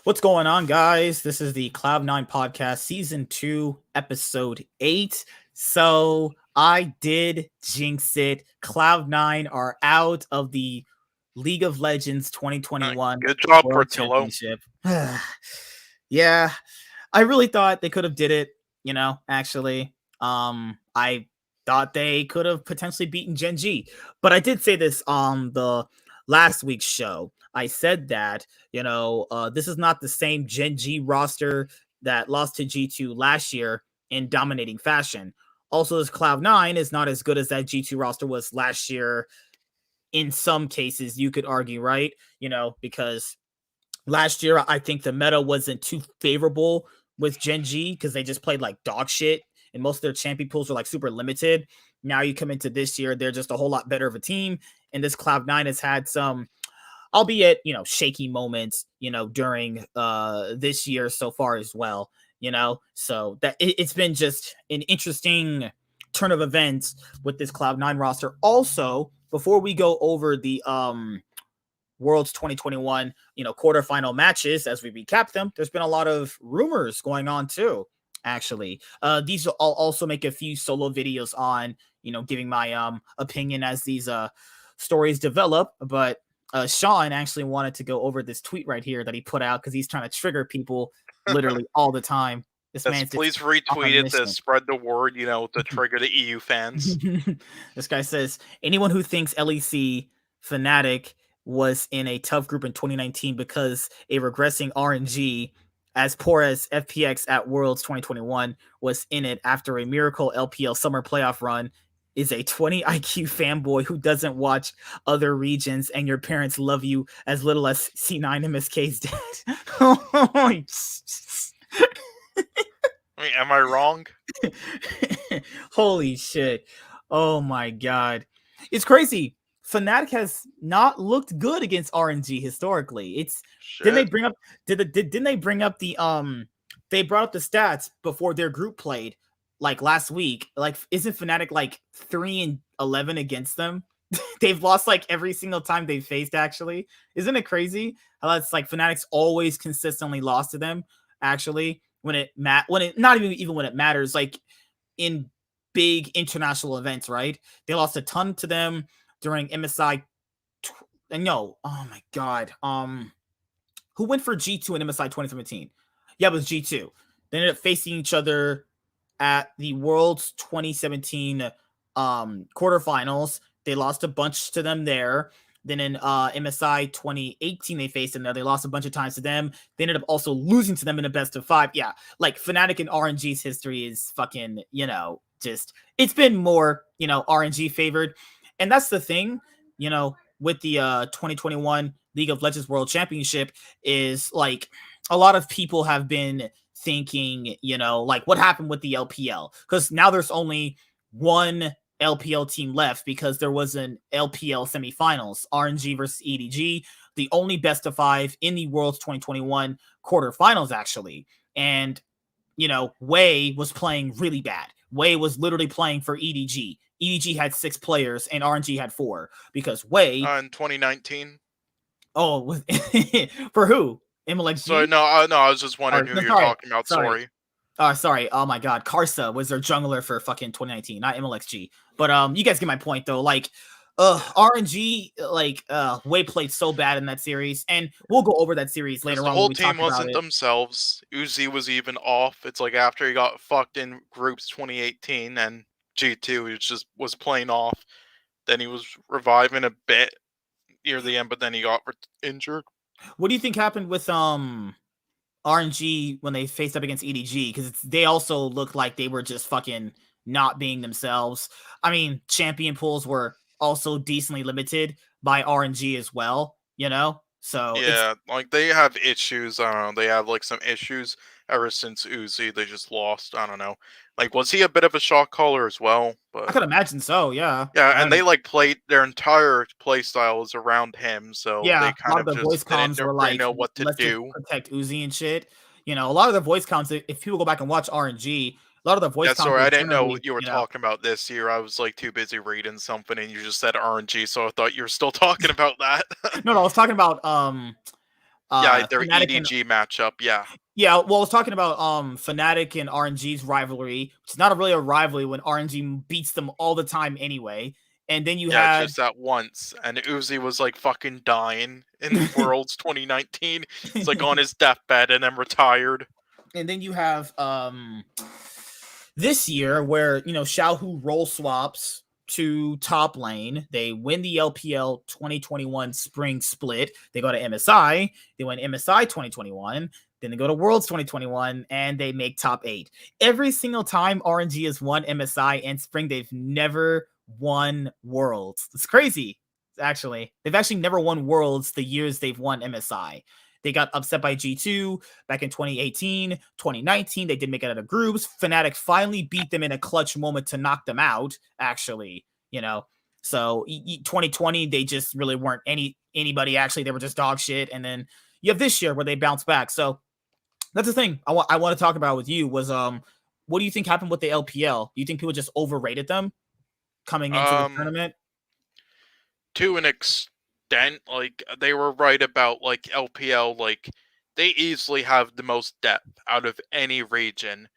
What's going on, guys? This is the Cloud9 podcast, season 2, episode 8. So I did jinx it. Cloud9 are out of the League of Legends 2021 Good job, World Portillo. Championship. Yeah, I really thought they could have did it, actually. I thought they could have potentially beaten Gen G. But I did say this on the last week's show. I said that, this is not the same Gen G roster that lost to G2 last year in dominating fashion. Also, this Cloud9 is not as good as that G2 roster was last year. In some cases, you could argue, right? Because last year, I think the meta wasn't too favorable with Gen G because they just played like dog shit and most of their champion pools are like super limited. Now you come into this year, they're just a whole lot better of a team. And this Cloud9 has had some, albeit, shaky moments, during this year so far as well, so that it's been just an interesting turn of events with this Cloud9 roster. Also, before we go over the World's 2021, quarterfinal matches as we recap them, there's been a lot of rumors going on too. Actually, these I'll also make a few solo videos on, giving my opinion as these stories develop. But Sean actually wanted to go over this tweet right here that he put out because he's trying to trigger people literally all the time. This Yes, man's please just retweet it to spread the word, to trigger the EU fans. This guy says, anyone who thinks LEC Fnatic was in a tough group in 2019 because a regressing RNG as poor as FPX at Worlds 2021 was in it after a miracle LPL summer playoff run is a 20 IQ fanboy who doesn't watch other regions, and your parents love you as little as C9 MSK's dad. I mean, am I wrong? Holy shit. Oh my god. It's crazy. Fnatic has not looked good against RNG historically. Didn't they bring up didn't they bring up the they brought up the stats before their group played like last week. Like, isn't Fnatic like 3-11 against them? They've lost like every single time they've faced, actually. Isn't it crazy how that's like Fnatic's always consistently lost to them, actually, when it not even when it matters, like in big international events, right? They lost a ton to them during MSI. No, oh my god. Who went for G2 in MSI 2017? Yeah, it was G2. They ended up facing each other at the Worlds 2017 quarterfinals. They lost a bunch to them there. Then in MSI 2018, they faced them there. They lost a bunch of times to them. They ended up also losing to them in a best of 5. Yeah, like Fnatic and RNG's history is fucking, just, it's been more, RNG favored. And that's the thing, with the 2021 League of Legends World Championship is like a lot of people have been thinking, like what happened with the LPL? Because now there's only one LPL team left because there was an LPL semifinals, RNG versus EDG, the only best of 5 in the World's 2021 quarterfinals, actually. And, Wei was playing really bad. Wei was literally playing for EDG. EDG had 6 players and RNG had 4 because Wei in 2019. Oh, for who? MLXG? So no, I was just wondering who you're talking about. Sorry. Sorry. Oh my god, Karsa was their jungler for fucking 2019, not MLXG. But you guys get my point though. Like, RNG, like, Wei played so bad in that series, and we'll go over that series later on. The whole team wasn't themselves. Uzi was even off. It's like after he got fucked in groups 2018 and G2, he just was playing off. Then he was reviving a bit near the end, but then he got injured. What do you think happened with RNG when they faced up against EDG? Because they also looked like they were just fucking not being themselves. I mean, champion pools were also decently limited by RNG as well, So yeah, like they have issues. I don't know. They have like some issues ever since Uzi. They just lost. I don't know. Like, was he a bit of a shot caller as well? But I could imagine so. Yeah. Yeah, and they like played their entire play style was around him, so yeah, they kind of the just voice comms didn't were really like, know what to let's do. protect Uzi and shit. A lot of the voice comms, if people go back and watch RNG, a lot of the voice Yeah, comms. sorry, I didn't know what you were talking about this year. I was like too busy reading something, and you just said RNG, so I thought you were still talking about that. No, I was talking about Yeah, their Fnatic and EDG matchup. Yeah. yeah, well, I was talking about Fnatic and RNG's rivalry. It's not really a rivalry when RNG beats them all the time anyway. And then you Yeah, had just that once, and Uzi was like fucking dying in Worlds 2019. It's like on his deathbed and then retired. and then you have this year where Xiaohu role swaps to top lane. They win the LPL 2021 spring split. They go to MSI. They win MSI 2021. Then they go to Worlds 2021 and they make top 8. Every single time RNG has won MSI and spring, they've never won Worlds. It's crazy. Actually, they've actually never won Worlds the years they've won MSI. They got upset by G2 back in 2018, 2019. They did make it out of groups. Fnatic finally beat them in a clutch moment to knock them out, actually, So 2020, they just really weren't anybody, actually. They were just dog shit. And then you have this year where they bounce back. So that's the thing I want to talk about with you was what do you think happened with the LPL? Do you think people just overrated them coming into the Um, tournament? to an extent, like they were right about like LPL, like they easily have the most depth out of any region.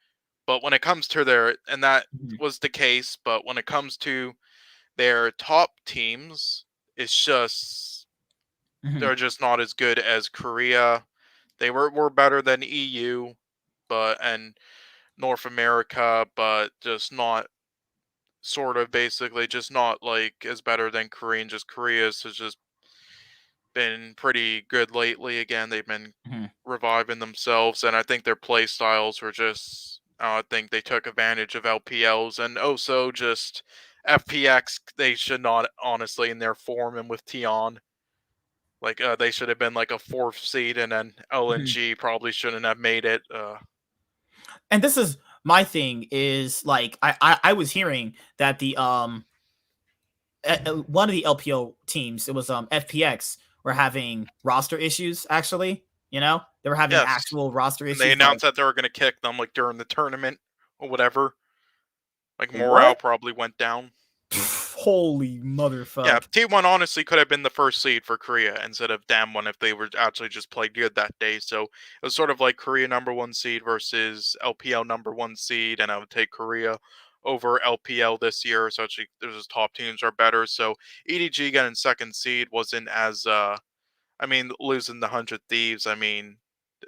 But when it comes to and that Mhm. was the case, but when it comes to their top teams, it's just Mhm. they're just not as good as Korea. They were better than EU, and North America, but just not sort of basically just not like as better than Korean. Just Korea's has just been pretty good lately. Again, they've been Mhm. reviving themselves, and I think their play styles were just. I think they took advantage of LPLs and also just FPX. They should not honestly in their form and with Tion. Like they should have been like a fourth seed, and then Mhm. LNG probably shouldn't have made it. And this is my thing is like I was hearing that the one of the LPO teams, it was FPX, were having roster issues. Actually, they were having Yes, actual roster and they issues. Like announced that they were going to kick them like during the tournament or whatever. Like morale what? probably went down. Pff, holy Yeah, motherfuck! T1 honestly could have been the first seed for Korea instead of Damwon if they were actually just played good that day. So it was sort of like Korea number one seed versus LPL number one seed, and I would take Korea over LPL this year. So actually, those top teams are better. So EDG getting second seed wasn't as I mean, losing the 100 Thieves, I mean,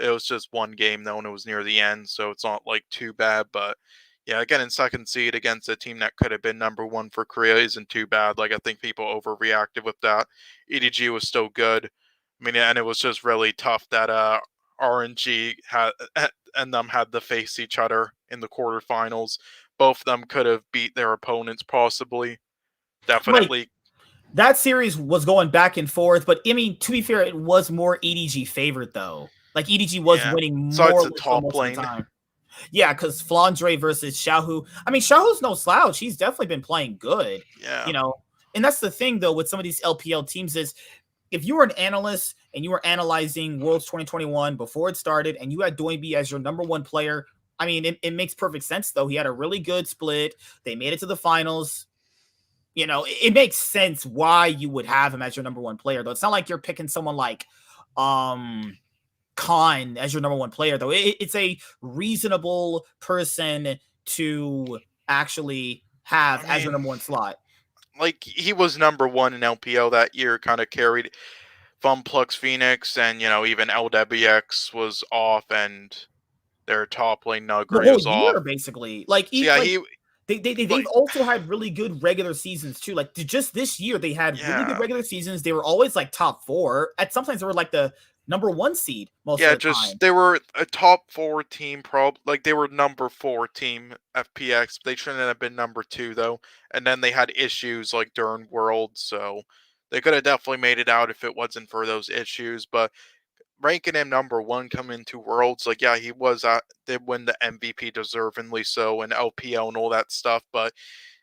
it was just one game though, and it was near the end, so it's not like too bad. But yeah, getting second seed against a team that could have been number one for Korea isn't too bad. Like I think people overreacted with that. EDG was still good. I mean, and it was just really tough that RNG had and them had to face each other in the quarterfinals. Both of them could have beat their opponents possibly. Right, Definitely. that series was going back and forth, but I mean, to be fair, it was more EDG favored though. Like EDG was Yeah. winning So more it's or a less so top most of the lane. time. Yeah, because Flandre versus Xiaohu. I mean, Xiaohu's no slouch. He's definitely been playing good, you Yeah. know. And that's the thing, though, with some of these LPL teams is if you were an analyst and you were analyzing Worlds 2021 before it started and you had Doinby as your number one player, I mean, it makes perfect sense, though. He had a really good split. They made it to the finals. It makes sense why you would have him as your number one player, though. It's not like you're picking someone like Khan as your number one player, though. It's a reasonable person to actually I have as your mean, number one slot. like he was number one in LPO that year, kind of carried Funplux Phoenix, and even LWX was off, and their top lane The Nuguri whole was off. year, basically. Like, So yeah, like he they've like also had really good regular seasons too. Like just this year, they had really good yeah. regular seasons. They were always like top four. At sometimes they were like the number one seed most of Yeah, the just time. they were a top four team, like they were number four team FPX. They shouldn't have been number two though, and then they had issues like during Worlds, so they could have definitely made it out if it wasn't for those issues. But ranking him number one coming into Worlds, like yeah, he was did win the MVP deservingly so and LPL and all that stuff, but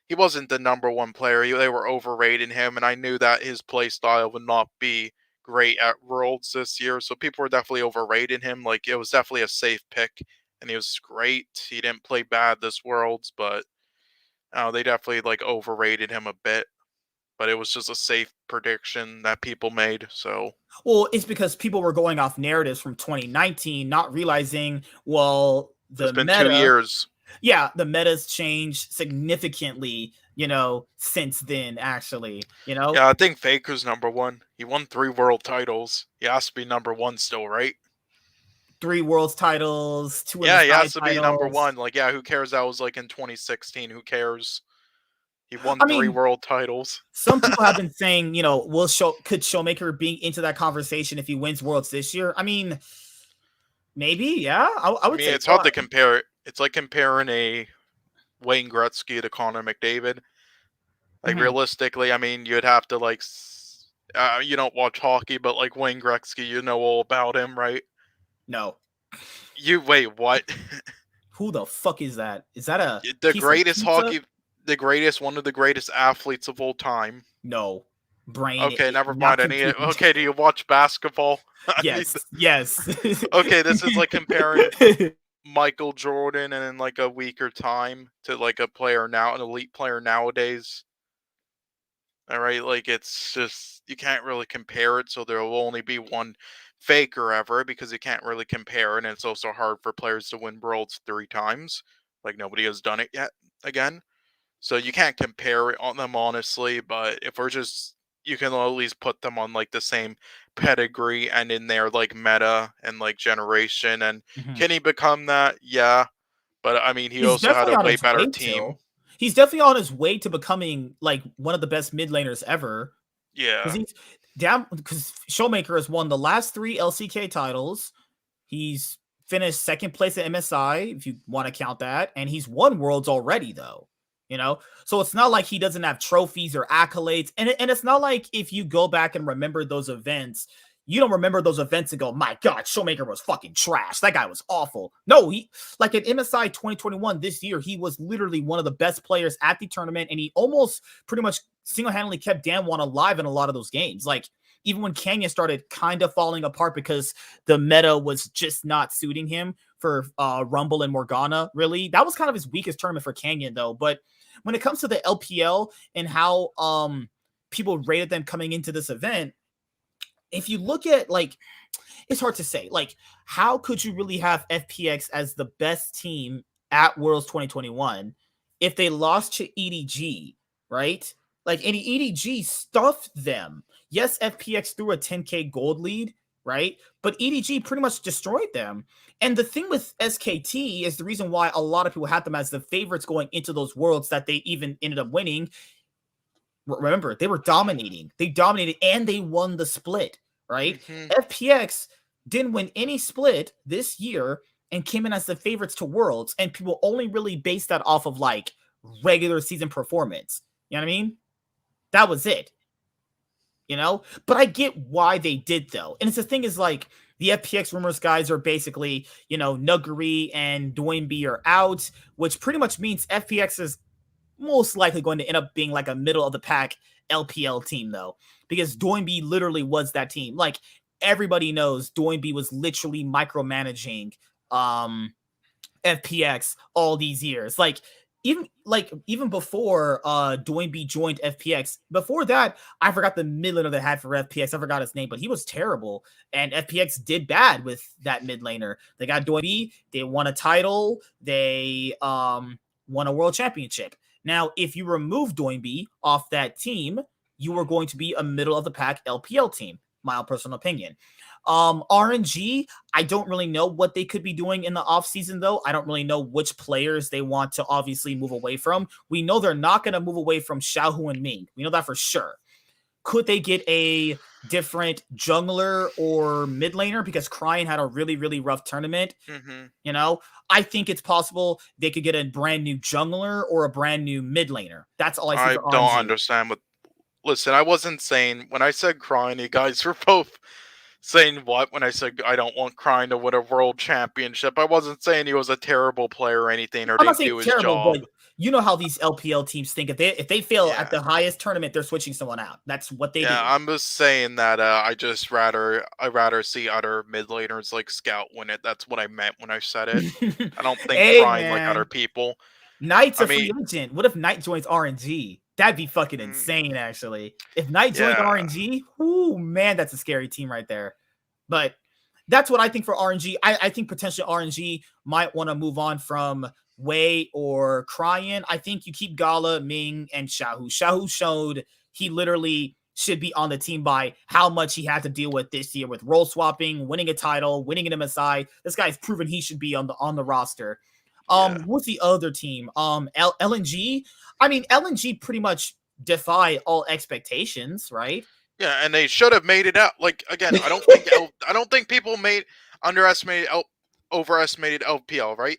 he wasn't the number one player. They were overrating him, and I knew that his play style would not be great at Worlds this year. So people were definitely overrating him. Like it was definitely a safe pick, and he was great. He didn't play bad this Worlds, but they definitely like overrated him a bit. but it was just a safe prediction that people made. So, well, it's because people were going off narratives from 2019, not realizing, well, it's the been 2 meta, years. yeah, the meta's changed significantly, since then, actually, Yeah, I think Faker's number 1. He won 3 world titles. He has to be number 1 still, right? 3 worlds titles, 2 Yeah, he MSI has to be number titles. 1. Like, yeah, who cares? That was like in 2016. Who cares? He won I 3 mean, world titles. some people have been saying, could Showmaker be into that conversation if he wins Worlds this year? I mean, maybe, yeah. I I would mean, say it's hard so. to compare it. It's like comparing a Wayne Gretzky to Connor McDavid. Like, Mhm. realistically, I mean, you'd have to, like, you don't watch hockey, but, like, Wayne Gretzky, you know all about him, right? No. Wait, what? Who the fuck is that? Is that a the piece of greatest pizza? hockey, one of the greatest athletes of all time. No. Brain, Okay, never not mind. computing. Okay, do you watch basketball? I need Yes, yes. okay, this is like comparing Michael Jordan and in like a weaker time to like a player now, an elite player nowadays. All right, like it's just you can't really compare it, so there will only be one faker ever because you can't really compare, and it's also hard for players to win worlds 3 times. Like nobody has done it yet again. So you can't compare it on them honestly, but if we're just you can at least put them on like the same pedigree and in their like meta and like generation. And Mhm. can he become that? Yeah. But I mean he He's also had definitely a on way his better way team. to. He's definitely on his way to becoming like one of the best mid laners ever. Because Yeah. he's down. Because Showmaker has won the last 3 LCK titles. He's finished second place at MSI, if you want to count that, and he's won Worlds already, though. So it's not like he doesn't have trophies or accolades, and it's not like if you go back and remember those events, you don't remember those events and go, "My God, Showmaker was fucking trash. That guy was awful." No, he like at MSI 2021 this year, he was literally one of the best players at the tournament, and he almost pretty much single-handedly kept Damwon alive in a lot of those games. Like even when Canyon started kind of falling apart because the meta was just not suiting him for Rumble and Morgana, really. That was kind of his weakest tournament for Canyon, though. But when it comes to the LPL and how people rated them coming into this event, if you look at like it's hard to say. Like, how could you really have FPX as the best team at Worlds 2021 if they lost to EDG, right? Like, and EDG stuffed them. Yes, FPX threw a 10K gold lead, right? But EDG pretty much destroyed them. And the thing with SKT is the reason why a lot of people had them as the favorites going into those worlds that they even ended up winning. Remember, they were dominating. They dominated and they won the split, right? Hmm. FPX didn't win any split this year and came in as the favorites to Worlds, and people only really based that off of like regular season performance. You know what I mean? That was it. But I get why they did though. And it's the thing is like the FPX rumors guys are basically, Nuguri and Doinby are out, which pretty much means FPX is most likely going to end up being like a middle of the pack LPL team though, because Doinby literally was that team. Like everybody knows Doinby was literally micromanaging FPX all these years. Even before Doinby joined FPX, before that, I forgot the mid laner they had for FPX. I forgot his name, but he was terrible. And FPX did bad with that mid laner. They got Doinby, they won a title, they won a world championship. Now, if you remove Doinby off that team, you are going to be a middle of the pack LPL team. My personal opinion. RNG, I don't really know what they could be doing in the offseason, though. I don't really know which players they want to obviously move away from. We know they're not going to move away from Xiaohu and Ming. We know that for sure. Could they get a different jungler or mid laner? Because Cryin had a really, really rough tournament. I think it's possible they could get a brand new jungler or a brand new mid laner. That's all I see I for don't RNG. understand what. Listen, I wasn't saying when I said crying, you guys were both saying what when I said I don't want Crying to win a world championship. I wasn't saying he was a terrible player or anything or I'm not didn't saying do his terrible, but job. you know how these LPL teams think. If they fail at Yeah. the highest tournament, they're switching someone out. That's what they Yeah, do. I'm just saying that I rather see other mid laners like Scout win it. That's what I meant when I said it. I don't think Hey Crying like other man, people. Knight's I a free mean, agent. What if Knight joins RNG? That'd be fucking insane, actually. If Knight joined RNG, ooh, man, that's a scary team right there. But that's what I think for RNG. I think potentially RNG might want to move on from Wei or Cryan. I think you keep Gala, Ming, and Xiaohu. Xiaohu showed he literally should be on the team by how much he had to deal with this year with role swapping, winning a title, winning an MSI. This guy's proven he should be on the roster. What's the other team? LNG. I mean, LNG pretty much defy all expectations, right? Yeah, and they should have made it out. Like again, I don't think people overestimated LPL, right?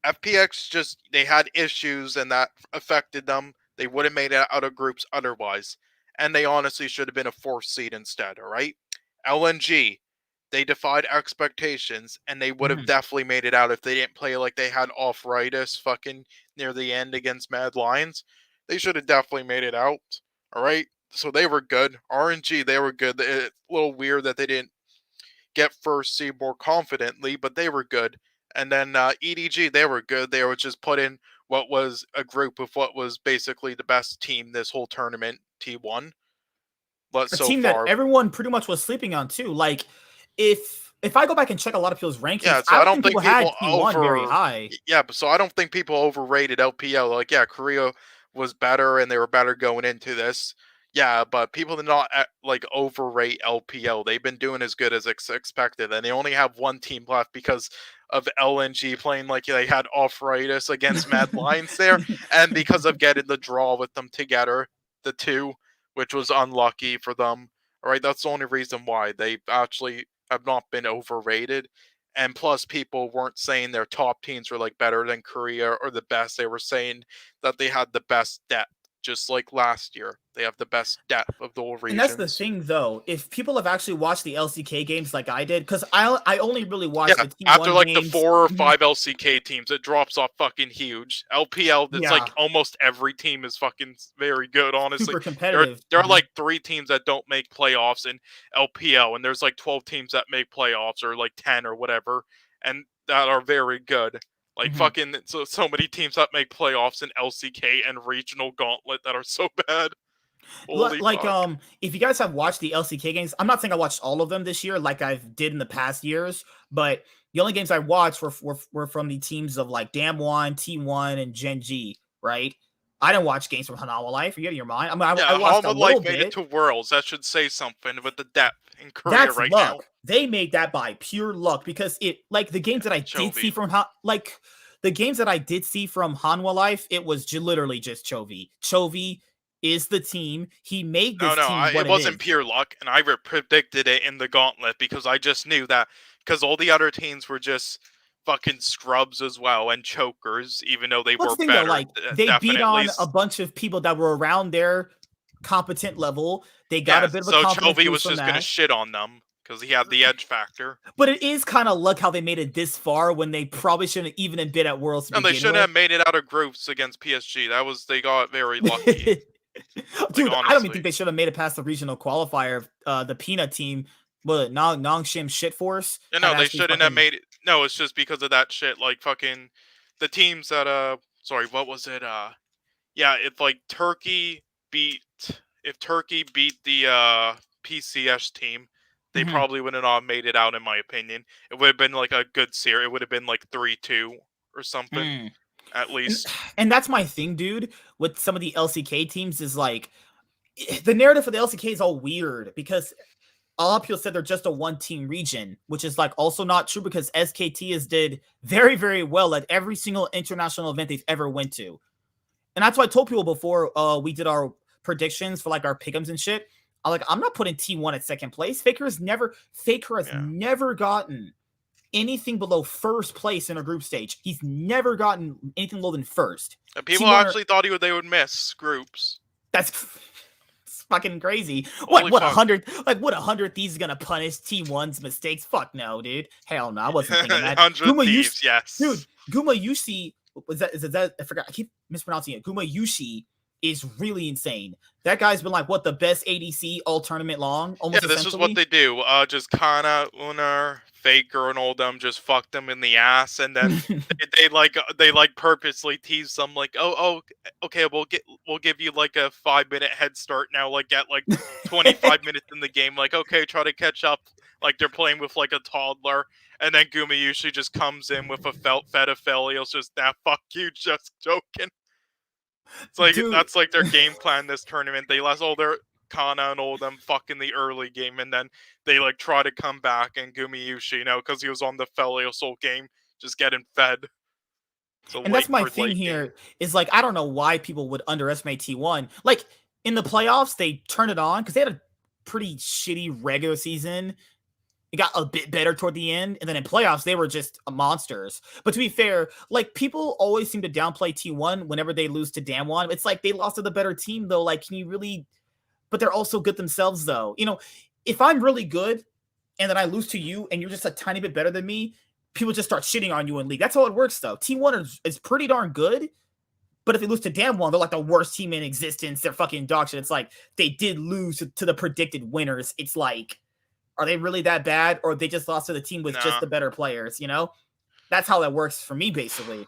FPX just they had issues and that affected them. They would have made it out of groups otherwise, and they honestly should have been a 4th seed instead. All right, LNG, they defied expectations, and they would have definitely made it out if they didn't play like they had arthritis fucking near the end against Mad Lions. They should have definitely made it out. All right, so they were good. RNG, they were good. It's a little weird that they didn't get 1st seed more confidently, but they were good. And then EDG, they were good. They were just put in what was a group of what was basically the best team this whole tournament, T1. But a so team far, that everyone pretty much was sleeping on too. Like if I go back and check a lot of people's rankings, so I don't think people had T1 very over. high. Yeah, so I don't think people overrated LPL. Like, yeah, Korea was better and they were better going into this. Yeah, but people did not like overrate LPL. They've been doing as good as expected, and they only have one team left because of LNG playing like they had arthritis against Mad Lions there, and because of getting the draw with them together, the two, which was unlucky for them. All right, that's the only reason why they actually have not been overrated. And plus, people weren't saying their top teams were like better than Korea or the best. They were saying that they had the best depth. Just like last year, they have the best depth of the whole regions. And that's the thing, though. If people have actually watched the LCK games like I did, because I only really watched the T1 after like games. the 4 or 5 LCK teams, it drops off fucking huge. LPL, it's like almost every team is fucking very good, honestly. Super competitive. There are like 3 teams that don't make playoffs in LPL, and there's like 12 teams that make playoffs, or like 10 or whatever, and that are very good. Like fucking so many teams that make playoffs in LCK and regional gauntlet that are so bad. Holy like fuck. If you guys have watched the LCK games, I'm not saying I watched all of them this year like I did in the past years, but the only games I watched were from the teams of like Damwon, T1, and Gen G, right? I didn't watch games from Hanwha Life. Are you out of your mind? I mean, I watched a little bit. Made it to Worlds. That should say something with the depth in Korea. That's right luck. Now. They made that by pure luck because it like the games that I did see from the games that I did see from Hanwha Life, it was literally just Chovy. Chovy is the team. He made this team what it wasn't pure luck, and I predicted it in the gauntlet because I just knew that because all the other teams were just fucking scrubs as well and chokers, even though they were better. Though, like they beat on a bunch of people that were around their competent level. They got a bit of a confidence Chovy was just gonna shit on them because he had the edge factor. But it is kind of luck how they made it this far when they probably shouldn't even have been at Worlds. And they shouldn't have made it out of groups against PSG. They got very lucky. Dude, I don't even think they should have made it past the regional qualifier. The Peanut team, Nongshim Shit Force. Yeah, no, they shouldn't have made it. No, it's just because of that shit. Like fucking the teams that sorry, what was it? If like Turkey beat the PCS team, they probably wouldn't have made it out, in my opinion. It would have been like a good series. It would have been like 3-2 or something. At least. And that's my thing, dude, with some of the LCK teams is like the narrative for the LCK is all weird because a lot of people said they're just a one-team region, which is like also not true because SKT has did very, very well at every single international event they've ever went to. And that's why I told people before we did our predictions for like our pick'ems and shit. I'm not putting T1 at second place. Faker has never gotten anything below first place in a group stage. He's never gotten anything lower than first. And people actually thought they would miss groups. That's fucking crazy. What 100? Like what 100 Thieves is gonna punish T1's mistakes? Fuck no, dude. Hell no, I wasn't thinking that. 100 Thieves, yes. Dude, Guma Yushi is that? I forgot. I keep mispronouncing it. Guma Yushi is really insane. That guy's been like the best ADC all tournament long. Almost this is what they do. Just Kana, Unar, Faker and all them just fucked them in the ass, and then they purposely tease them like, oh, okay, we'll give you like a 5-minute head start now, like get like 25 minutes in the game, like okay, try to catch up, like they're playing with like a toddler, and then Gumi usually just comes in with a fed affiliates, just fuck you, just joking. It's like Dude. that's like their game plan this tournament. They lost all their Kana and all them fucking the early game, and then they like try to come back and Gumayushi, because he was on the Felio Soul game, just getting fed. So And that's my thing here is like, I don't know why people would underestimate T1. Like in the playoffs, they turned it on because they had a pretty shitty regular season. It got a bit better toward the end, and then in playoffs they were just monsters. But to be fair, like people always seem to downplay T1 whenever they lose to Damwon. It's like they lost to the better team though. Like, can you really? But they're also good themselves though. If I'm really good and then I lose to you and you're just a tiny bit better than me, people just start shitting on you in league. That's how it works though. T1 is pretty darn good. But if they lose to Damwon, they're like the worst team in existence. They're fucking dog shit. It's like they did lose to the predicted winners. It's like, are they really that bad, or they just lost to the team with just the better players? That's how that works for me, basically.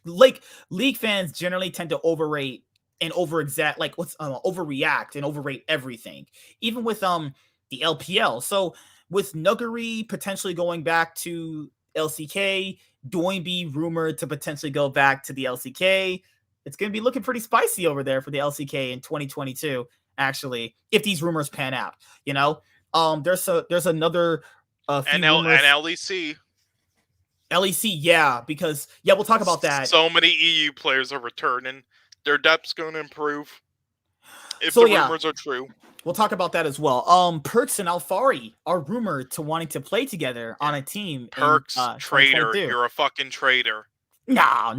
Like league fans generally tend to overrate and overreact and overrate everything, even with the LPL. So with Nuguri potentially going back to LCK, Doinby rumored to potentially go back to the LCK, it's going to be looking pretty spicy over there for the LCK in 2022. Actually, if these rumors pan out, there's another few rumors. And LEC. LEC, yeah, because we'll talk about that. So many EU players are returning. Their depth's going to improve if the rumors are true. We'll talk about that as well. Perks and Alfari are rumored to wanting to play together on a team. Perks, traitor. You're a fucking traitor. No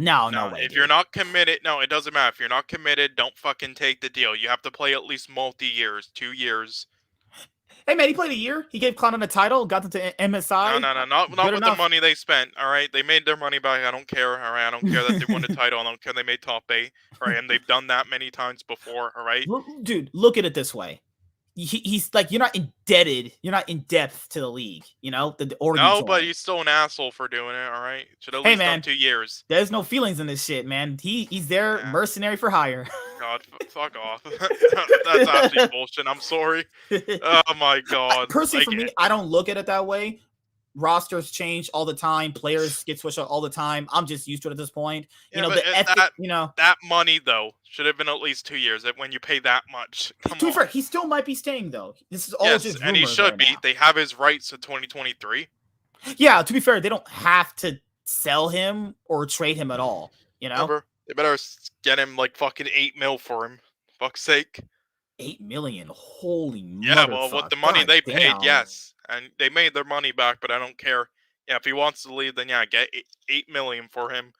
way. If you're not committed, it doesn't matter. If you're not committed, don't fucking take the deal. You have to play at least multi-years, 2 years. Hey man, he played a year. He gave Cloud9 a title, got them to MSI. No, not with the money they spent. All right, they made their money back. I don't care. All right, I don't care that they won the title. I don't care they made top 8. All right, and they've done that many times before. All right, dude, look at it this way. He's like, you're not indebted. You're not in depth to the league. No, but he's still an asshole for doing it. All right, should at least done 2 years. There's no feelings in this shit, man. He's there, mercenary for hire. God, fuck off. That's actually bullshit. I'm sorry. Oh my god. Personally, for me, I don't look at it that way. Rosters change all the time. Players get switched out all the time. I'm just used to it at this point. That money though should have been at least 2 years. When you pay that much, to be fair, he still might be staying though. This is all just rumors, and he should be. Now. They have his rights to 2023. Yeah, to be fair, they don't have to sell him or trade him at all. Never. They better get him like fucking 8 mil for him. Fuck's sake. 8 million. Holy yeah, well, with the money they paid, yes. And they made their money back, but I don't care. Yeah, if he wants to leave, then get 8 million for him.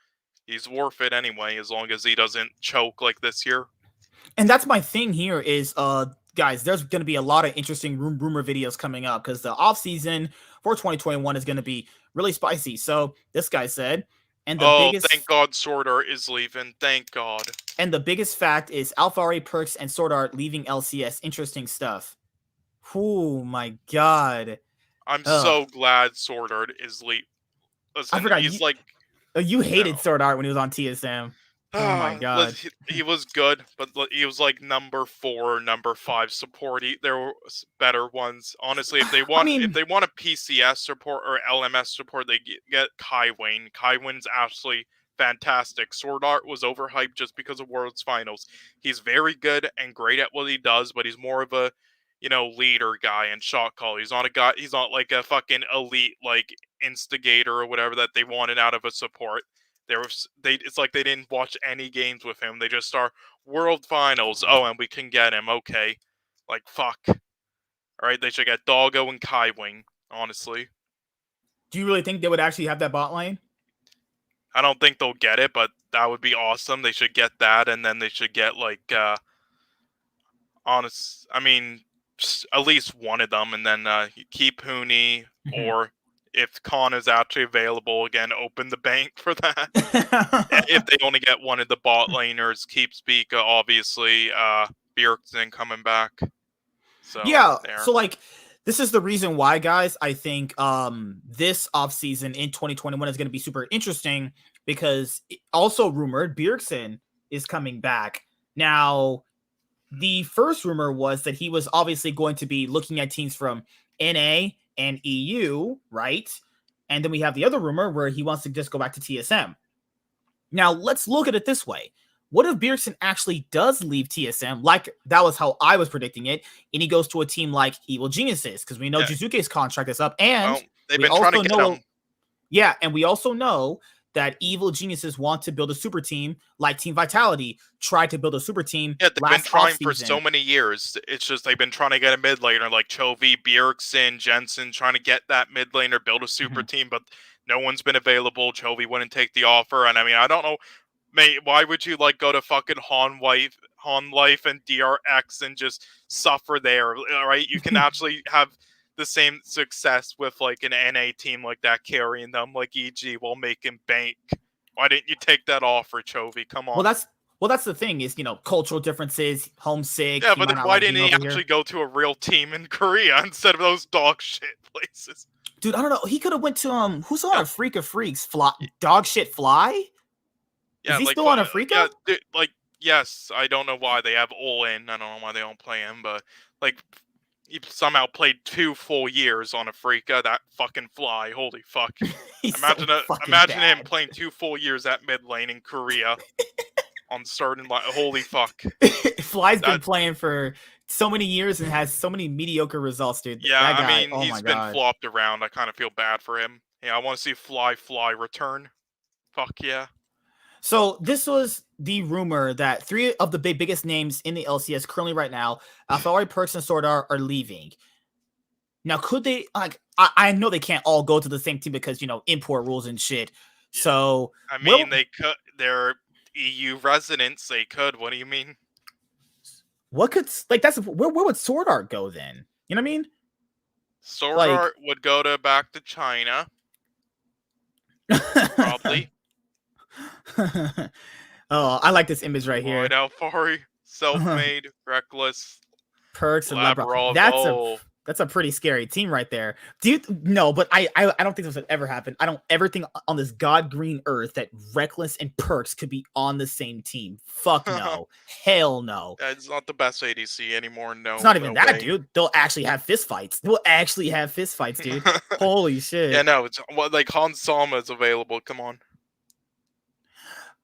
He's worth it anyway, as long as he doesn't choke like this year. And that's my thing here is, guys, there's going to be a lot of interesting rumor videos coming up because the offseason for 2021 is going to be really spicy. So this guy said, and thank God Sword Art is leaving. Thank God. And the biggest fact is Alfari, Perks, and Sword Art leaving LCS. Interesting stuff. Oh my god. I'm so glad Sword Art is leaving. I forgot. You hated Sword Art when he was on TSM. Oh my god. He was good, but he was like number 4, number 5 support. There were better ones. Honestly, if they want a PCS support or LMS support, they get Kaiwayne. Kaiwayne's absolutely fantastic. Sword Art was overhyped just because of World's Finals. He's very good and great at what he does, but he's more of a leader guy and shot call. He's not like a fucking elite like instigator or whatever that they wanted out of a support. It's like they didn't watch any games with him. They just start World Finals. Oh, and we can get him. Okay. Like, fuck. All right, they should get Doggo and Kaiwing, honestly. Do you really think they would actually have that bot lane? I don't think they'll get it, but that would be awesome. They should get that, and then they should get, like, at least one of them, and then keep Huni, or if Khan is actually available again, open the bank for that. If they only get one of the bot laners, keep Speaka, obviously, Bjergsen coming back. So yeah, so like this is the reason why, guys, I think this offseason in 2021 is going to be super interesting because also rumored Bjergsen is coming back. Now, the first rumor was that he was obviously going to be looking at teams from NA and EU, right? And then we have the other rumor where he wants to just go back to TSM. Now, let's look at it this way. What if Bjergsen actually does leave TSM, like that was how I was predicting it, and he goes to a team like Evil Geniuses? Because we know Jizuke's contract is up, and they've been trying to get him. Yeah, and we also know that Evil Geniuses want to build a super team like Team Vitality tried to build a super team. Yeah, they've been trying for so many years. It's just they've been trying to get a mid laner like Chovy, Bjergsen, Jensen, trying to get that mid laner, build a super team, but no one's been available. Chovy wouldn't take the offer, and I mean, I don't know, mate, why would you like go to fucking Hanwha and DRX and just suffer there? Right? You can actually have the same success with like an NA team like that carrying them like EG while making bank. Why didn't you take that offer, Chovy? Come on. Well, that's the thing is, cultural differences, homesick. Yeah, but then why didn't he actually go to a real team in Korea instead of those dog shit places? Dude, I don't know. He could have went to who's on a Freak of Freaks? Dog shit fly? Yeah, is he still on a Freak? Yeah, dude, yes. I don't know why they have all in. I don't know why they don't play him, but he somehow played 2 full years on a Freaka. That fucking fly. Holy fuck. Imagine him playing 2 full years at mid lane in Korea on starting line. Holy fuck. Fly's been playing for so many years and has so many mediocre results, dude. Yeah, I mean, he's been flopped around. I kind of feel bad for him. Yeah, I want to see Fly return. Fuck yeah. So this was the rumor that 3 of the biggest names in the LCS currently right now, Alphari, Perkz, and Sordar are leaving. Now, could they, I know they can't all go to the same team because, import rules and shit. Yeah. So, I mean, they could, they're EU residents, they could. What do you mean? What could, where would Sword Art go then? You know what I mean? Sword Art would go back to China. Probably. Oh, I like this image right here. Alphari, self-made, reckless, Perkz and Lebron. That's a pretty scary team right there. No, but I don't think this would ever happen. I don't ever think on this god green earth that Reckless and Perkz could be on the same team. Fuck no. Hell no. It's not the best ADC anymore. No, it's not even that, dude. They'll actually have fist fights. Dude. Holy shit. Yeah, no, it's like Hans Sama is available. Come on.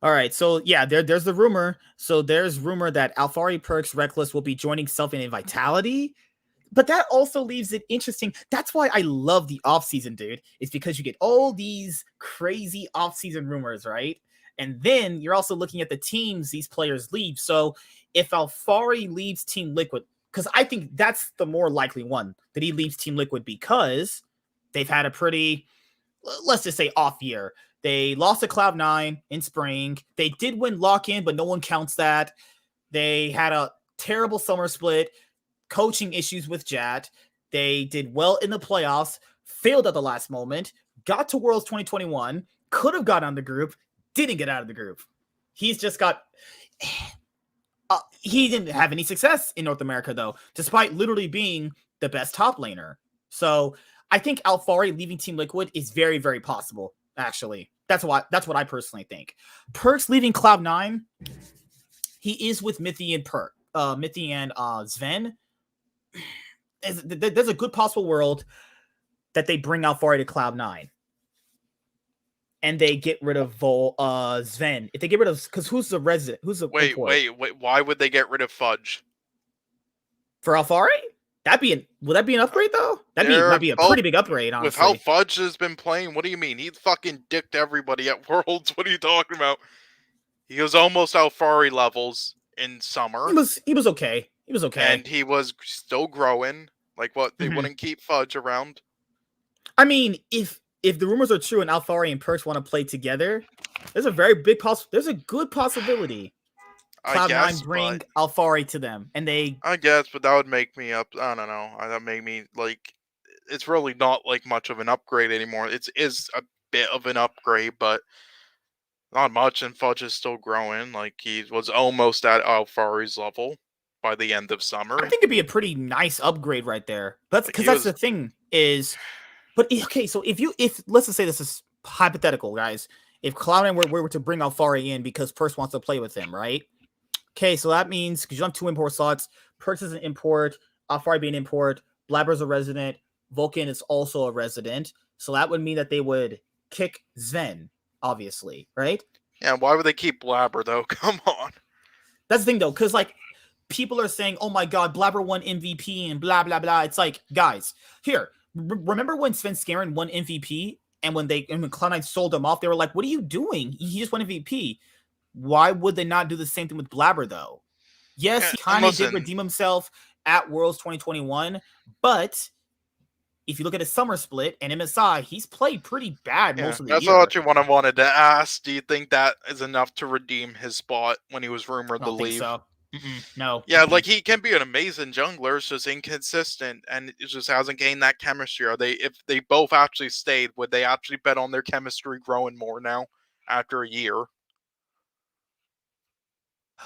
All right, so yeah, there's the rumor. So there's rumor that Alphari, Perkz, Reckless will be joining Self and Vitality. But that also leaves it interesting. That's why I love the offseason, dude. It's because you get all these crazy offseason rumors, right? And then you're also looking at the teams these players leave. So if Alphari leaves Team Liquid, because I think that's the more likely one, that he leaves Team Liquid because they've had a pretty, let's just say, off year. They lost to Cloud9 in spring. They did win lock-in, but no one counts that. They had a terrible summer split. Coaching issues with Jat. They did well in the playoffs, failed at the last moment, got to Worlds 2021, could have got on the group, didn't get out of the group. He's just got... he didn't have any success in North America, though, despite literally being the best top laner. So I think Alphari leaving Team Liquid is very, very possible, actually. That's what I personally think. Perkz leaving Cloud9, he is with Mithy and Sven. There's a good possible world that they bring Alphari to Cloud9 and they get rid of Sven. If they get rid of, because who's the resident? Who's the wait? Why would they get rid of Fudge for Alphari? Would that be an upgrade though? Might be a pretty big upgrade, honestly. With how Fudge has been playing, what do you mean? He fucking dicked everybody at Worlds. What are you talking about? He was almost Alphari levels in summer. He was okay. He was okay. And he was still growing. Like what? They wouldn't keep Fudge around. I mean, if the rumors are true and Alphari and Perkz want to play together, there's a very big there's a good possibility Cloud9 bring Alphari to them, and they. I guess, but that would make me up. I don't know. That made me like. It's really not like much of an upgrade anymore. It is a bit of an upgrade, but not much. And Fudge is still growing. Like he was almost at Alphari's level by the end of summer. I think it'd be a pretty nice upgrade right there. That's because that's the thing is, but okay. So if let's just say this is hypothetical, guys. If Cloud9 were to bring Alfari in because Perks wants to play with him, right? Okay, so that means because you have 2 import slots, Perks is an import, Alfari being an import, Blabber's a resident, Vulcan is also a resident. So that would mean that they would kick Zen, obviously, right? Yeah, why would they keep Blabber though? Come on. That's the thing though, because like people are saying, "Oh my God, Blabber won MVP and blah blah blah." It's like, guys, here, remember when Sven Skaren won MVP and when Cloud9 sold him off, they were like, "What are you doing? He just won MVP." Why would they not do the same thing with Blabber though? Yes, he kind of did redeem himself at Worlds 2021, but if you look at his summer split and MSI, he's played pretty bad most of the year. That's actually what I wanted to ask. Do you think that is enough to redeem his spot when he was rumored to leave? So. No. Yeah, like he can be an amazing jungler, it's just inconsistent and it just hasn't gained that chemistry. If they both actually stayed, would they actually bet on their chemistry growing more now after a year?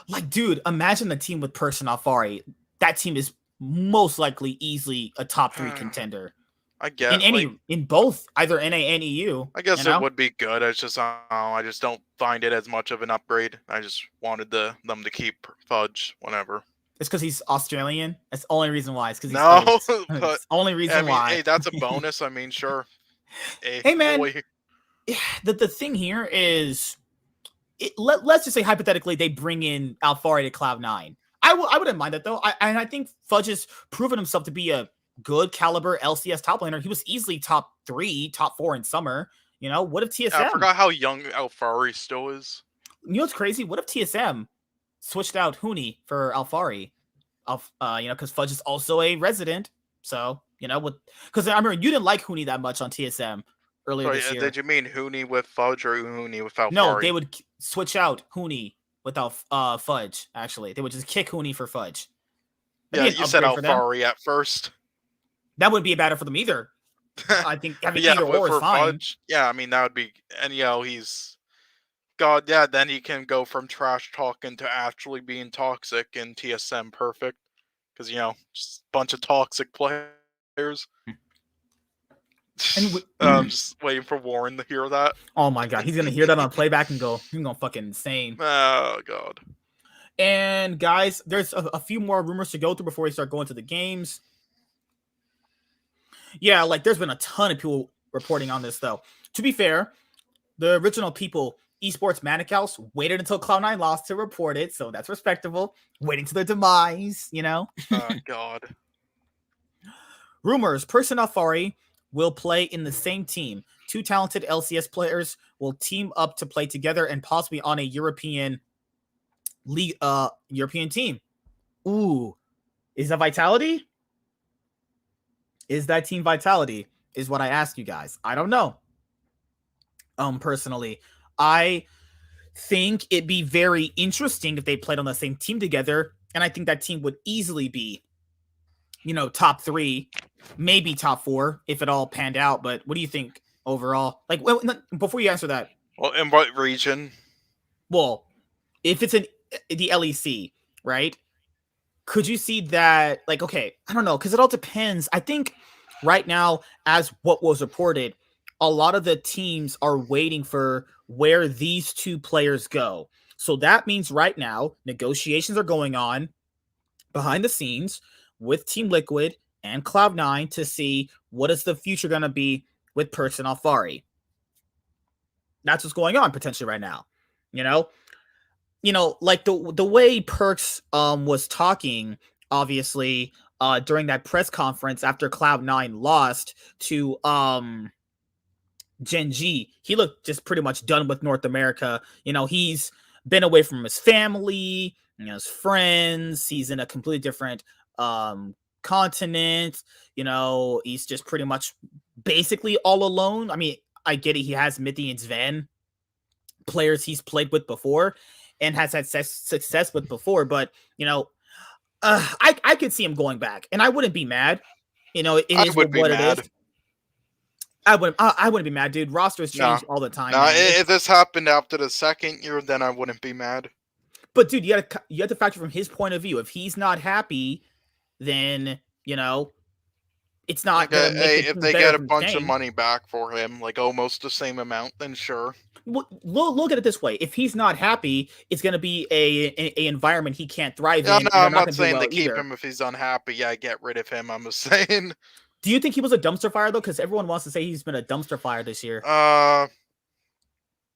Like, dude, imagine the team with Perks and Alfari. That team is most likely easily a top 3 contender. I guess in both either NA and EU. I guess it would be good. It's just I just don't find it as much of an upgrade. I just wanted them to keep Fudge, whatever. It's because he's Australian. That's the only reason why. It's because he's but only reason why. Hey, that's a bonus. I mean, sure. Hey man, the thing here is, let's just say hypothetically they bring in Alfari to Cloud9. I wouldn't mind that though. I think Fudge has proven himself to be a good caliber LCS top laner. He was easily top 3, top 4 in summer. You know, what if TSM? I forgot how young Alfari still is. You know what's crazy? What if TSM switched out Huni for Alfari? Because Fudge is also a resident. So, because I remember you didn't like Huni that much on TSM earlier this year. Did you mean Huni with Fudge or Huni with Alfari? No, they would switch out Huni without Fudge, actually. They would just kick Huni for Fudge. That'd you said Alfari at first. That wouldn't be better for them either. I think having either or is fine. Fudge, yeah, I mean, that would be... And, he's... God, yeah, then he can go from trash talking to actually being toxic in TSM perfect. Because, just a bunch of toxic players. I'm just waiting for Warren to hear that. Oh my God, he's going to hear that on playback and go, he's going fucking insane. Oh, God. And, guys, there's a few more rumors to go through before we start going to the games. Yeah, like there's been a ton of people reporting on this though. To be fair, the original people, Esports Manic House, waited until Cloud9 lost to report it, so that's respectable. Waiting to their demise, Oh God. Rumors: Perks and Alfari will play in the same team. 2 talented LCS players will team up to play together and possibly on a European league, European team. Ooh, is that Vitality? Is that Team Vitality? Is what I ask you guys. I don't know. Personally, I think it'd be very interesting if they played on the same team together, and I think that team would easily be, top 3, maybe top 4 if it all panned out. But what do you think overall? Like, before you answer that, well, in what region? Well, if it's in the LEC, right? Could you see that? Like, okay, I don't know, because it all depends. I think right now, as what was reported, a lot of the teams are waiting for where these 2 players go. So that means right now, negotiations are going on behind the scenes with Team Liquid and Cloud9 to see what is the future going to be with Perks and Alfari. That's what's going on potentially right now. Like the way Perks was talking, obviously, during that press conference after Cloud9 lost to Gen G, he looked just pretty much done with North America. He's been away from his family, his friends. He's in a completely different continent. He's just pretty much basically all alone. I mean, I get it. He has Mithy and Sven, players he's played with before and has had success with before, but I could see him going back, and I wouldn't be mad. It is what it is. I wouldn't be mad, dude. Rosters change all the time. If this happened after the second year, then I wouldn't be mad. But dude, you have to factor from his point of view. If he's not happy, then it's not Like, gonna make hey, it if they better get a from bunch of staying. money back for him, like almost the same amount, then sure. Look at it this way: if he's not happy, it's gonna be a environment he can't thrive Yeah, in, no, and they're I'm not not gonna do saying well to keep either. him if he's unhappy. Yeah, get rid of him. I'm just saying. Do you think he was a dumpster fire though? Because everyone wants to say he's been a dumpster fire this year.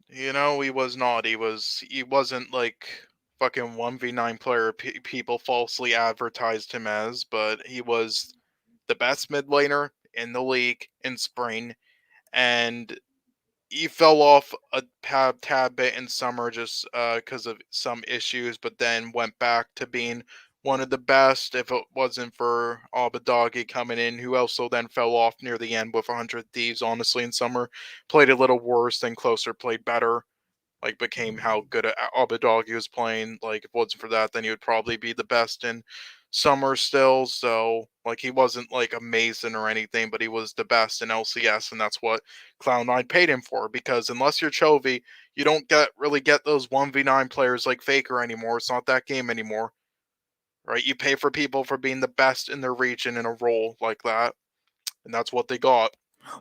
He was not. He wasn't like fucking 1v9 player people falsely advertised him as, but he was the best mid laner in the league in spring, and he fell off a tad bit in summer just because of some issues, but then went back to being one of the best. If it wasn't for Abadagi coming in, who also then fell off near the end with 100 Thieves, honestly, in summer, played a little worse, then Closer played better. Like, became how good Abadagi was playing. Like, if it wasn't for that, then he would probably be the best in summer still. So, like, he wasn't like amazing or anything, but he was the best in LCS, and that's what Cloud9 paid him for. Because unless you're Chovy, you don't really get those 1v9 players like Faker anymore. It's not that game anymore, right? You pay for people for being the best in their region in a role like that, and that's what they got.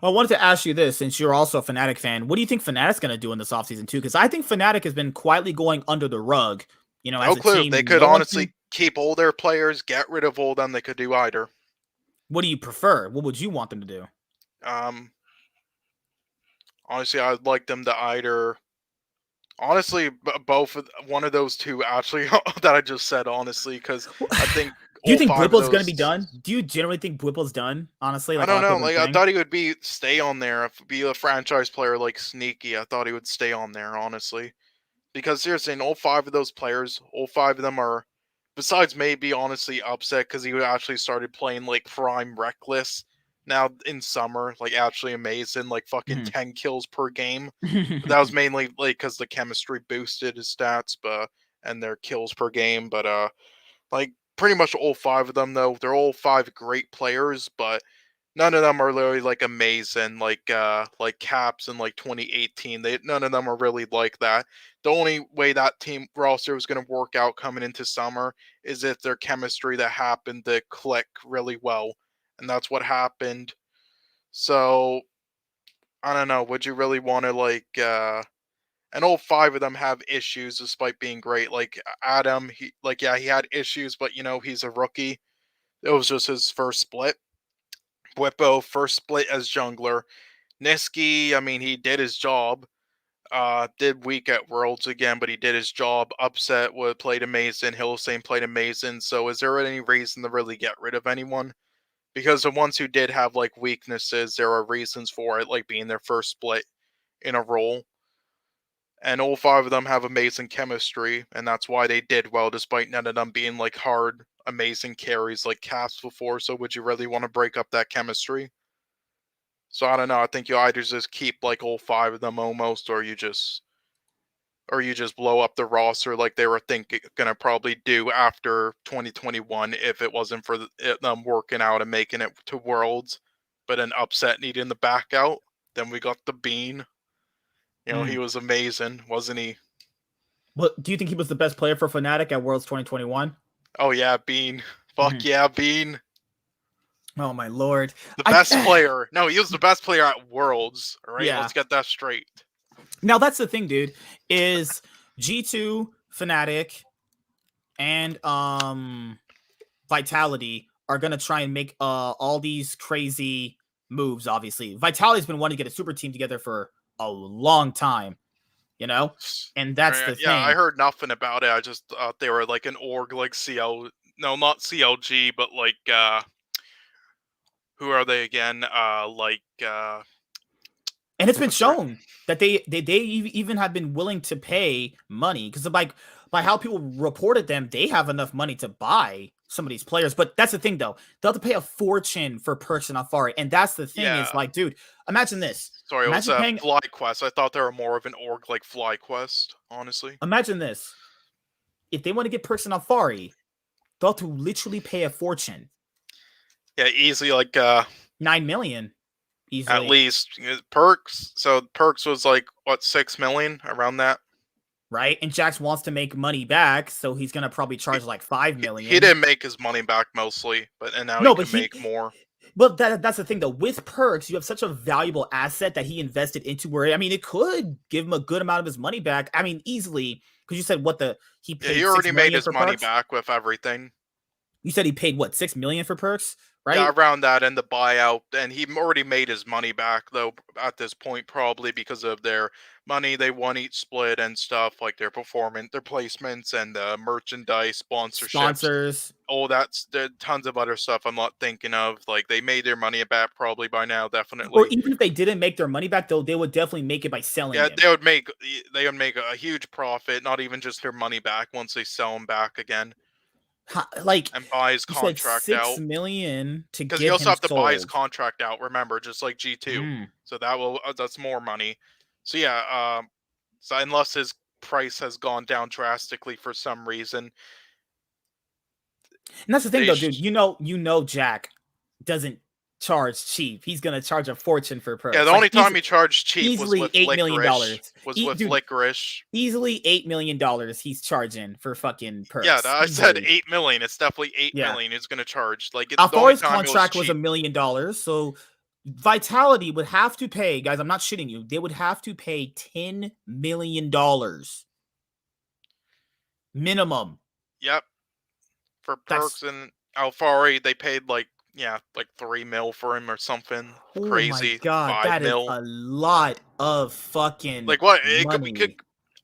Well, I wanted to ask you this, since you're also a Fnatic fan. What do you think Fnatic's going to do in this offseason, too? Because I think Fnatic has been quietly going under the rug, No as a clue. They team. could No one honestly seems. keep all their players, get rid of all them. They could do either. What do you prefer? What would you want them to do? Um, Honestly, I'd like them to either. Honestly, both of one of those two actually that I just said. Honestly, because I think Do you all think five of Bwipple's going to be those. done? Do you generally think Bwipple's done? Honestly, I like a don't lot of know. people have Like, been I saying. thought he would stay on there, be a franchise player like Sneaky. I thought he would stay on there, honestly. Because seriously, in all five of those players, all five of them are, besides maybe honestly upset because he actually started playing like prime reckless now in summer, like actually amazing, like fucking Mhm. 10 kills per game. But that was mainly like because the chemistry boosted his stats, but and their kills per game. But like pretty much all five of them though, they're all five great players, but none of them are really like amazing, like Caps in like 2018. None of them are really like that. The only way that team roster was going to work out coming into summer is if their chemistry that happened to click really well, and that's what happened. So I don't know. Would you really want to And all five of them have issues despite being great. Like Adam, he had issues, but he's a rookie. It was just his first split. Bwippo, first split as jungler. Niski, I mean, he did his job. Did weak at Worlds again, but he did his job. Upset would played amazing. Hillsane played amazing. So is there any reason to really get rid of anyone? Because the ones who did have like weaknesses, there are reasons for it, like being their first split in a role. And all five of them have amazing chemistry, and that's why they did well, despite none of them being like hard, amazing carries like Caps before. So would you really want to break up that chemistry? So I don't know. I think you either just keep like all five of them almost, or you just blow up the roster like they were gonna probably do after 2021 if it wasn't for them working out and making it to Worlds, but an upset needing the back out. Then we got the Bean. He Mm. was amazing, wasn't he? What do you think he was the best player for Fnatic at Worlds 2021? Oh yeah, Bean. Fuck Mhm. yeah, Bean. Oh my lord! The I best player. No, he was the best player at Worlds. All right, yeah. let's get that straight. Now that's the thing, dude. Is G2 Fnatic and Vitality are gonna try and make all these crazy moves. Obviously, Vitality's been wanting to get a super team together for a long time, and that's the Yeah, I thing. heard nothing about it. I just thought they were like an org like CL. No, not CLG, but like who are they again? And it's been What's their shown that they even have been willing to pay money because like by how people reported them, they have enough money to buy some of these players. But that's the thing, though; they'll have to pay a fortune for Person Afari, and that's the thing. Is yeah. like, dude, imagine this. Sorry, it was Imagine paying. FlyQuest. I thought they were more of an org like FlyQuest. Honestly. Imagine this. If they want to get Person Afari, they'll have to literally pay a fortune. Yeah, easily 9 million, at easily. least Perks. So Perks was like what 6 million around that. right? And Jax wants to make money back, so he's gonna probably charge like 5 He million. didn't make his money back mostly, and now he No, but can make more. but that's the thing though. With perks, you have such a valuable asset that he invested into. Where I mean, it could give him a good amount of his money back. I mean, easily because you said he Yeah, he paid six already made million his for money perks. back with everything. You said he paid what, 6 million for perks, Yeah, right? around that and the buyout, and he already made his money back though at this point, probably because of their money they won each split and stuff like their performance, their placements, and merchandise sponsorships. Sponsors, Oh, that's there tons of other stuff I'm not thinking of. Like they made their money back probably by now, or definitely. even if they didn't make their money back, though, they would definitely make it by selling Yeah, him. they would make a huge profit, not even just their money back once they sell him back again Like and buy his you said, contract six out. million to Because you get also him have to buy his sold. contract out. Remember, just like G2, Mm. so that's more money. So yeah, so unless his price has gone down drastically for some reason, And that's the thing, they though, dude. Jack doesn't charge cheap. He's gonna charge a fortune for yeah. The perks. Like only time he charged cheap was easily with $8 million. licorice. Was with Dude, licorice. easily $8 million. He's charging for fucking Yeah, perks. I said Easily, 8 million. It's definitely eight yeah. million. He's gonna charge. The only Alfari's time it was contract was cheap. $1 million, so Vitality would have to pay, guys. I'm not shitting you. They would have to pay $10 million minimum. Yep. For That's perks and Alfari, they paid like 3 mil for him or something oh my crazy. god, 5 that is mil. a lot of fucking Like what? We could money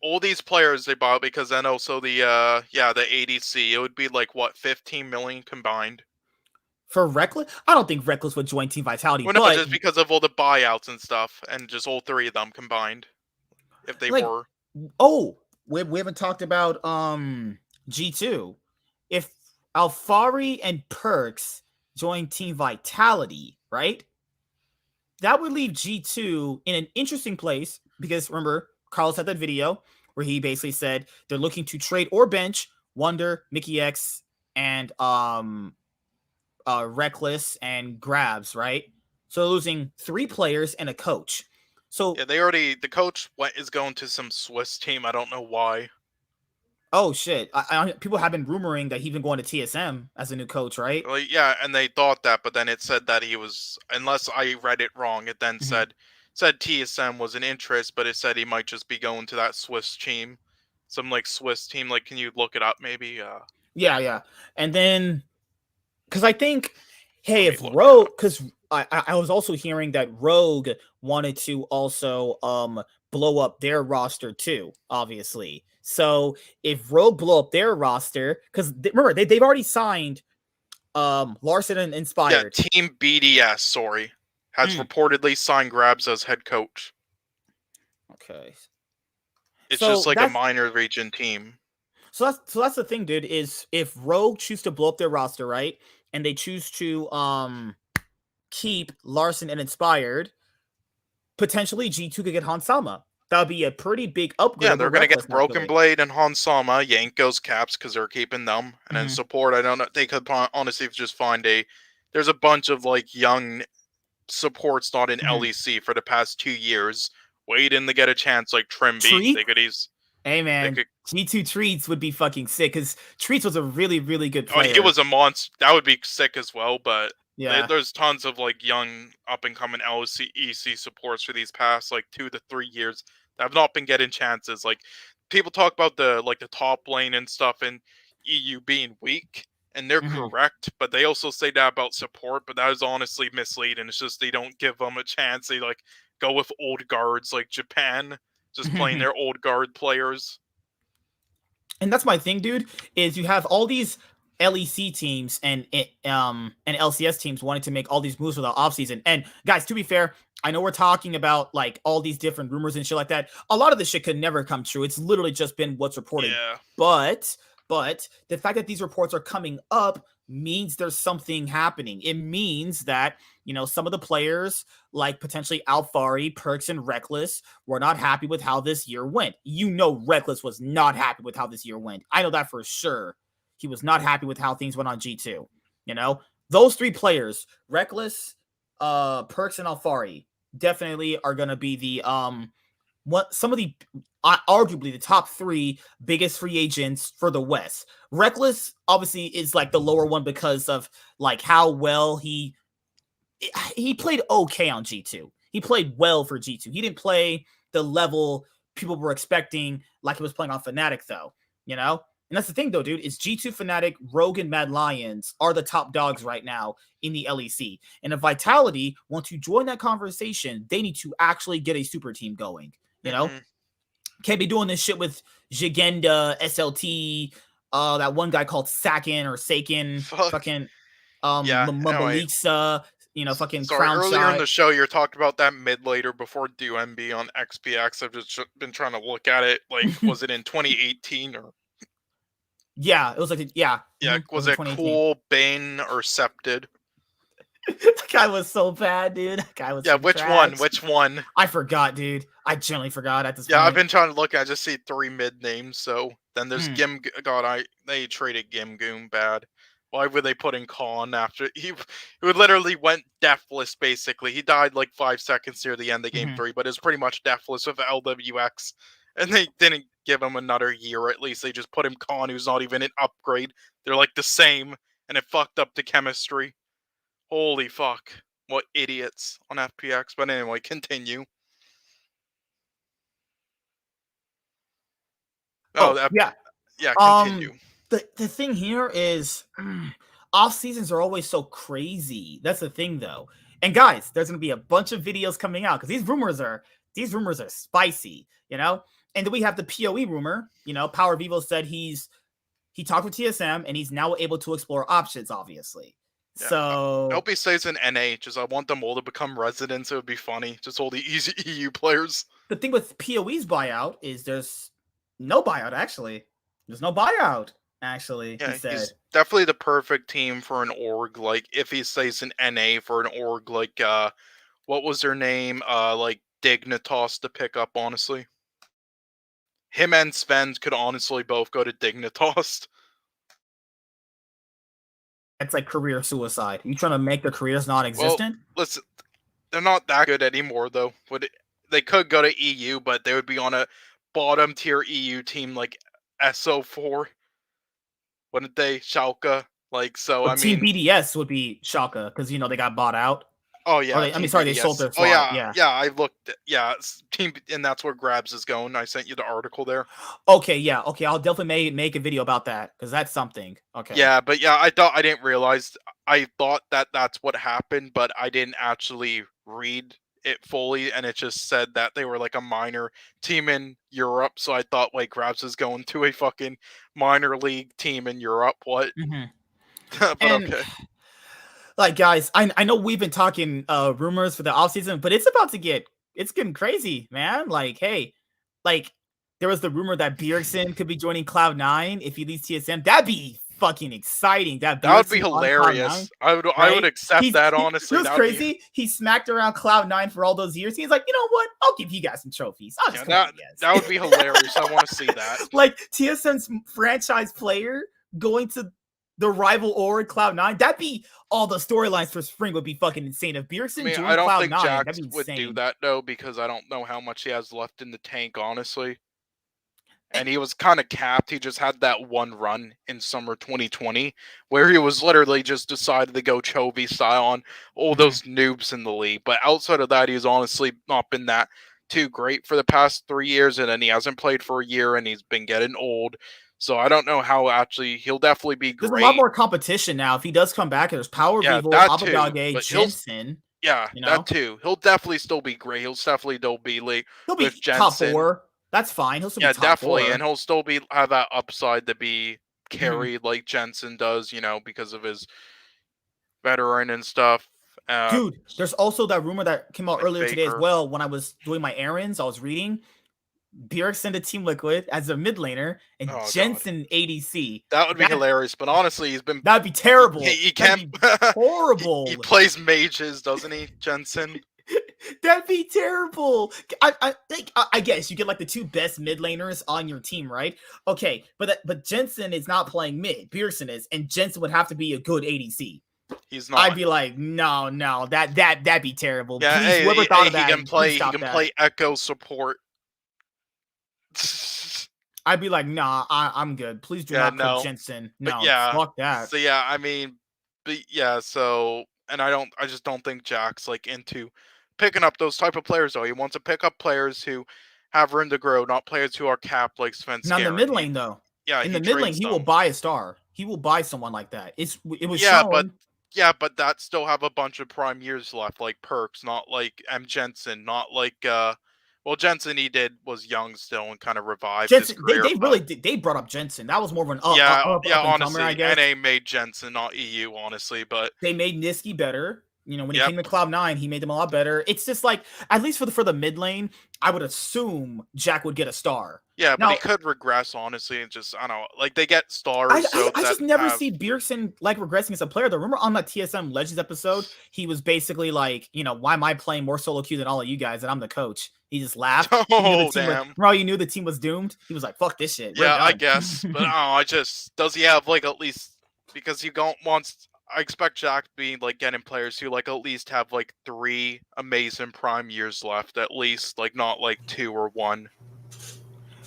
all these players they bought because then also the the ADC, it would be like what 15 million combined. for Reckless. I don't think Reckless would join Team Vitality, Well, no, but just because of all the buyouts and stuff, and just all three of them combined, if they like, were. oh, we haven't talked about G2. If Alfari and Perks join Team Vitality, right? That would leave G2 in an interesting place because remember, Carlos had that video where he basically said they're looking to trade or bench Wonder, Mickey X, and Reckless and Grabs, right? So losing 3 players and a coach. So Yeah, the coach is going to some Swiss team. I don't know why. oh shit, people have been rumoring that he's been going to TSM as a new coach, right? Like, yeah, and they thought that, but then it said that he was, unless I read it wrong, it then Mm-hmm. said TSM was an interest, but it said he might just be going to that Swiss team, some like Swiss team. Like, can you look it up maybe? Yeah, and then because I think, hey, Let me if look it Rogue, up. because I was also hearing that Rogue wanted to also blow up their roster too, obviously. So if Rogue blow up their roster, because remember they've already signed Larson and Yeah, Inspired. Team BDS, sorry, has reportedly signed Grabs as head coach. Okay. It's So just like a that's minor region team. so that's the thing, dude, is if Rogue choose to blow up their roster, right? And they choose to keep Larson and Inspired, potentially G2 could get Hansalma. That would be a pretty big upgrade Yeah, over they're gonna Reckless, get Broken naturally. Blade and Hansama, Yanko's caps because they're keeping them, and then Mm-hmm. support. I don't know. They could honestly just find a. There's a bunch of like young supports not in Mm-hmm. LEC for the past 2 years, waiting to get a chance like Trimby. Treat? They could use. Hey They man, could. G2 Treats would be fucking sick because Treats was a really, really good Oh, he player. was a monster. That would be sick as well. But Yeah. there's tons of like young up and coming LEC supports for these past like 2 to 3 years that have not been getting chances. Like people talk about the top lane and stuff in EU being weak, and they're Mm-hmm. correct. But they also say that about support. But that is honestly misleading. It's just they don't give them a chance. They like go with old guards like Japan, just playing their old guard players. And that's my thing, dude, is you have all these LEC teams and LCS teams wanting to make all these moves for the offseason. And guys, to be fair, I know we're talking about like all these different rumors and shit like that. A lot of this shit could never come true. It's literally just been what's reported. Yeah. But the fact that these reports are coming up means there's something happening. It means that, some of the players like potentially Alfari, Perks, and Reckless were not happy with how this year went. Reckless was not happy with how this year went. I know that for sure. He was not happy with how things went on G2. Those 3 players, Reckless, Perks, and Alfari, definitely are going to be the some of the arguably the top 3 biggest free agents for the West. Reckless obviously is like the lower one because of like how well he played okay on G2. He played well for G2. He didn't play the level people were expecting like he was playing on Fnatic though, you know? And that's the thing though, dude, is G2 Fnatic, Rogue, and Mad Lions are the top dogs right now in the LEC. And if Vitality want to join that conversation, they need to actually get a super team going, you know? Can't be doing this shit with Jigenda, SLT, that one guy called Sakin or Sakin, fucking Malixa, you know, fucking Crown earlier Shot. in the show, you talked about that mid later before DMB on XPX. I've just been trying to look at it. Like, was it in 2018 or? Yeah, it was like Was it Cool, Bane, or Septed? That guy was so bad, dude. That guy was which one? Which one? I forgot, dude. I generally forgot at this point. Yeah, I've been trying to look. I just see 3 mid names. So then there's Gim. God, they traded Gimgoon bad. Why would they put in Khan after he literally went deathless? Basically, he died like 5 seconds near the end of game 3, but it's pretty much deathless with LWX. And they didn't give him another year. At least they just put him Khan, who's not even an upgrade. They're like the same, and it fucked up the chemistry. Holy fuck! What idiots on FPX. But anyway, continue. Continue. The thing here is off seasons are always so crazy. That's the thing though. And guys, there's gonna be a bunch of videos coming out because these rumors are spicy, you know? And then we have the PoE rumor, you know, Power Vivo said he talked with TSM and he's now able to explore options, obviously. Yeah, so I hope he stays in NA. Just I want them all to become residents. It would be funny. Just all the easy EU players. The thing with PoE's buyout is there's no buyout actually. There's no buyout. Actually, yeah, he said. He's definitely the perfect team for an org. Like if he stays in NA for an org, like what was their name? Like Dignitas to pick up. Honestly, him and Sven could honestly both go to Dignitas. It's like career suicide. You trying to make their careers non-existent? Well, listen, they're not that good anymore though. They could go to EU, but they would be on a bottom tier EU team like SO4. Wouldn't they? Schalke. Like, so, well, Team BDS would be Schalke, because, you know, they got bought out. Oh, yeah. They sold their slot. Yeah, I looked. Yeah, Team, and that's where Grabs is going. I sent you the article there. Okay, yeah. Okay, I'll definitely make a video about that, because that's something. Okay. Yeah, but yeah, I didn't realize. I thought that's what happened, but I didn't actually read it fully, and it just said that they were like a minor team in Europe. So I thought like Grabs is going to a fucking minor league team in Europe. What? But okay. Like, guys, I know we've been talking rumors for the offseason, but it's getting crazy, man. Like, hey, like there was the rumor that Bjergsen could be joining Cloud9 if he leaves TSM. That'd be fucking exciting. That would be hilarious. I would accept that, honestly. It was crazy. He smacked around Cloud9 for all those years. He's like, you know what? I'll give you guys some trophies. I'll just that would be hilarious. I want to see that. Like TSM's franchise player going to the rival org Cloud9. That'd be all the storylines for spring would be fucking insane. If Bjergsen joined I don't Cloud9, think Jax that'd be insane. would do that though, because I don't know how much he has left in the tank, honestly. And he was kind of capped. He just had that one run in summer 2020 where he was literally just decided to go Chovy style on all those noobs in the league. But outside of that, he's honestly not been that too great for the past 3 years. And then he hasn't played for a year and he's been getting old. So I don't know how actually he'll definitely be great. There's a lot more competition now. If he does come back, there's Power Vivo, Abadage, Jensen. Yeah, you know? That too. He'll definitely still be great. He'll definitely still be like with Jensen. Top 4. That's fine. He'll still be top definitely, 4. And he'll still have that upside to be carried like Jensen does, you know, because of his veteran and stuff. Dude, there's also that rumor that came out earlier today as well. When I was doing my errands, I was reading Bjergsen to Team Liquid as a mid laner and Jensen ADC. That would be hilarious, but honestly, that'd be terrible. He can't. Horrible. He plays mages, doesn't he, Jensen? That'd be terrible. I guess you get like the 2 best mid laners on your team, right? Okay, but Jensen is not playing mid. Bjergsen is, and Jensen would have to be a good ADC. He's not. I'd be like, no, that'd be terrible. Yeah, please, whoever thought of that, he can play Echo support. I'd be like, nah, I'm good. Please do not put Jensen. But No, yeah, fuck that. so yeah, I mean, but yeah, so and I just don't think Jack's like into picking up those type of players though. He wants to pick up players who have room to grow, not players who are capped like Sven Not in the mid lane though. Yeah, In he the mid lane, trades he will them. buy a star. He will buy someone like that. It was Yeah, but shown. that still have a bunch of prime years left, like Perks, not like M Jensen, not like well Jensen was young still and kind of revived his Jensen, career. they brought up Jensen. That was more of an Yeah, up and comer, I honestly, guess. NA made Jensen, not EU, honestly, but they made Niski better. You know, when he Yep. came to Cloud9, he made them a lot better. It's just like, at least for the mid lane, I would assume Jack would get a star. Yeah, but Now, he could regress, honestly, and just, I don't know, like, they get stars, I just never see Bjergsen, like, regressing as a player. Though, remember on that TSM Legends episode, he was basically like, you know, why am I playing more solo queue than all of you guys, and I'm the coach? He just laughed. Oh, damn. Remember how you knew the team was doomed? He was like, fuck this shit. Yeah, I guess, but I don't know, does he have, like, at least, because he wants, I expect Jack to be, like, getting players who, like, at least have, like, 3 amazing prime years left, at least, like, not, like, 2 or 1.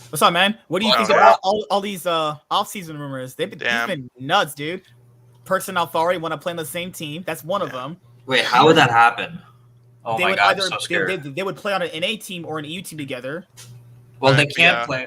What's up, man? What do you think about all these off-season rumors? They've been nuts, dude. Perks and Alfari want to play on the same team. That's one of them. Wait, how would that happen? Oh they my would god, either, I'm so scared. they would play on an NA team or an EU team together. Well, they can't play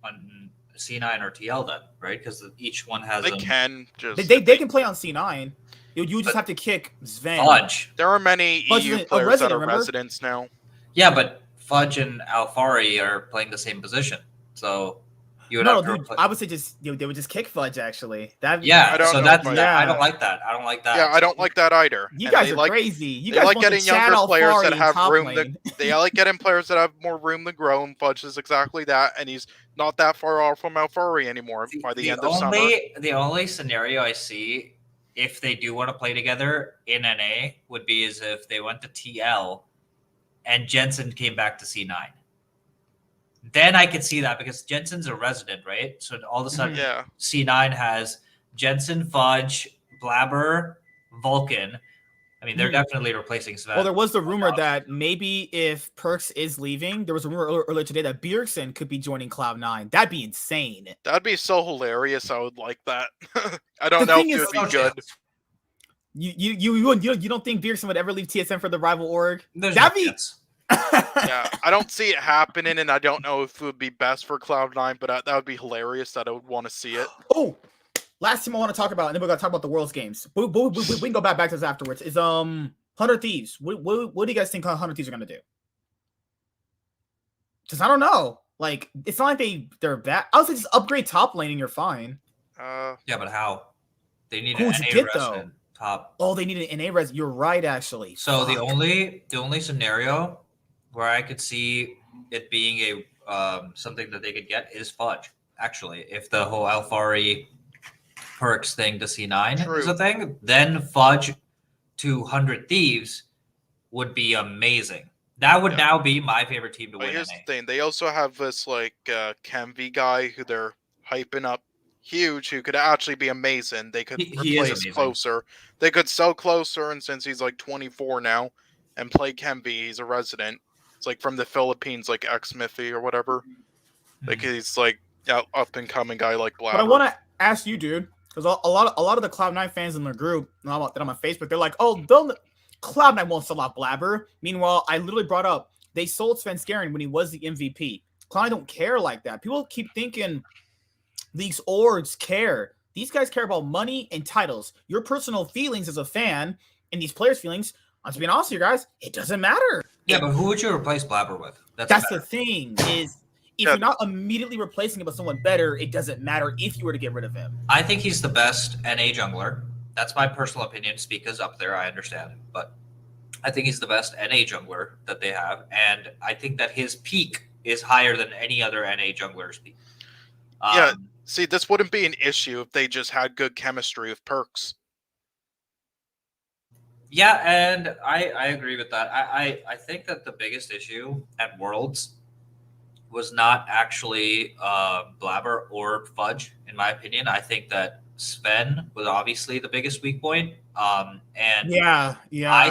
on C9 or TL then, right? Because each one has. They can just. They can play on C9. You just have to kick Sven. Fudge. There are many EU players that are residents now. Yeah, but Fudge and Alfari are playing the same position, so you would have to dude, I would say they would just kick Fudge. Actually, I don't like that. I don't like that. Yeah, I don't like that either. You guys are crazy. You guys like getting younger players that have room. They like getting players that have more room to grow, and Fudge is exactly that. And he's not that far off from Alfari anymore by the end of summer. The only scenario I see if they do want to play together in NA would be as if they went to TL and Jensen came back to C9. Then I could see that because Jensen's a resident, right? So all of a sudden, C9 has Jensen, Fudge, Blabber, Vulcan. I mean, they're definitely replacing Sven. Well, there was the rumor that maybe if Perks is leaving, there was a rumor earlier today that Bjergsen could be joining Cloud9. That'd be insane. That'd be so hilarious. I would like that. I don't know if it would be good. You don't think Bjergsen would ever leave TSM for the rival org? That'd be. Yeah, I don't see it happening, and I don't know if it would be best for Cloud9, but that would be hilarious. That I would want to see it. Oh, last team I want to talk about, and then we're gonna talk about the Worlds games. We can go back to this afterwards. Is 100 Thieves. What do you guys think 100 Thieves are gonna do? Because I don't know. Like, it's not like they're bad. I would say just upgrade top lane and you're fine. Yeah, but how? They need an NA resident top. Oh, they need an NA res. You're right, actually. So the only scenario where I could see it being a something that they could get is Fudge. Actually, if the whole Alfari Perks thing to C9 is a thing, then Fudge to 100 Thieves would be amazing. That would now be my favorite team to win. Here's the thing: they also have this like Kemvi guy who they're hyping up huge, who could actually be amazing. They could replace Closer. They could sell Closer, and since he's like 24 now, and play Kemvi, he's a resident. It's like from the Philippines, like ex-Miffy or whatever. Like he's like up and coming guy like Blabber. But I want to ask you, dude, because a lot of the Cloud9 fans in the group that I'm on Facebook, they're like, oh, Cloud9 won't sell out Blabber. Meanwhile, I literally brought up they sold Sven Skaren when he was the MVP. Cloud9 don't care like that. People keep thinking these orgs care. These guys care about money and titles. Your personal feelings as a fan and these players' feelings, to be honest with you guys, it doesn't matter. Yeah, but who would you replace Blabber with? That's the thing is if you're not immediately replacing him with someone better, it doesn't matter if you were to get rid of him. I think he's the best NA jungler. That's my personal opinion. Speaka's up there, I understand. But I think he's the best NA jungler that they have. And I think that his peak is higher than any other NA jungler's peak. See, this wouldn't be an issue if they just had good chemistry with Perks. Yeah, and I agree with that. I think that the biggest issue at Worlds was not actually Blabber or Fudge, in my opinion. I think that Sven was obviously the biggest weak point. And I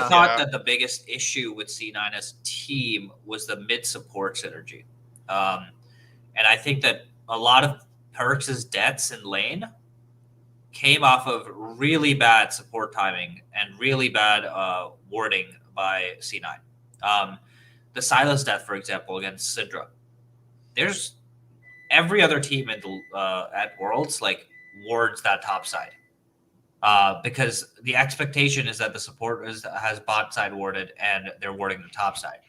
thought that the biggest issue with C9 as team was the mid support synergy. And I think that a lot of Perks' debts in lane came off of really bad support timing and really bad warding by C9. The Silas death, for example, against Sidra. There's every other team at Worlds like wards that top side. Because the expectation is that the support has bot side warded and they're warding the top side.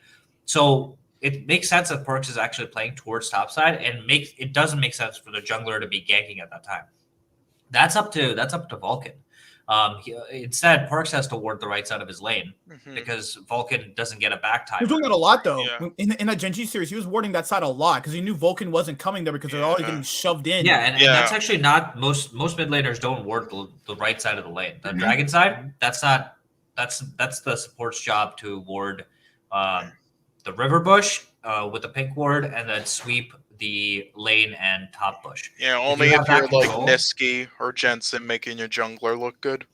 So it makes sense that Perks is actually playing towards top side, and it doesn't make sense for the jungler to be ganking at that time. That's up to Vulcan. Instead, Perks has to ward the right side of his lane because Vulcan doesn't get a back time. He was doing that a lot though. Yeah. In that Gen G series, he was warding that side a lot because he knew Vulcan wasn't coming there because they're already getting shoved in. Yeah, and that's actually not most mid laners don't ward the right side of the lane. The Dragon side, that's the support's job to ward the river bush with the pink ward and then sweep the lane and top bush. Yeah, only if you're like Niski or Jensen making your jungler look good.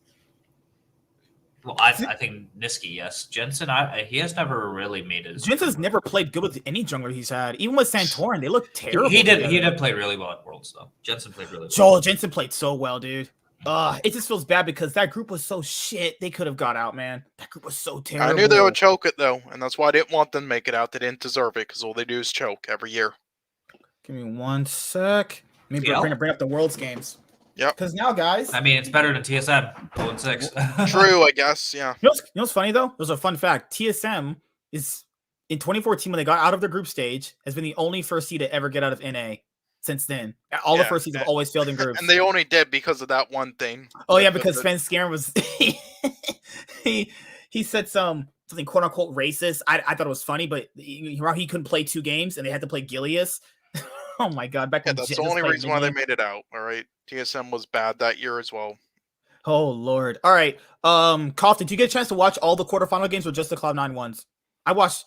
Well, I think Niski, yes. Jensen, he has never really made his. Jensen's never played good with any jungler he's had. Even with Santorin, they look terrible. He did play really well at Worlds, though. Jensen played really well. Joel, Jensen played so well, dude. It just feels bad because that group was so shit. They could have got out, man. That group was so terrible. I knew they would choke it, though, and that's why I didn't want them to make it out. They didn't deserve it because all they do is choke every year. Give me 1 sec. Maybe bring up the Worlds games. Yep. Because now, guys. I mean, it's better than TSM 0-6. True, I guess. Yeah. You know what's funny though? There's a fun fact. TSM is in 2014 when they got out of their group stage has been the only first seed to ever get out of NA since then. All the first seeds have always failed in groups. And they only did because of that one thing. Oh yeah, because Sven Skaren was he said something quote unquote racist. I thought it was funny, but he couldn't play 2 games and they had to play Gilius. Oh my god! That's the only reason why they made it out. All right, TSM was bad that year as well. Oh lord! All right, Koff, did you get a chance to watch all the quarterfinal games or just the Cloud9 ones? I watched.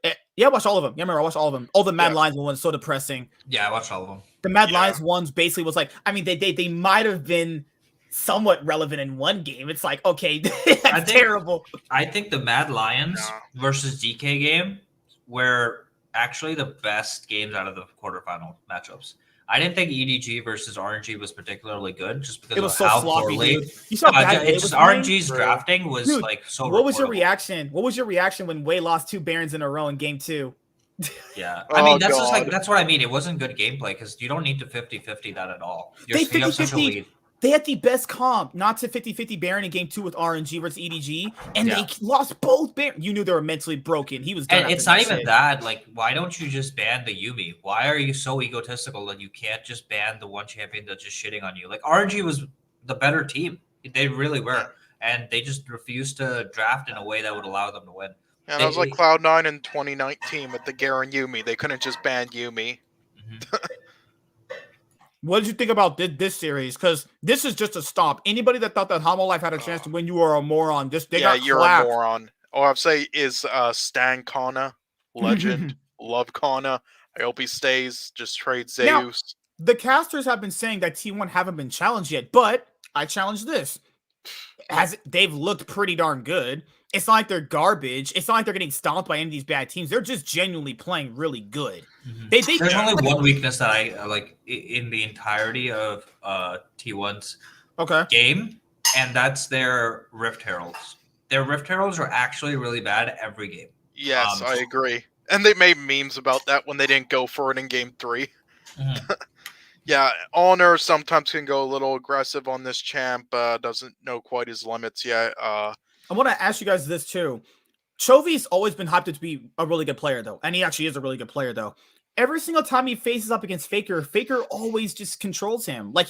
I watched all of them. Yeah, I remember I watched all of them. All the Mad Lions ones so depressing. Yeah, I watched all of them. The Mad Lions ones basically was like, I mean, they might have been somewhat relevant in one game. It's like, okay, that's terrible. I think the Mad Lions versus DK game were actually the best games out of the quarterfinal matchups. I didn't think EDG versus RNG was particularly good just because it was of so how sloppy, poorly. Dude. You saw it's just RNG's drafting was like so. What was your reaction? What was your reaction when Wei lost 2 Barons in a row in game 2? Yeah, I mean that's just like that's what I mean. It wasn't good gameplay because you don't need to 50-50 that at all. They 50-50. They had the best comp, not to 50-50 Baron in game 2 with RNG versus EDG, and they lost both Baron. You knew they were mentally broken. He was done. And it's not even that. Like, why don't you just ban the Yuumi? Why are you so egotistical that you can't just ban the one champion that's just shitting on you? Like, RNG was the better team. They really were. And they just refused to draft in a way that would allow them to win. Yeah, that was like Cloud9 in 2019 with the Garen Yuumi. They couldn't just ban Yuumi. What did you think about this series? Because this is just a stomp. Anybody that thought that Hanwha Life had a chance to win, you are a moron. You're a moron. All I'd say is Stan Kana, legend, love Kana. I hope he stays. Just trade Zeus. Now, the casters have been saying that T1 haven't been challenged yet, but I challenge this. They've looked pretty darn good. It's not like they're garbage. It's not like they're getting stomped by any of these bad teams. They're just genuinely playing really good. There's only one weakness that I like in the entirety of T1's game, and that's their Rift Heralds. Their Rift Heralds are actually really bad every game. Yes, I agree. And they made memes about that when they didn't go for it in game 3. Yeah, Honor sometimes can go a little aggressive on this champ. Doesn't know quite his limits yet. I want to ask you guys this too. Chovy's always been hyped to be a really good player, though. And he actually is a really good player, though. Every single time he faces up against Faker, Faker always just controls him. Like,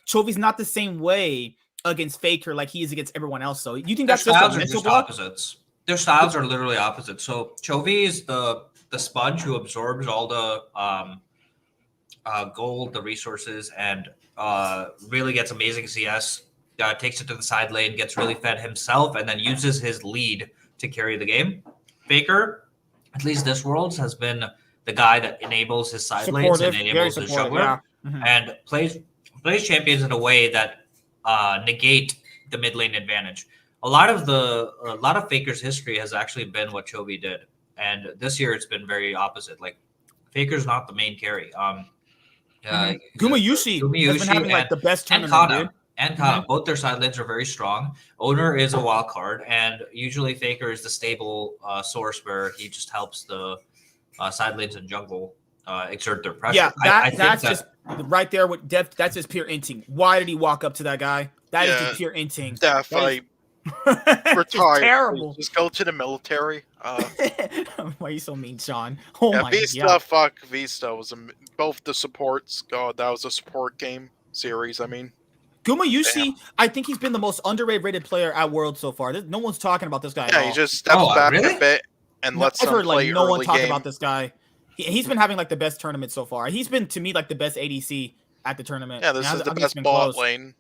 Chovy's not the same way against Faker like he is against everyone else. So you think that's just a mental block? Opposites. Their styles are literally opposite. So Chovy is the sponge who absorbs all the gold, the resources, and really gets amazing CS. Takes it to the side lane, gets really fed himself, and then uses his lead to carry the game. Faker, at least this Worlds, has been the guy that enables his side lanes and enables his jungler, and plays champions in a way that negate the mid lane advantage. A lot of Faker's history has actually been what Chovy did, and this year it's been very opposite. Like Faker's not the main carry. Gumayushi has been having like the best tournament, Kana, dude. And Kana, both their side lanes are very strong. Owner is a wild card, and usually Faker is the stable source where he just helps the side lanes and jungle exert their pressure. Yeah, that's just right there with Def. That's just pure inting. Why did he walk up to that guy? That is just pure inting. Def, retire. Terrible. Just go to the military. Why are you so mean, Sean? Oh my Vista, god. fuck Vista was both the supports. God, that was a support game series. I mean, Gumayushi, I think he's been the most underrated player at World so far. No one's talking about this guy. Yeah, he just steps back a bit and lets them play like no one talk game. about this guy. He's been having like the best tournament so far. He's been to me like the best ADC at the tournament. Yeah, this is the best bot lane.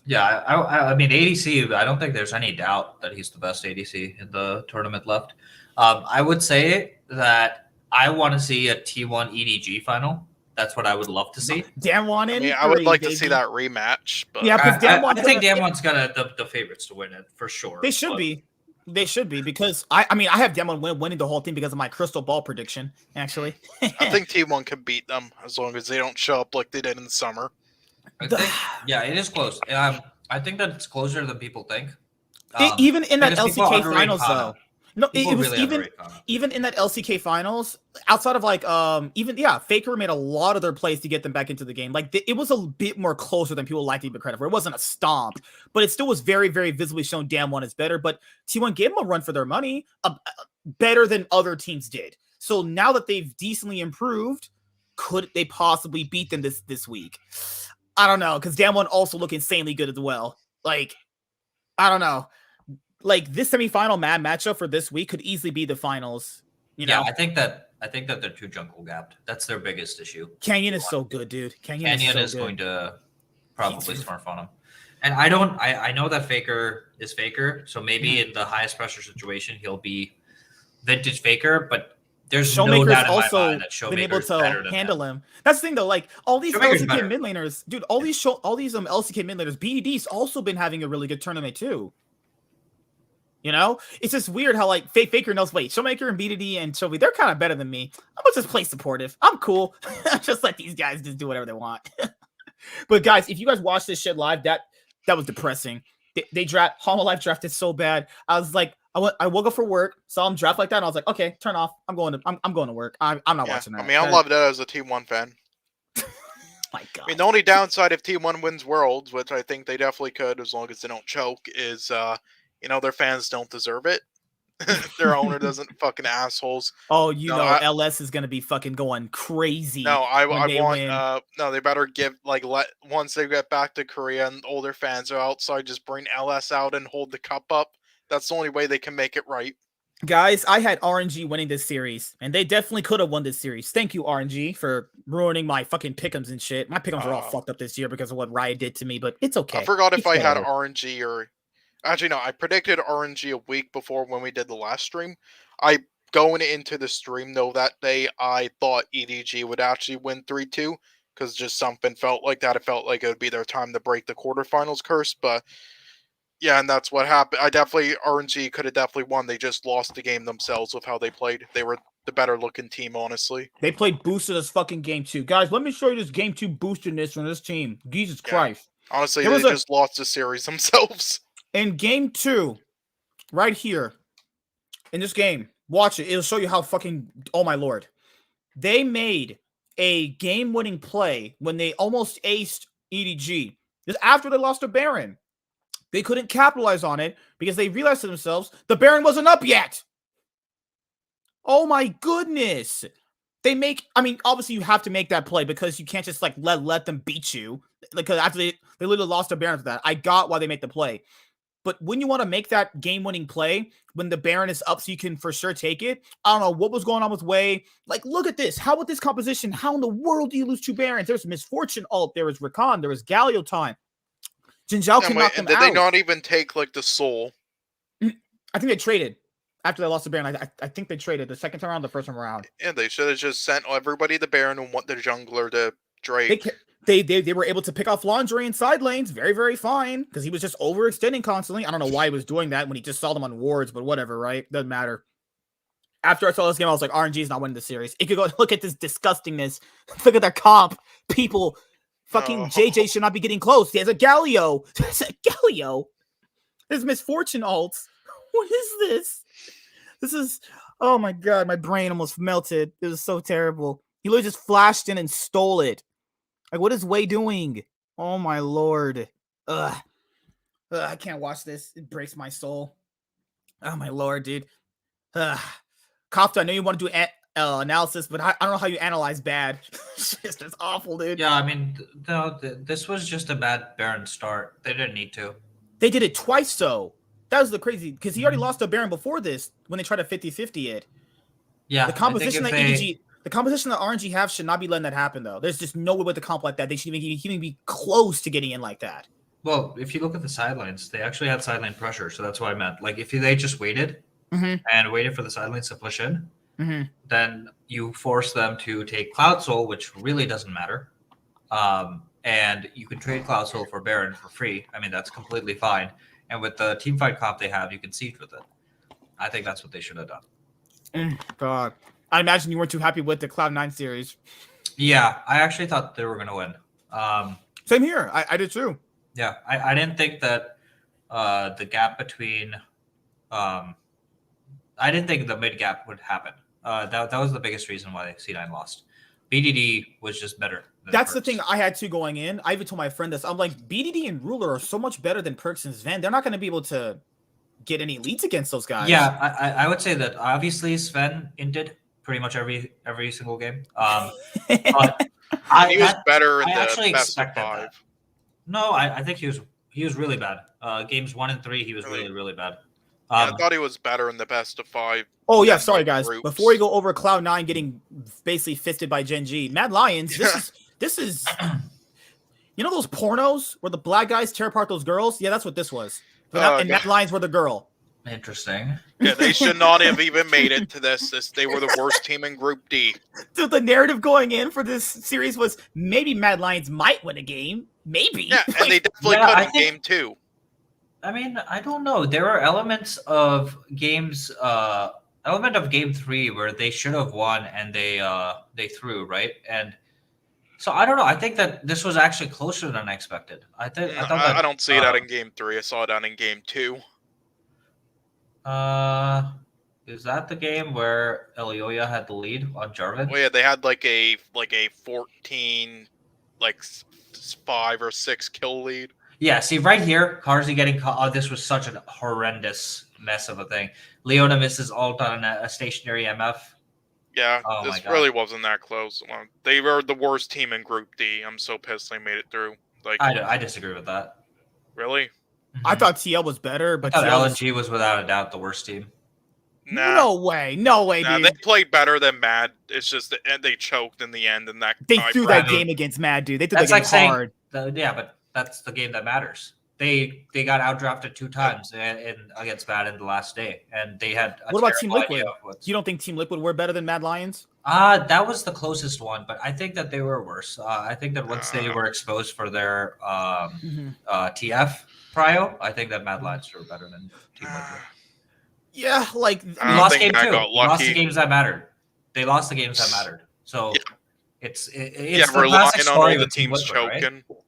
Yeah, I mean ADC. I don't think there's any doubt that he's the best ADC in the tournament left. I would say that I want to see a T1 EDG final. That's what I would love to see. Damwon in. I mean, I would like to see that rematch. But yeah, because I think Damwon's got the favorites to win it for sure. They should be. They should be because I mean I have Damwon winning the whole thing because of my crystal ball prediction. Actually, I think T1 can beat them as long as they don't show up like they did in the summer. I think, yeah, it is close. I think that it's closer than people think. Even in that LCK finals, Kana. though. No, it was really even in that LCK finals, outside of like Faker made a lot of their plays to get them back into the game. Like it was a bit more closer than people like to give credit for. It wasn't a stomp, but it still was very, very visibly shown Damwon is better. But T1 gave them a run for their money, better than other teams did. So now that they've decently improved, could they possibly beat them this week? I don't know, because Damwon also look insanely good as well. Like, I don't know. Like this semifinal matchup for this week could easily be the finals. You know? Yeah, I think that they're too jungle gapped. That's their biggest issue. Canyon is so good, dude. Canyon is going to probably smurf on him. And I know that Faker is Faker, so maybe in the highest pressure situation he'll be vintage Faker, but there's no doubt in my mind that Showmaker's been able to handle him. That's the thing though, like all these LCK mid laners, dude, all these LCK mid laners, BDD's also been having a really good tournament too. You know, it's just weird how like Faker knows. Wait, Showmaker and BDD and Chovy, they're kind of better than me. I'm gonna just play supportive. I'm cool. Just let these guys just do whatever they want. But guys, if you guys watch this shit live, that was depressing. They draft Hanwha Life drafted so bad. I was like, I woke up for work, saw him draft like that, and I was like, okay, turn off. I'm going to work. I'm not watching that. I mean, I love that as a T1 fan. My God. I mean, the only downside if T1 wins Worlds, which I think they definitely could as long as they don't choke, is their fans don't deserve it. Their owner doesn't fucking assholes. Oh, LS is gonna be fucking going crazy. No, I want no, they better give once they get back to Korea and older fans are outside, just bring LS out and hold the cup up. That's the only way they can make it right. Guys, I had RNG winning this series, and they definitely could have won this series. Thank you, RNG, for ruining my fucking pick'ems and shit. My pick'ems are all fucked up this year because of what Riot did to me, but it's okay. I forgot if I had RNG or... Actually, no, I predicted RNG a week before when we did the last stream. Going into the stream, though, that day, I thought EDG would actually win 3-2, because just something felt like that. It felt like it would be their time to break the quarterfinals curse, but yeah, and that's what happened. RNG could have definitely won. They just lost the game themselves with how they played. They were the better looking team, honestly. They played boosted as fucking game 2. Guys, let me show you this game 2 boostedness from this team. Jesus Christ. Honestly, they just lost the series themselves. In game 2, right here, in this game, watch it. It'll show you how fucking, oh my lord. They made a game-winning play when they almost aced EDG. Just after they lost to Baron. They couldn't capitalize on it because they realized to themselves, the Baron wasn't up yet. Oh my goodness. Obviously you have to make that play because you can't just let them beat you. Because after they literally lost to Baron for that. I got why they made the play. But when you want to make that game-winning play, when the Baron is up so you can for sure take it, I don't know what was going on with Wei. Like, look at this. How with this composition, how in the world do you lose 2 Barons? There's Misfortune ult, there was Rakan, there was Galio time. Jin Zhao can knock them out. Did they not even take, the soul? I think they traded. After they lost the Baron, I think they traded the second time around, the first time around. Yeah, they should have just sent everybody the Baron and want the jungler to Drake. They were able to pick off Lingerie in side lanes very, very fine because he was just overextending constantly. I don't know why he was doing that when he just saw them on wards, but whatever, right? Doesn't matter. After I saw this game, I was like, RNG is not winning the series. It could go look at this disgustingness. Look at their comp. People, fucking JJ should not be getting close. He has a Galio. There's a Galio. There's misfortune alts. What is this? This is, oh my god, my brain almost melted. It was so terrible. He literally just flashed in and stole it. Like, what is Wei doing? Oh my lord. Ugh. I can't watch this. It breaks my soul. Oh my lord, dude. Kofta, I know you want to do analysis, but I don't know how you analyze bad. It's awful, dude. Yeah, I mean, this was just a bad Baron start. They didn't need to. They did it twice, though. That was the crazy, because he already lost to Baron before this when they tried to 50-50 it. Yeah, the composition that EDG, the composition that RNG have should not be letting that happen, though. There's just no way with the comp like that. They shouldn't even be close to getting in like that. Well, if you look at the sidelines, they actually had sideline pressure, so that's what I meant. Like, if they just waited and waited for the sidelines to push in, then you force them to take Cloud Soul, which really doesn't matter. And you can trade Cloud Soul for Baron for free. I mean, that's completely fine. And with the team fight comp they have, you can siege with it. I think that's what they should have done. God. I imagine you weren't too happy with the Cloud9 series. Yeah, I actually thought they were going to win. Same here. I did too. Yeah, I didn't think that the gap between... I didn't think the mid gap would happen. That was the biggest reason why C9 lost. BDD was just better. That's the thing I had to going in. I even told my friend this. I'm like, BDD and Ruler are so much better than Perks and Sven. They're not going to be able to get any leads against those guys. Yeah, I would say that obviously Sven inted pretty much every single game. But he was better in I the actually best of expected 5. that. No, I think he was really bad. Games 1 and 3, he was really bad. I thought he was better in the best of 5. Oh yeah, sorry guys. Before we go over Cloud9 getting basically fisted by Gen G, Mad Lions, this is you know those pornos where the black guys tear apart those girls? Yeah, that's what this was. And Mad Lions were the girl. Interesting. Yeah, they should not have even made it to this. They were the worst team in Group D. Dude, the narrative going in for this series was maybe Mad Lions might win a game. Maybe. Yeah, and they definitely could in Game 2. I mean, I don't know. There are elements of games, element of Game 3 where they should have won and they threw, right? And so I don't know. I think that this was actually closer than I expected. I thought that, I don't see that in Game 3. I saw it out in Game 2. Is that the game where Elioya had the lead on Jarvan? Well, yeah, they had like a 14, 5 or 6 kill lead. Yeah, see right here, Carzzy getting caught. Oh, this was such a horrendous mess of a thing. Leona misses ult on a stationary MF. Yeah, this really wasn't that close. Well, they were the worst team in Group D. I'm so pissed they made it through. I disagree with that. Really? I thought TL was better, but LNG was without a doubt the worst team. Nah. No way, dude. They played better than Mad. It's just that they choked in the end, and they threw that game against Mad, dude. They threw that game hard. Yeah, but that's the game that matters. They got outdrafted 2 times against Mad in the last day, and they had. What about Team Liquid? You don't think Team Liquid were better than Mad Lions? That was the closest one, but I think that they were worse. I think that once they were exposed for their TF prio, I think that Mad Lions were better than Team Liquid. Yeah, like we lost game 2. Lost the games that mattered. They lost the games that mattered. So it's the classic story with Team Liquid, choking. Right?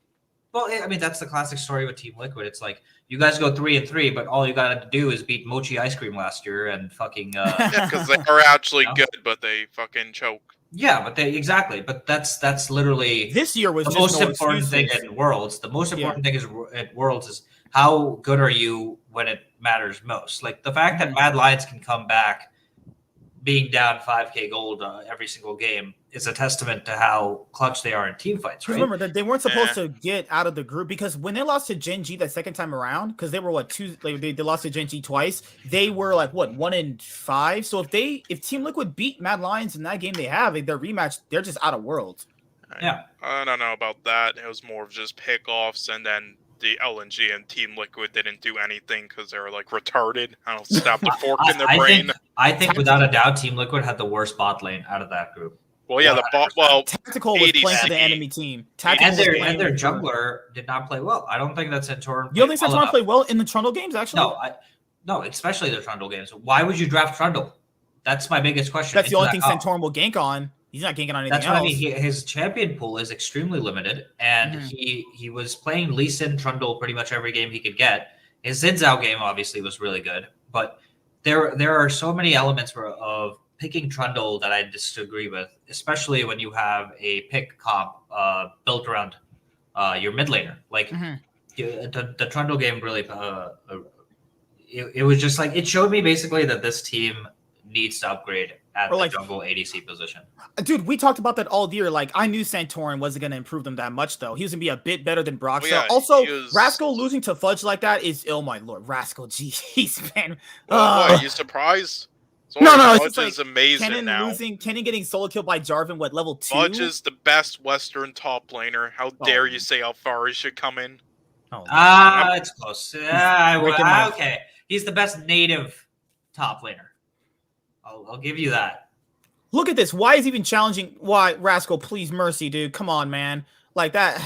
Well, I mean, that's the classic story with Team Liquid. It's like, you guys go 3-3, but all you got to do is beat Mochi Ice Cream last year and fucking... yeah, because they are actually good, but they fucking choke. Yeah, but exactly. But that's literally... This year was the most important thing in Worlds. The most important thing at Worlds is how good are you when it matters most. Like, the fact that Mad Lions can come back being down 5k gold every single game is a testament to how clutch they are in team fights, right? Remember that they weren't supposed to get out of the group because when they lost to Gen G the second time around, because they were they lost to Gen G twice, they were 1-5. So if Team Liquid beat Mad Lions in that game they have, their rematch, they're just out of Worlds. Yeah. I don't know about that. It was more of just pickoffs, and then the LNG and Team Liquid didn't do anything because they were retarded. I don't stab the fork in their brain. I think without a doubt, Team Liquid had the worst bot lane out of that group. Well, yeah, Tactical was playing for the enemy team. And their jungler did not play well. I don't think that Santorin. You don't think Santorin played well in the Trundle games, actually? No, especially the Trundle games. Why would you draft Trundle? That's my biggest question. That's the only into thing that comp. Santorum will gank on. He's not ganking on anything That's else. what I mean. His champion pool is extremely limited, and he was playing Lee Sin Trundle pretty much every game he could get. His Xin Zhao game obviously was really good, but there are so many elements of picking Trundle that I disagree with, especially when you have a pick comp built around your mid laner. Like the Trundle game really, it was just like it showed me basically that this team needs to upgrade at the jungle ADC position. Dude, we talked about that all year. Like, I knew Santorin wasn't going to improve them that much, though. He was going to be a bit better than Broxah. Yeah, also, Rascal losing to Fudge like that is, oh my lord, Rascal, jeez, man. What, are you surprised? No, Fudge is amazing Kennen now. Kennen getting solo killed by Jarvan, what, level 2? Fudge is the best Western top laner. How dare you say how far he should come in? It's close. Okay. He's the best native top laner. I'll give you that. Look at this. Why is he even challenging? Why, Rascal, please mercy, dude. Come on, man. Like that.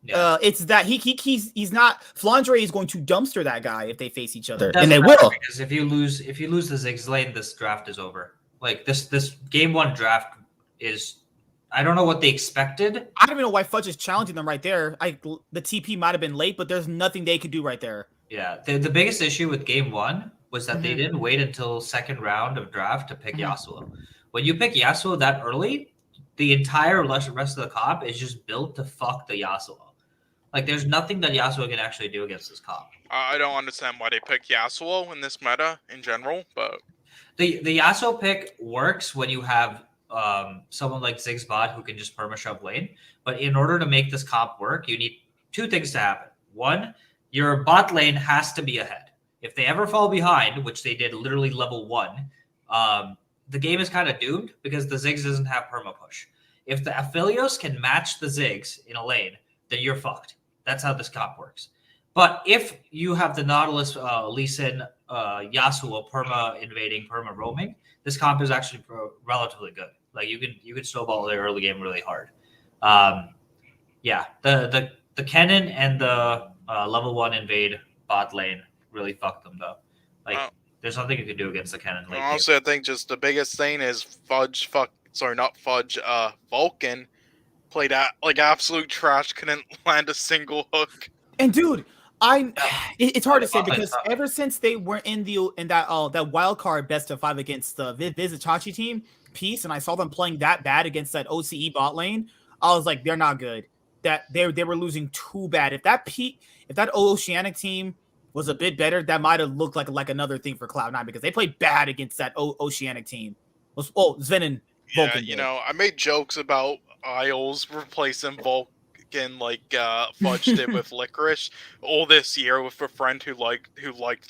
Yeah. It's that he's not. Flandre is going to dumpster that guy if they face each other, and they will. Because if you lose the Ziggs lane, this draft is over. Like this game 1 draft is. I don't know what they expected. I don't even know why Fudge is challenging them right there. The TP might have been late, but there's nothing they could do right there. Yeah, the biggest issue with game 1 was that they didn't wait until second round of draft to pick Yasuo. When you pick Yasuo that early, the entire rest of the comp is just built to fuck the Yasuo. Like, there's nothing that Yasuo can actually do against this comp. I don't understand why they pick Yasuo in this meta in general, but the Yasuo pick works when you have someone like Ziggs bot who can just perma-shove lane. But in order to make this comp work, you need 2 things to happen. 1, your bot lane has to be ahead. If they ever fall behind, which they did literally level 1, the game is kind of doomed because the Ziggs doesn't have perma push. If the Aphelios can match the Ziggs in a lane, then you're fucked. That's how this comp works. But if you have the Nautilus, Lee Sin, Yasuo perma invading, perma roaming, this comp is actually relatively good. Like you can snowball the early game really hard. The Kennen and the level 1 invade bot lane really fucked them though. Like there's nothing you can do against the Kennen lane. Honestly, I think just the biggest thing is Vulcan played like absolute trash, couldn't land a single hook. And dude, it's hard to say because ever since they were in that wild card best of 5 against the Vizichachi team piece, and I saw them playing that bad against that OCE bot lane, I was like, they're not good. That they were losing too bad. If that Oceanic team was a bit better, that might have looked like another thing for Cloud9 because they played bad against that Oceanic team. Sven and Vulcan. Yeah, I made jokes about Isles replacing Vulcan like Fudge did with Licorice all this year with a friend who liked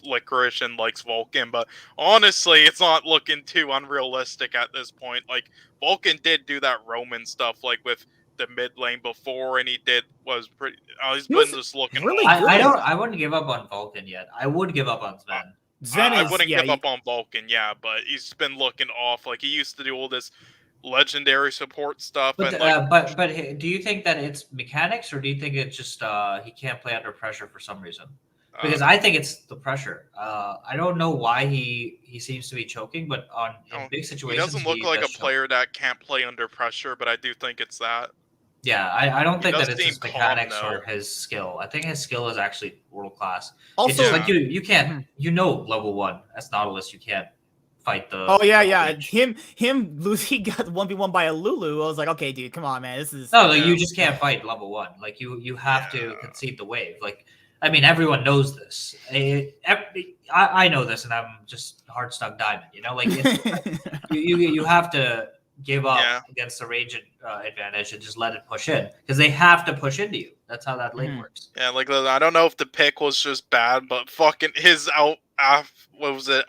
Licorice and likes Vulcan, but honestly, it's not looking too unrealistic at this point. Like Vulcan did do that Roman stuff like with the mid lane before, and he's been just looking really awful. I wouldn't give up on Vulcan yet. I would give up on Sven. I wouldn't give up on Vulcan, but he's been looking off. Like he used to do all this legendary support stuff. But do you think that it's mechanics, or do you think it's just he can't play under pressure for some reason? Because I think it's the pressure. I don't know why he seems to be choking, but in big situations he doesn't look like a player that can't play under pressure. But I do think it's that. Yeah, I don't think that it's his mechanics or his skill. I think his skill is actually world class. Also, it's just like you can't, level 1 as Nautilus, you can't fight the. Oh yeah. Him losing got 1v1 by a Lulu. I was like, okay, dude, come on, man, this is. No, you just can't fight level 1. Like you have to concede the wave. Like I mean, everyone knows this. I know this, and I'm just hard stuck diamond. Like you have to give up against the range advantage and just let it push in because they have to push into you. That's how that lane works. Yeah, like I don't know if the pick was just bad, but fucking his what was it?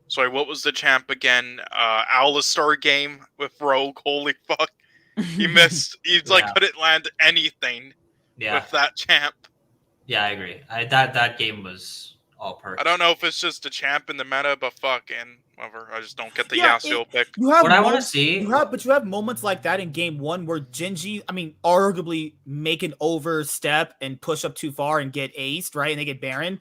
Sorry, what was the champ again? Alistar game with Rogue. Holy fuck, he missed. He couldn't land anything with that champ. Yeah, I agree. That game was all perks. I don't know if it's just a champ in the meta, but fucking whatever. I just don't get the Yasuo pick. What I want to see, but you have moments like that in game 1 where Genji, arguably make an overstep and push up too far and get aced, right? And they get Baron.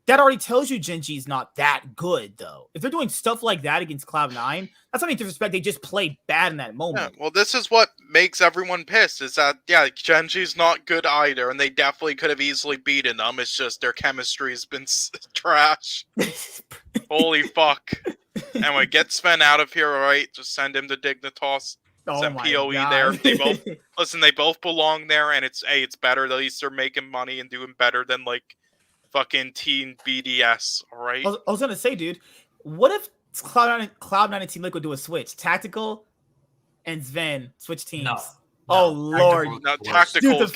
that already tells you Gen G's not that good, though. If they're doing stuff like that against Cloud9, that's not any disrespect. They just played bad in that Yeah, moment. well, this is what makes everyone pissed, is that, yeah, Gen G's not good either, and they definitely could have easily beaten them. It's just their chemistry's been trash. Holy fuck. Anyway, get Sven out of here, alright? Just send him to Dignitas. Oh Send my PoE God. there. They both listen, they both belong there, and it's better. At least they're making money and doing better than like fucking Team BDS, alright? I was gonna say, dude, what if Cloud9 and Team Liquid do a switch? Tactical and Sven switch teams. No. Oh Lord. No, tactical. Dude,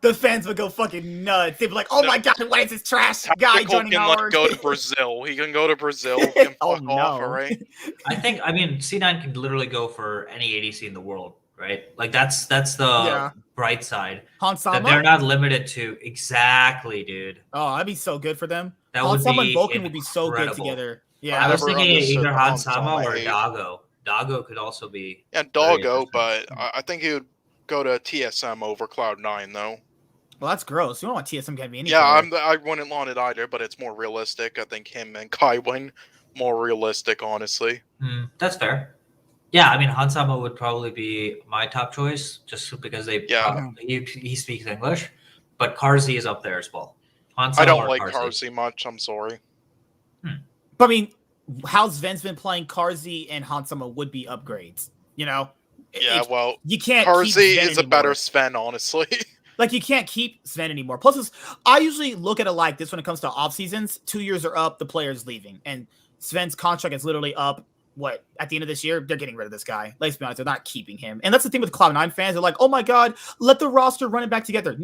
the fans would go fucking nuts. They'd be like, "Oh my God, why is this trash guy joining can our?" go to Brazil. He can go to Brazil. He can Oh, fuck off, no. alright? I mean, C9 can literally go for any ADC in the world, right? Like that's the bright side. That they're not limited to exactly, dude. Oh, that'd be so good for them. That Han would Sama be and Vulcan would be so good incredible. together. Yeah, I was never thinking understood either the Han Sama Sama or hate. Dago. Dago could also be. Yeah, Doggo, but I think he would go to TSM over Cloud9, though. Well, that's gross. You don't want TSM to be any. Yeah, color. I wouldn't want it either, but it's more realistic. I think him and Kai win more realistic, honestly. That's fair. Yeah, I mean, Han Sama would probably be my top choice, just because he speaks English. But Karzi is up there as well. Han Sama I don't or like Karzi. Karzi much. I'm sorry. But I mean, how Sven's been playing Karzi and Han Sama would be upgrades. You know. Yeah, well, you can't. Karzi is a better Sven, honestly. Like, you can't keep Sven anymore. Plus, I usually look at it like this when it comes to off seasons. 2 years are up, the player's leaving, and Sven's contract is literally up. What, at the end of this year, they're getting rid of this guy. Let's be honest, they're not keeping him. And that's the thing with Cloud9 fans. They're like, oh my God, let the roster run it back together.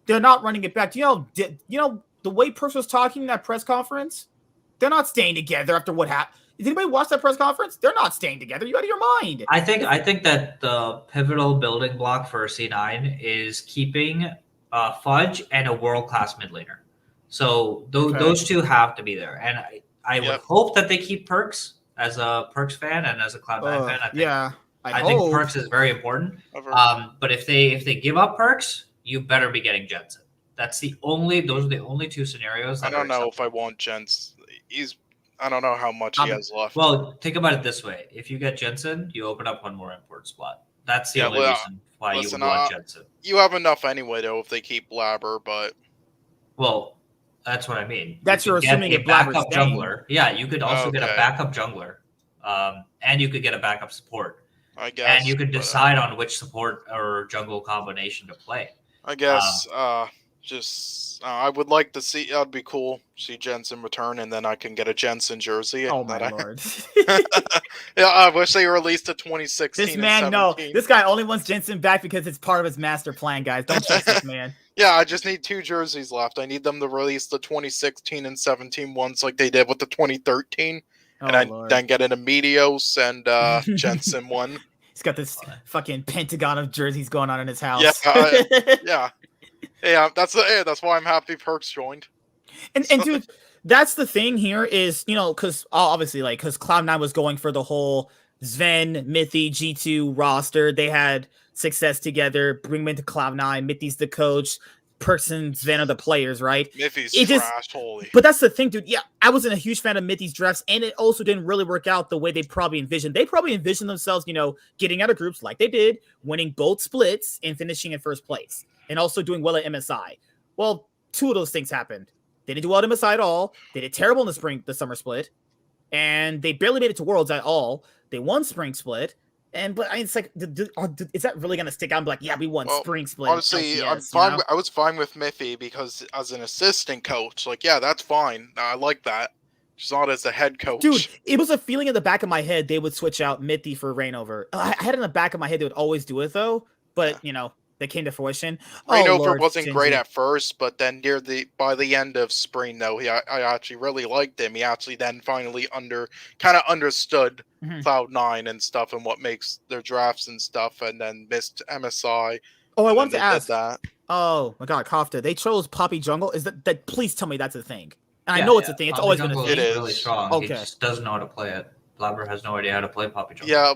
They're not running it back. You know the way Perks was talking in that press conference? They're not staying together after what happened. Did anybody watch that press conference? They're not staying together. You out of your mind. I think that the pivotal building block for C9 is keeping Fudge and a world-class mid laner. So those two have to be there. And I would hope that they keep Perks as a Perks fan and as a Cloud9 fan. I think Perks is very important. But if they give up Perks, you better be getting Jensen. Those are the only two scenarios. I don't know if I want Jensen. I don't know how much he has left. Well, think about it this way. If you get Jensen, you open up one more import spot. That's the only reason why you would want Jensen. You have enough anyway, though, if they keep Blabber, but... Well, that's what I mean. That's your assuming a backup jungler. Yeah, you could also get a backup jungler. And you could get a backup support. I guess. And you could decide on which support or jungle combination to play. I guess, I would like to see. That'd be cool. See Jensen return, and then I can get a Jensen jersey. Oh my Lord! Yeah, I wish they released a 2016. This man, no, this guy only wants Jensen back because it's part of his master plan, guys. Don't chase this man. Yeah, I just need 2 jerseys left. I need them to release the 2016 and 17 ones like they did with the 2013, then get an Emedios and Jensen one. He's got this fucking pentagon of jerseys going on in his house. Yeah, that's why I'm happy Perks joined. And dude, that's the thing here is, because obviously, because Cloud9 was going for the whole Sven, Mithy, G2 roster. They had success together. Bring them into Cloud9. Mithy's the coach. Perks and Sven are the players, right? Mithy's trash, holy. But that's the thing, dude. Yeah, I wasn't a huge fan of Mithy's drafts, and it also didn't really work out the way they probably envisioned. They probably envisioned themselves, getting out of groups like they did, winning both splits, and finishing in first place, and also doing well at MSI. Well, 2 of those things happened. They didn't do well at MSI at all. They did terrible in the summer split, and they barely made it to Worlds at all. They won spring split. But it's like, is that really going to stick out and be like, yeah, we won spring split? Honestly, LCS, I'm fine. I was fine with Mithy because as an assistant coach, that's fine. I like that. Just not as the head coach. Dude, it was a feeling in the back of my head they would switch out Mithy for Rainover. I had in the back of my head they would always do it, though. But, they came to fruition. Rainover wasn't great at first, but then by the end of spring, though, I actually really liked him. He actually then finally understood Cloud9 and stuff and what makes their drafts and stuff, and then missed MSI. Oh, I wanted to ask. Oh my God, Kofta, they chose Poppy Jungle. Is that? Please tell me that's a thing. And I know it's a thing. It's Poppy always been a Jungle thing. Is really strong. Okay. He just doesn't know how to play it. Blabber has no idea how to play Poppy Jungle. Yeah,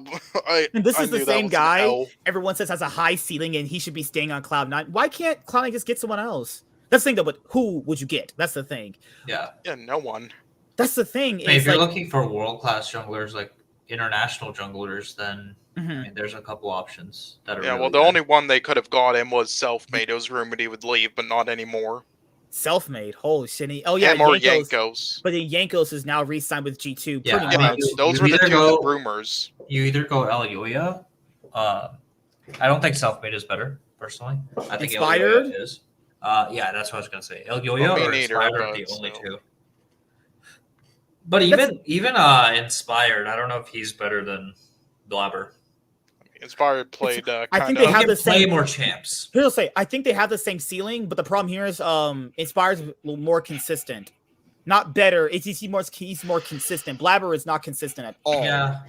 and this is the same guy everyone says has a high ceiling and he should be staying on Cloud9. Why can't Cloud9 just get someone else? That's the thing, though. But who would you get? That's the thing. Yeah. Yeah, no one. That's the thing. I mean, if you're looking for world-class junglers, like international junglers, then I mean, there's a couple options that are. Yeah, really well, the only one they could have got him was Selfmade. It was rumored he would leave, but not anymore. Selfmade, holy shit! Oh yeah, Him or Yankos. But then Yankos is now re-signed with G2. Yeah, pretty I much. mean, Those were the two rumors. You either go Elyoya. I don't think Selfmade is better, personally. I think Inspired Elyoya is. Yeah, that's what I was gonna say. Elyoya or Inspired are the only two. But even Inspired, I don't know if he's better than Blabber. Inspired played kind of. I think they have the same. Play more champs. Here's what I'll say. I think they have the same ceiling, but the problem here is Inspired's a little more consistent. Not better. He's more consistent. Blabber is not consistent at all. Yeah,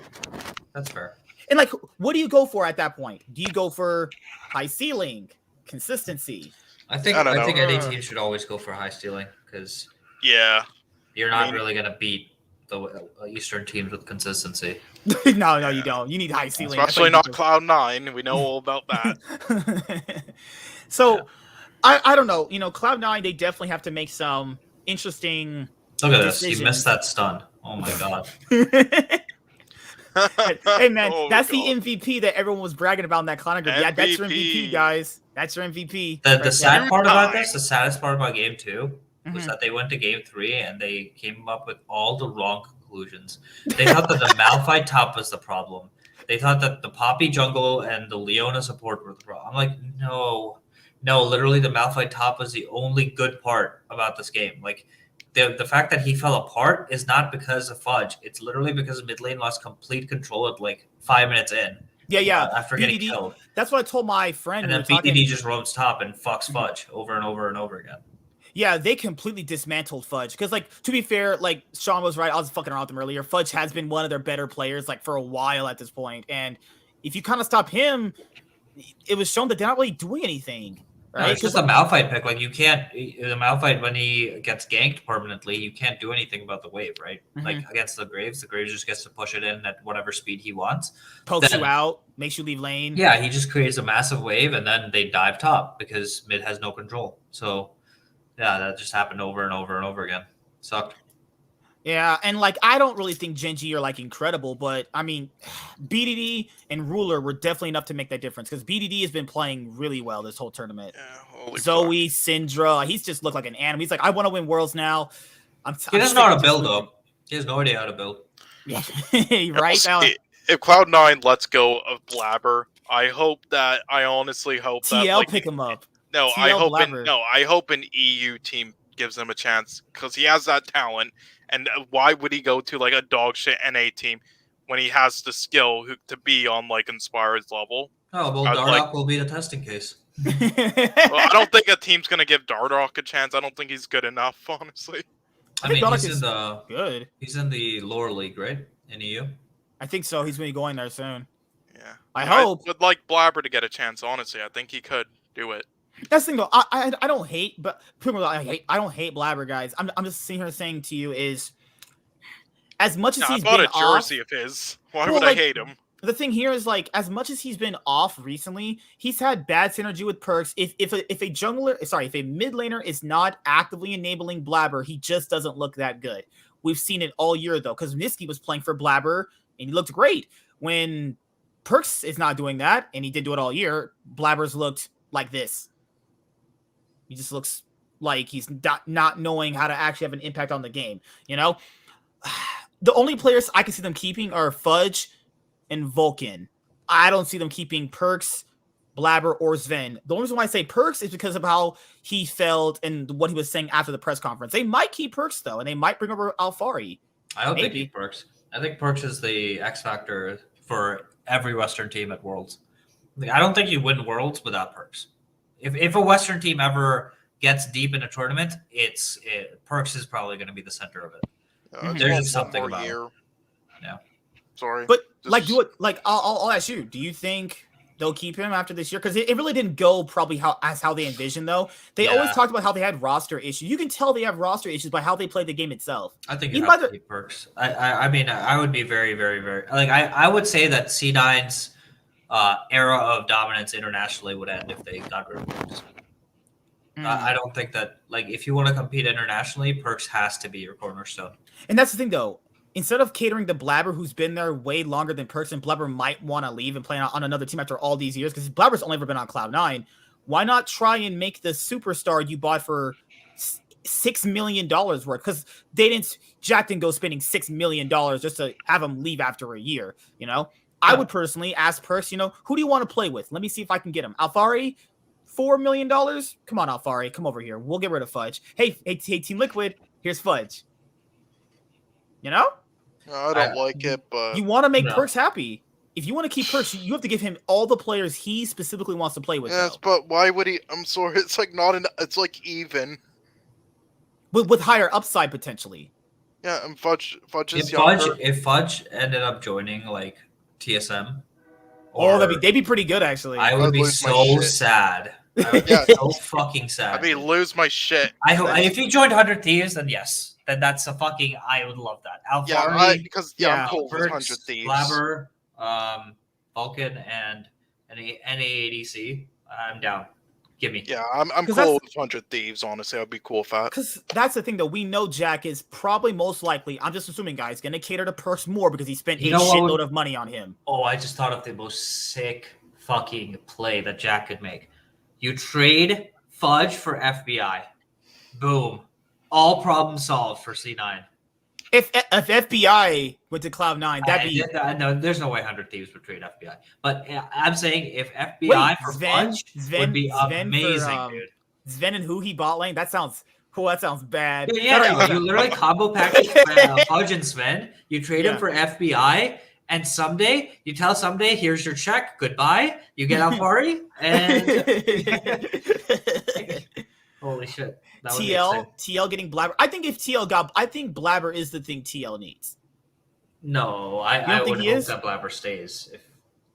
that's fair. And like, what do you go for at that point? Do you go for high ceiling, consistency? I think any team should always go for high ceiling because you're not really gonna beat the Eastern teams with consistency. No, you don't. You need high ceiling, especially not Cloud9. We know all about that. So, I don't know. You know, Cloud9, they definitely have to make some interesting. Look at this. You missed that stun. Oh my god. Hey man, that's the MVP that everyone was bragging about in that Cloud9 group. Yeah, that's your MVP, guys. That's your MVP. The sad part about this, the saddest part about game 2 was that they went to game 3 and they came up with all the wrong conclusions. They thought that the Malphite top was the problem. They thought that the Poppy jungle and the Leona support were the problem. I'm like, no, literally the Malphite top was the only good part about this game. Like, the fact that he fell apart is not because of Fudge. It's literally because mid lane lost complete control at like 5 minutes in. Yeah. After getting killed. That's what I told my friend. And then BDD just roams top and fucks Fudge over and over and over again. Yeah, they completely dismantled Fudge. Because, like, to be fair, like, Sean was right. I was fucking around with him earlier. Fudge has been one of their better players, like, for a while at this point. And if you kind of stop him, it was shown that they're not really doing anything. Right? No, it's just a Malphite pick. Like, you can't... The Malphite, when he gets ganked permanently, you can't do anything about the wave, right? Like, against the Graves just gets to push it in at whatever speed he wants. Pokes you out, makes you leave lane. Yeah, he just creates a massive wave, and then they dive top because mid has no control. So... yeah, that just happened over and over and over again. Sucked. Yeah, and like I don't really think Genji are like incredible, but I mean, BDD and Ruler were definitely enough to make that difference because BDD has been playing really well this whole tournament. Yeah, Zoe, Syndra, he's just looked like an animal. He's like, I want to win Worlds now. He doesn't know how to build though. He has no idea how to build. Yeah, right now. If Cloud9 lets go of Blabber, I honestly hope TL that like, pick him up. No, I hope an EU team gives him a chance because he has that talent. And why would he go to like a dog shit NA team when he has the skill to be on like Inspired's level? Oh well, Dardoch will be the testing case. Well, I don't think a team's gonna give Dardoch a chance. I don't think he's good enough, honestly. I mean, Dardoch he's good. He's in the lower league, right? In EU. I think so. He's gonna be going there soon. Yeah, I hope. I would like Blabber to get a chance. Honestly, I think he could do it. That's the thing though. I don't hate, but I don't hate Blabber, guys. I'm just sitting here saying to you is, as much as he's been off, I bought a jersey of his. Why would I hate him? The thing here is like, as much as he's been off recently, he's had bad synergy with perks. If a mid laner is not actively enabling Blabber, he just doesn't look that good. We've seen it all year though, because Niski was playing for Blabber and he looked great. When Perks is not doing that, and he did do it all year, Blabber's looked like this. He just looks like he's not knowing how to actually have an impact on the game. You know, the only players I can see them keeping are Fudge and Vulcan. I don't see them keeping Perks, Blabber, or Sven. The only reason why I say Perks is because of how he felt and what he was saying after the press conference. They might keep Perks though, and they might bring over Alfari. I hope they keep Perks. I think Perks is the X factor for every Western team at Worlds. I don't think you win Worlds without Perks. If a Western team ever gets deep in a tournament, Perks is probably going to be the center of it. There's just something about it. Yeah. Sorry. But I'll ask you, do you think they'll keep him after this year? Because it really didn't go probably how they envisioned though. They always talked about how they had roster issues. You can tell they have roster issues by how they play the game itself. I think you have to keep Perks. I mean, I would be very, very, very like I would say that C9's era of dominance internationally would end if they got rid of Perks. I don't think that, like, if you want to compete internationally, Perks has to be your cornerstone. And that's the thing, though. Instead of catering to Blabber, who's been there way longer than Perks, and Blabber might want to leave and play on another team after all these years, because Blabber's only ever been on Cloud9, why not try and make the superstar you bought for $6 million worth? Because Jack didn't go spending $6 million just to have him leave after a year, you know? I would personally ask Perks, you know, who do you want to play with? Let me see if I can get him. Alfari, $4 million? Come on, Alfari, come over here. We'll get rid of Fudge. Hey, Team Liquid, here's Fudge. You know? I don't like it, but you want to make Perks happy. If you want to keep Perks, you have to give him all the players he specifically wants to play with. Yes, but why would he? I'm sorry, it's like it's like even. With higher upside potentially. Yeah, and Fudge is younger. If Fudge ended up joining like TSM, they'd be pretty good actually. I would be so sad. I would be so fucking sad. I mean, lose my shit. I hope if he joined 100 Thieves, then yes. Then that's a fucking. I would love that. Alfari, I'm cool with 100 Thieves. Blabber, Vulcan, and NAADC. I'm down. Give me. Yeah, I'm cool with 100 Thieves. Honestly, I'd be cool with that. Because that's the thing, though. We know Jack is probably most likely. I'm just assuming, guys, going to cater to Perks more because he spent a shitload of money on him. Oh, I just thought of the most sick fucking play that Jack could make. You trade Fudge for FBI. Boom. All problem solved for C9. If FBI went to Cloud9, that'd be... No, there's no way 100 Thieves would trade FBI. But I'm saying if FBI for Fudge would be amazing, dude. Sven and who he bot lane? That sounds bad. Yeah, you literally combo package Fudge and Sven. You trade him for FBI, and someday, you tell someday, here's your check, goodbye. You get Alfari, and... Holy shit. TL getting Blabber. I think Blabber is the thing TL needs. No, I would hope that Blabber stays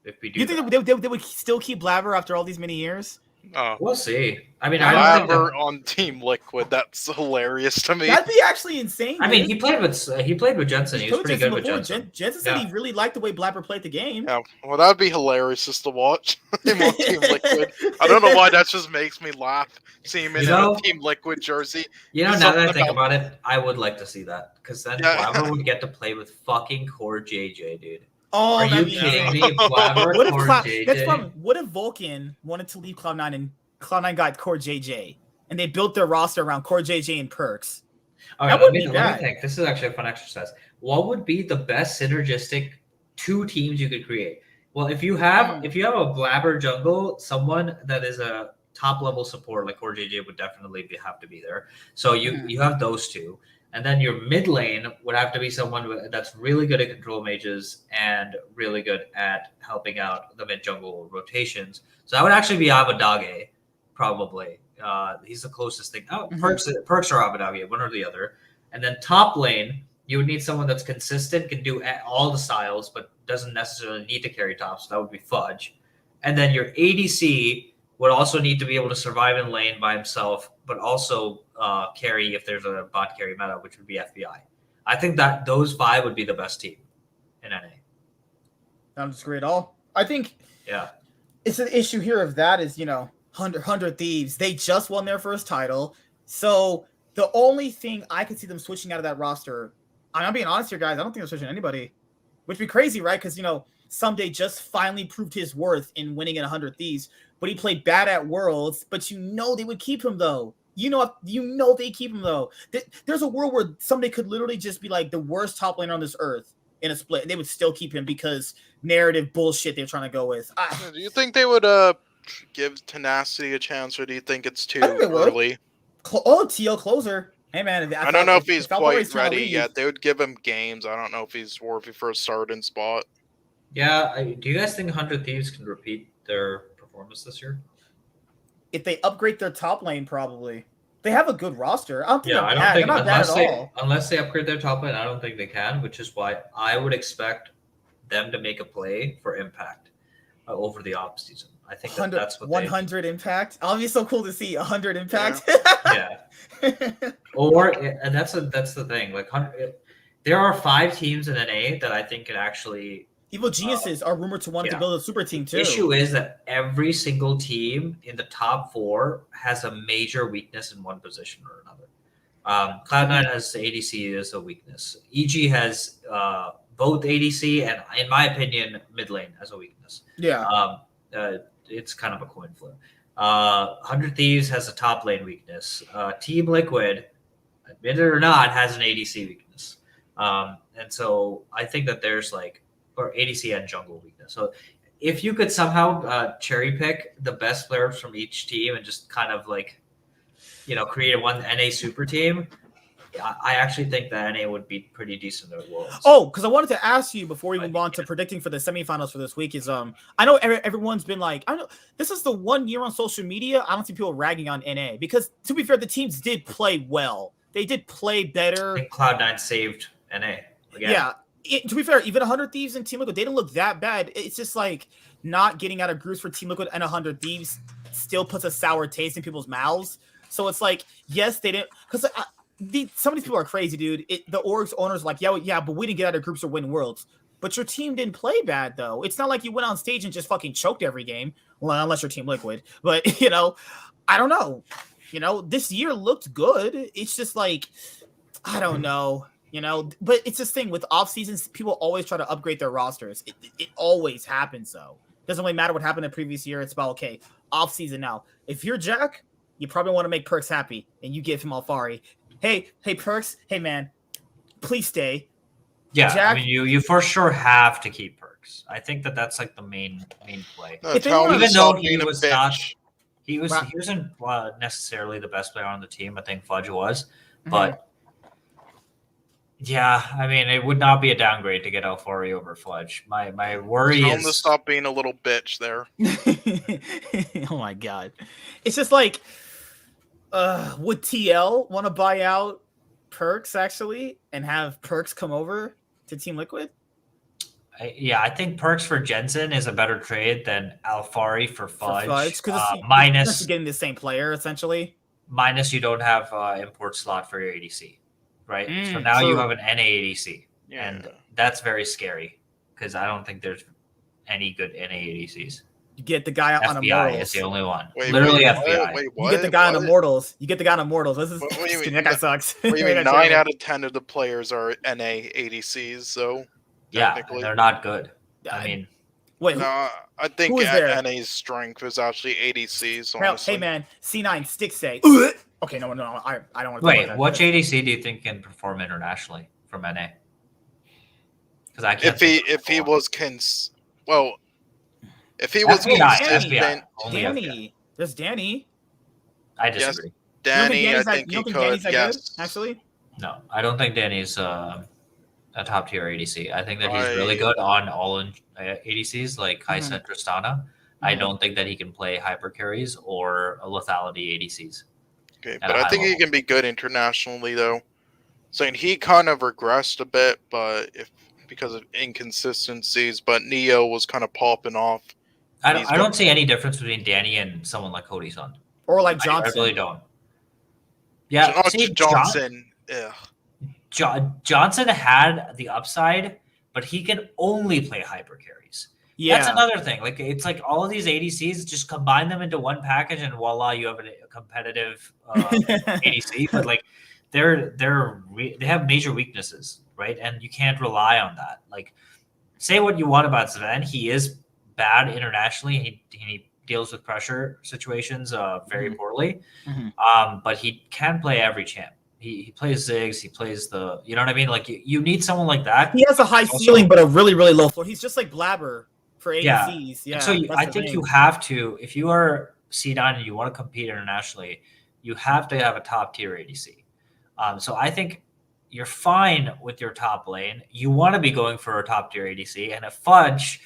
if we do. You think they would still keep Blabber after all these many years? Oh. We'll see. I mean, Blabber on Team Liquid. That's hilarious to me. That'd be actually insane. I mean, he played with Jensen. He was pretty good with Jensen. Jensen said he really liked the way Blabber played the game. Yeah, well, that'd be hilarious just to watch him on Team Liquid. I don't know why that just makes me laugh. See him in a Team Liquid jersey. You know, now that I think about it, I would like to see that because then Blabber would get to play with fucking Core JJ, dude. Oh, are you kidding me? Blabber, what if Vulcan wanted to leave Cloud9 and Cloud9 got Core JJ and they built their roster around Core JJ and Perks? All right, let me think. This is actually a fun exercise. What would be the best synergistic two teams you could create? Well, if you have a Blabber jungle, someone that is a top level support like Core JJ would definitely have to be there. So you have those two. And then your mid lane would have to be someone that's really good at control mages and really good at helping out the mid jungle rotations. So that would actually be Abadage, probably. He's the closest thing. Perks or Abadage, one or the other. And then top lane, you would need someone that's consistent, can do all the styles, but doesn't necessarily need to carry top. So that would be Fudge. And then your ADC would also need to be able to survive in lane by himself, but also carry if there's a bot carry meta, which would be FBI. I think that those five would be the best team in NA. Don't disagree at all. I think it's an issue here of that is, 100 Thieves. They just won their first title. So the only thing I could see them switching out of that roster, I'm being honest here, guys, I don't think they're switching anybody, which would be crazy, right? Because, Someday just finally proved his worth in winning at 100 Thieves, but he played bad at Worlds, but they would keep him, though. They keep him, though. There's a world where Someday could literally just be like the worst top laner on this earth in a split, and they would still keep him because narrative bullshit they're trying to go with. Do you think they would give Tenacity a chance, or do you think it's too early? TL closer. Hey, man. I don't know if he's quite ready yet. They would give him games. I don't know if he's worthy for a starting spot. Yeah. Do you guys think 100 Thieves can repeat their performance this year? If they upgrade their top lane, probably. They have a good roster. I don't think they're not bad at all. Unless they upgrade their top lane, I don't think they can, which is why I would expect them to make a play for Impact over the off season. I think that's what 100 Impact. It'll be so cool to see 100 Impact. Yeah. That's the thing. Like, there are 5 teams in NA that I think can actually Evil Geniuses are rumored to want to build a super team too. The issue is that every single team in the top 4 has a major weakness in one position or another. Cloud9 has ADC as a weakness. EG has both ADC and, in my opinion, mid lane as a weakness. Yeah. It's kind of a coin flip. 100 Thieves has a top lane weakness. Team Liquid, admit it or not, has an ADC weakness. And so I think that there's or ADC and jungle weakness. So if you could somehow cherry pick the best players from each team and just kind of create one NA super team, I actually think that NA would be pretty decent at Worlds. Oh, because I wanted to ask you before we move on to predicting for the semifinals for this week is I know everyone's been I know this is the 1 year on social media I don't see people ragging on NA because to be fair the teams did play well. They did play better. I think Cloud9 saved NA. Again. Yeah. To be fair, even 100 Thieves and Team Liquid, they didn't look that bad. It's just not getting out of groups for Team Liquid and 100 Thieves still puts a sour taste in people's mouths. So it's yes, they didn't because some of these people are crazy, dude. The orgs owners are yeah, but we didn't get out of groups or win worlds. But your team didn't play bad though. It's not like you went on stage and just fucking choked every game. Well, unless you're Team Liquid. But I don't know. This year looked good. It's just I don't know. But it's this thing with off seasons. People always try to upgrade their rosters. It always happens though. Doesn't really matter what happened the previous year. It's about off season now. If you're Jack, you probably want to make Perks happy, and you give him Alfari. Hey, Perks. Hey, man, please stay. Yeah, Jack, you for sure have to keep Perks. I think that's the main play. Even though he was not, he wasn't necessarily the best player on the team. I think Fudge was, but. Yeah, I mean, it would not be a downgrade to get Alfari over Fudge. My worry is... Tell him to stop being a little bitch there. Oh, my God. It's just would TL want to buy out Perks, actually, and have Perks come over to Team Liquid? I think Perks for Jensen is a better trade than Alfari for Fudge. Because minus getting the same player, essentially. Minus you don't have import slot for your ADC. Right. So now you have an NA ADC. Yeah. And that's very scary because I don't think there's any good NA ADCs. You get the guy on FBI Immortals. is the only one. Literally FBI. Wait, you get the guy on Immortals. What do you mean? That guy sucks. What do you mean? 9 out of 10 of the players are NA ADCs, so yeah, they're not good. I mean, wait. No, I think NA's strength is actually ADCs. Honestly. Hey man, C9 stick say. Okay, no, I don't want to. Wait, which ADC do you think can perform internationally from NA? Because I can't. If he was consistent, Danny. There's Danny. I disagree. Yes, Danny, I think he could. Yes, actually. No, I don't think Danny's a top tier ADC. I think that he's really good on all ADCs like Kai'Sa and Tristana. I don't think that he can play hyper carries or lethality ADCs. Okay, but I think he can be good internationally, though. Saying he kind of regressed a bit, but because of inconsistencies. But Neo was kind of popping off. I don't see any difference between Danny and someone like Cody Sun. Or like Johnson. I really don't. Yeah, Johnson. Johnson had the upside, but he can only play hyper carries. Yeah, that's another thing. Like it's like all of these ADCs, just combine them into one package, and voila, you have a competitive ADC. But like they have major weaknesses, right? And you can't rely on that. Like, say what you want about Sven, he is bad internationally. He deals with pressure situations very poorly. But he can play every champ. He plays Ziggs. He plays you know what I mean? Like you need someone like that. He has a high ceiling, but a really, really low floor. He's just like Blabber for ADCs. Yeah. So I think you have to, if you are C9 and you want to compete internationally, you have to have a top tier ADC. So I think you're fine with your top lane. You want to be going for a top tier ADC, and if Fudge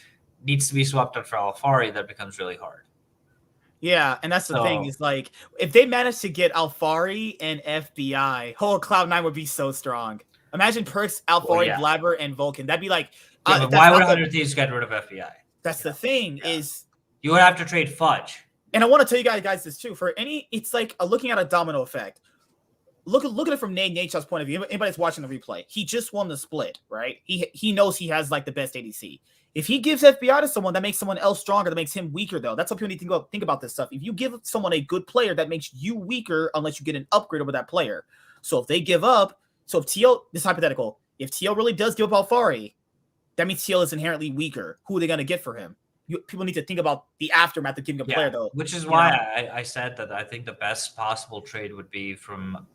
needs to be swapped out for Alfari, that becomes really hard. Yeah, and that's the thing is like if they manage to get Alfari and FBI, Cloud9 would be so strong. Imagine Perks, Alfari, Blabber, and Vulcan. That'd be like. But why would 100 Thieves get rid of FBI? That's the thing is you would have to trade Fudge. And I want to tell you guys this too. It's like looking at a domino effect. look at it from Nate's point of view. Anybody's watching the replay, he just won the split, right? He knows he has like the best ADC. If he gives FBI to someone, that makes someone else stronger, that makes him weaker, though. That's what people need to think about this stuff. If you give someone a good player, that makes you weaker unless you get an upgrade over that player. So if they give up, so if TL, this is hypothetical, if TL really does give up Alfari, that means TL is inherently weaker. Who are they going to get for him? People need to think about the aftermath of giving a player, though. Which is why I said that I think the best possible trade would be from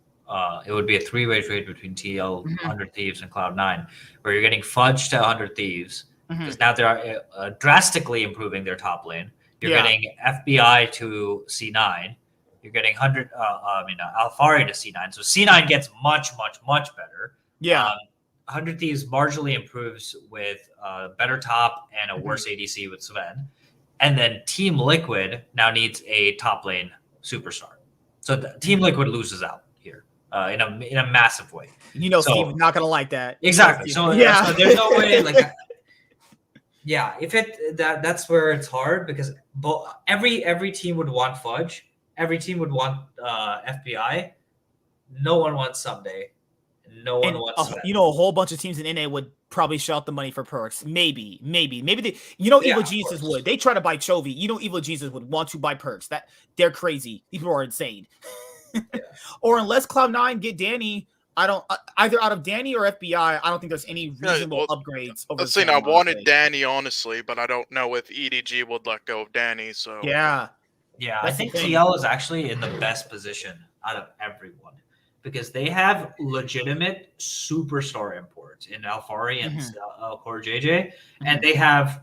it would be a 3-way trade between TL, 100 Thieves, and Cloud9, where you're getting Fudge to 100 Thieves, because now they're drastically improving their top lane. You're getting FBI to C9. You're getting Alfari to C9. So C9 gets much, much, much better. 100 Thieves marginally improves with better top and a worse ADC with Sven. And then Team Liquid now needs a top lane superstar. So Team Liquid loses out here in a massive way. Steve's not going to like that. Exactly. So there's no way if that's where it's hard, because every team would want Fudge. Every team would want FBI. No one wants Someday. No one wants that. A whole bunch of teams in NA would probably shell out the money for perks. Maybe they, Evil Jesus would. They try to buy Chovy. Evil Jesus would want to buy perks. That they're crazy. These people are insane. Or unless Cloud9 get Danny, I don't either out of Danny or FBI. I don't think there's any reasonable upgrades. Let's see. I wanted Danny honestly, but I don't know if EDG would let go of Danny. So I think TL is actually in the best position out of everyone, because they have legitimate superstar imports in Alfari and Core JJ, and they have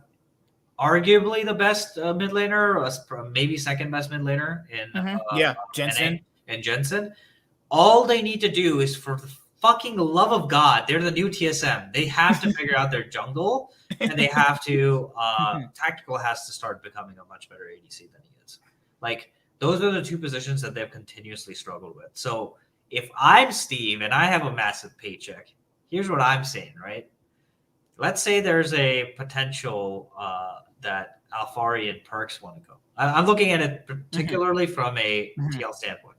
arguably the best mid laner, or maybe second best mid laner in Jensen. And Jensen. All they need to do is, for the fucking love of God, they're the new TSM. They have to figure out their jungle, and they have to Tactical has to start becoming a much better ADC than he is. Like, those are the two positions that they've continuously struggled with. So if I'm Steve and I have a massive paycheck, here's what I'm saying, right? Let's say there's a potential that Alfari and Perks want to go. I'm looking at it particularly from a TL standpoint.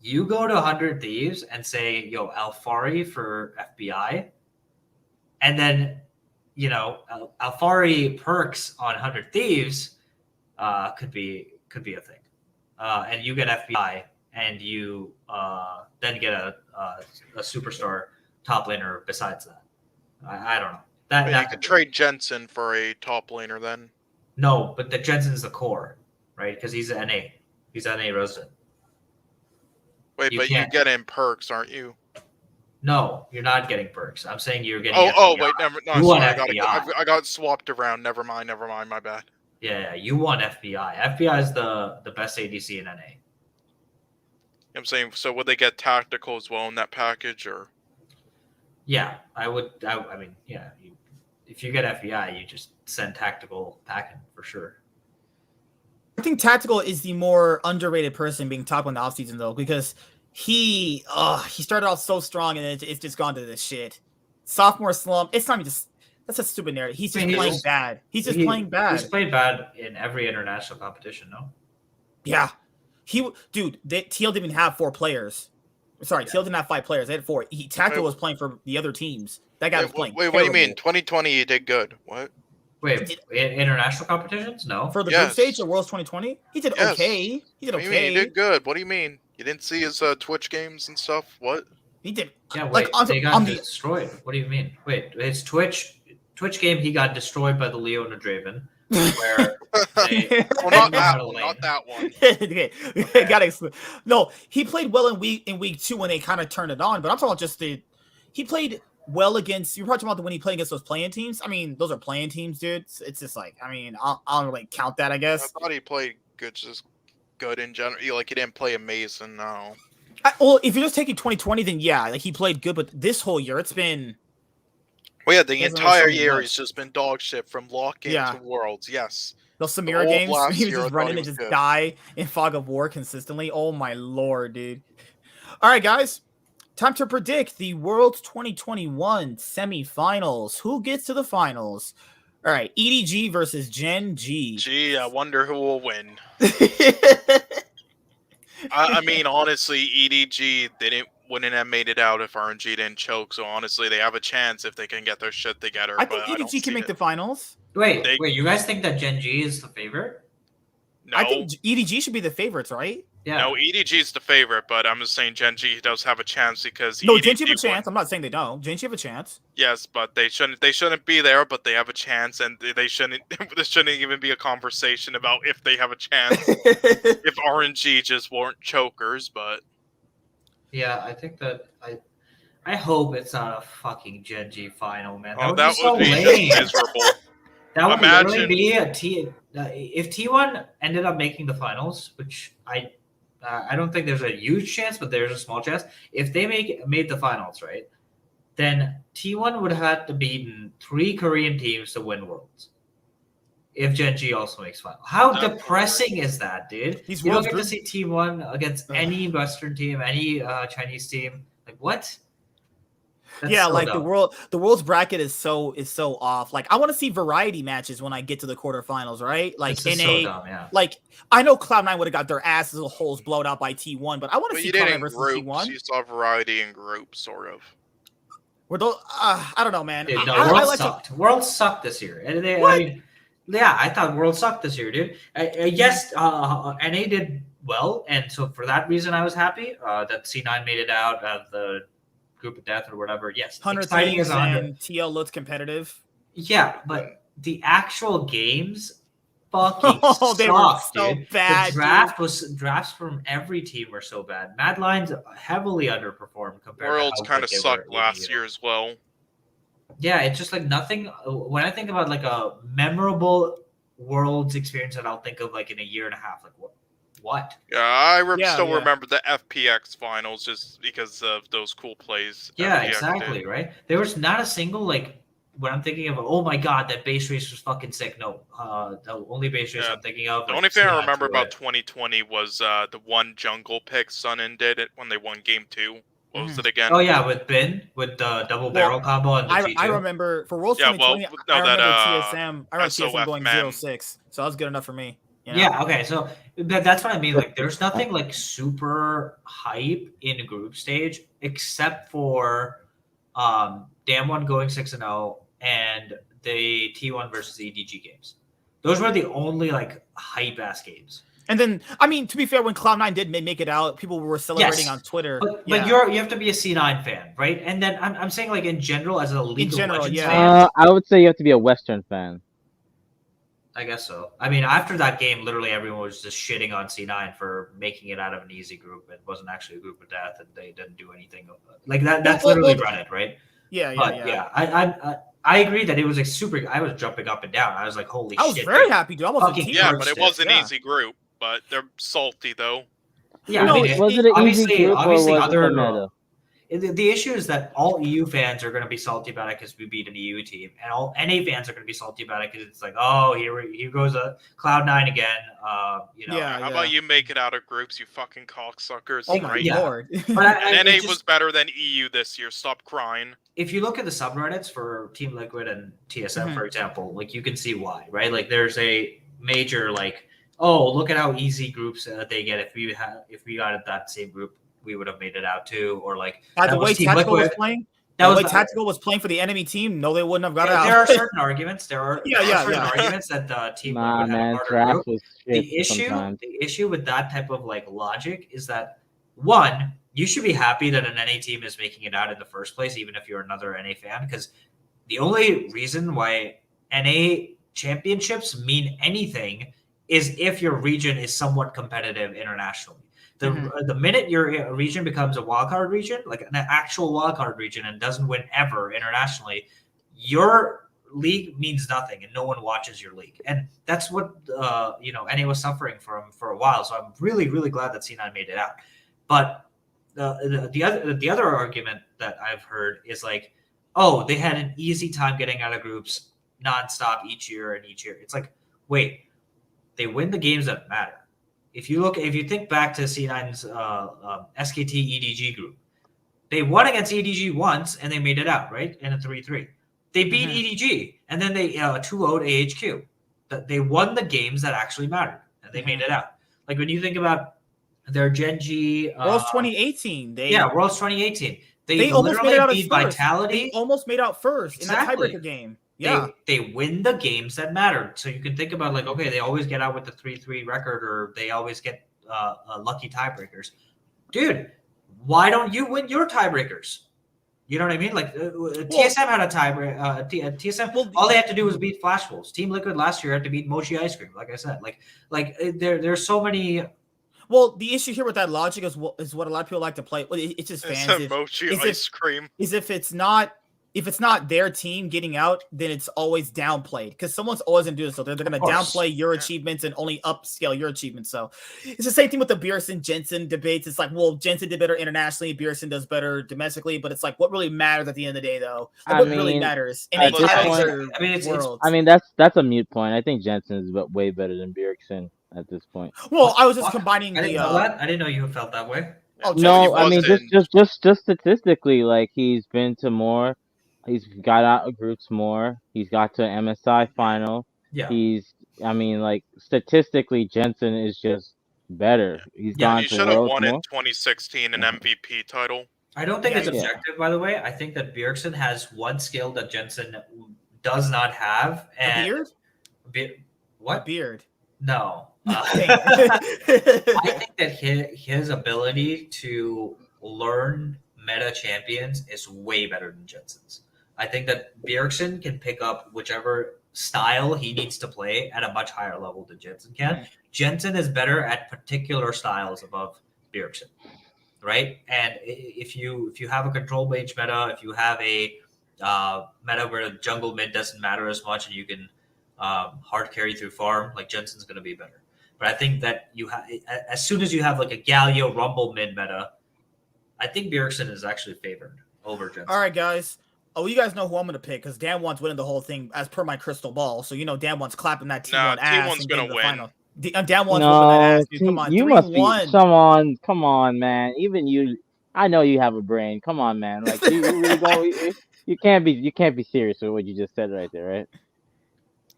You go to 100 Thieves and say, yo, Alfari for FBI. And then, Alfari Perks on 100 Thieves could be a thing. And you get FBI, and you then get a superstar top laner besides that. I don't know. That could trade Jensen for a top laner then. No, but the Jensen's the core, right? Because he's an NA. He's an NA resident. Wait, but you get in perks, aren't you? No, you're not getting perks. I'm saying you're getting. Wait, I got swapped around. Never mind. My bad. Yeah, you want FBI. FBI is the best ADC in NA. I'm saying, so would they get tactical as well in that package, or? Yeah, I would. I mean, yeah. If you get FBI, you just send tactical packing for sure. I think tactical is the more underrated person being top in the offseason, though, because he started off so strong and it's just gone to this shit. Sophomore slump. It's not even just. That's a stupid narrative. He's just playing bad. He's playing bad. He's played bad in every international competition, no? Yeah. TL didn't even have 4 players. Sorry, TL didn't have 5 players. They had 4. Tactical was playing for the other teams. That guy was playing. Wait, what do you mean? 2020, he did good. What? Wait, international competitions? No. For the group stage of Worlds 2020, he did okay. He did okay. What do you mean? He did good. What do you mean? You didn't see his Twitch games and stuff? What? He did. Yeah, wait. They got destroyed. What do you mean? Wait, his Twitch game, he got destroyed by the Leona Draven. Where not that one. Okay. No, he played well in week 2 when they kind of turned it on. But I'm talking about just he played well against. You're probably talking about when he played against those playing teams. I mean, those are playing teams, dude. It's just like, I mean, I don't really count that, I guess. I thought he played just good in general. He didn't play amazing. No. Well, if you're just taking 2020, then yeah, like he played good. But this whole year, it's been. Well, yeah, the entire year he's just been dog shit from lock-in to Worlds. Yes. Those Samira games, he was just running and just die in Fog of War consistently. Oh my lord, dude. All right, guys. Time to predict the Worlds 2021 semifinals. Who gets to the finals? All right, EDG versus Gen G. Gee, I wonder who will win. I mean, honestly, EDG didn't wouldn't have made it out if RNG didn't choke. So honestly, they have a chance if they can get their shit together. I think EDG can make the finals. Wait, you guys think that Gen G is the favorite? No. I think EDG should be the favorites, right? Yeah. No, EDG is the favorite, but I'm just saying Gen G does have a chance because no, EDG Gen G have a chance. I'm not saying they don't. Gen G have a chance. Yes, but they shouldn't be there, but they have a chance, and they shouldn't. This shouldn't even be a conversation about if they have a chance. If RNG just weren't chokers, but yeah, I think that I hope it's not a fucking Gen G final, man. that would be so lame. Miserable. That would literally be a if T1 ended up making the finals, which I don't think there's a huge chance, but there's a small chance. If they made the finals, right, then T1 would have had to beat 3 Korean teams to win Worlds. If Gen G also makes final, how depressing is that, dude? You don't get to see T1 against any Western team, any Chinese team. Like what? That's yeah, so like dumb. the world's bracket is so off. Like I want to see variety matches when I get to the quarterfinals, right? Like this is so dumb, yeah. Like I know Cloud9 would have got their asses holes blown out by T1, but I want to see Cloud9 versus T1. You saw variety in groups, sort of. Were those? I don't know, man. Dude, World sucked. World sucked this year, and I thought World sucked this year, dude. Yes, NA did well, and so for that reason, I was happy that C9 made it out of the group of death or whatever. Yes, 100 teams and TL looked competitive. Yeah, but the actual games fucking they were so dude. bad. The drafts from every team were so bad. Mad Lions heavily underperformed compared Worlds to kind of sucked last year as well. Yeah, it's just like nothing. When I think about like a memorable Worlds experience that I'll think of like in a year and a half, like what? Yeah, I still remember the FPX finals just because of those cool plays. Yeah, FPX exactly, did. right? There was not a single like when I'm thinking of, oh my god, that base race was fucking sick. No, the only base race I'm thinking of. The only thing I remember about 2020 was the one jungle pick Sunin did it when they won Game 2. What was it again? Oh yeah, with Bin with the double barrel combo and the G2. I remember for Worlds 2020. I remember TSM. I remember TSM going 0-6, so that was good enough for me. You know? Yeah, okay, so that's what I mean. Like, there's nothing like super hype in group stage except for Damwon going 6-0 and the T1 versus EDG games. Those were the only like hype ass games. And then, I mean, to be fair, when Cloud9 did make it out, people were celebrating on Twitter. But you have to be a C9 fan, right? And then I'm saying like in general, as a League of Legends fan. I would say you have to be a Western fan. I guess so. I mean, after that game, literally everyone was just shitting on C9 for making it out of an easy group. It wasn't actually a group of death, and they didn't do anything like that. That's literally Reddit, right? Yeah. I agree that it was like super. I was jumping up and down. I was like, "Holy shit!" I was very happy, dude. But it was an easy group. But they're salty though. Yeah, no, was it an easy group or was other it meta? The issue is that all EU fans are going to be salty about it because we beat an EU team, and all NA fans are going to be salty about it because it's like, oh, here goes a Cloud9 again. How about you make it out of groups, you fucking cocksuckers? Oh my lord! But NA was better than EU this year. Stop crying. If you look at the subreddits for Team Liquid and TSM, for example, like you can see why, right? Like there's a major like, oh, look at how easy groups they get. If we got at that same group, we would have made it out too. Or like by the way Tactical was playing. Tactical was playing for the enemy team. No, they wouldn't have got out. There are certain arguments. There are certain arguments that the team would have a harder group. The issue with that type of like logic is that one, you should be happy that an NA team is making it out in the first place, even if you're another NA fan, because the only reason why NA championships mean anything is if your region is somewhat competitive internationally. The minute your region becomes a wildcard region, like an actual wildcard region, and doesn't win ever internationally, your league means nothing, and no one watches your league. And that's what NA was suffering from for a while. So I'm really, really glad that C9 made it out. But the other argument that I've heard is like, oh, they had an easy time getting out of groups nonstop each year. It's like, wait. They win the games that matter. If you think back to C9's SKT EDG group, they won against EDG once and they made it out, right? In a 3-3. They beat EDG and then they 2-0'd AHQ. They won the games that actually mattered and they made it out. Like when you think about Their Genji Worlds 2018. Worlds 2018. They almost made it out as beat first. Vitality. They almost made out first Exactly. in the tiebreaker game. Yeah. They win the games that matter. So you can think about like, okay, they always get out with the 3-3 record, or they always get lucky tiebreakers. Dude, why don't you win your tiebreakers? You know what I mean? Like TSM had a tiebreak. TSM, all they had to do was beat Flash Wolves. Team Liquid last year had to beat Mochi Ice Cream. Like I said, there's so many. Well, the issue here with that logic is what a lot of people like to play. It's just fans. Mochi Ice Cream. Is if it's not their team getting out, then it's always downplayed because someone's always gonna do this. So they're gonna downplay your achievements and only upscale your achievements. So it's the same thing with the Bjergsen Jensen debates. It's like, well, Jensen did better internationally, Bjergsen does better domestically, but it's like, what really matters at the end of the day, though? Like, really matters in a world. I mean, that's a mute point. I think Jensen is way better than Bjergsen at this point. Well, I was just combining I didn't know that. I didn't know you felt that way. Oh, no, I mean just statistically, like he's been to more. He's got out of groups more. He's got to MSI final. Yeah. Statistically, Jensen is just better. He's gone he to should have Worlds won more. in 2016 an MVP title. I don't think it's objective, by the way. I think that Bjergsen has one skill that Jensen does not have. And a beard? What? A beard. No. I think that his ability to learn meta champions is way better than Jensen's. I think that Bjergsen can pick up whichever style he needs to play at a much higher level than Jensen can. Mm-hmm. Jensen is better at particular styles above Bjergsen, right? And if you have a control mage meta, if you have a meta where jungle mid doesn't matter as much and you can hard carry through farm, like Jensen's going to be better. But I think that as soon as you have like a Galio Rumble mid meta, I think Bjergsen is actually favored over Jensen. All right, guys. Oh, you guys know who I'm going to pick because Dan wants winning the whole thing as per my crystal ball. So, Dan wants clapping that T1 ass. T1's going to win. Final. Dan wants that ass, dude. Come on. You must be. Come on, man. Even you. I know you have a brain. Come on, man. Like you really go. You can't be serious with what you just said right there, right?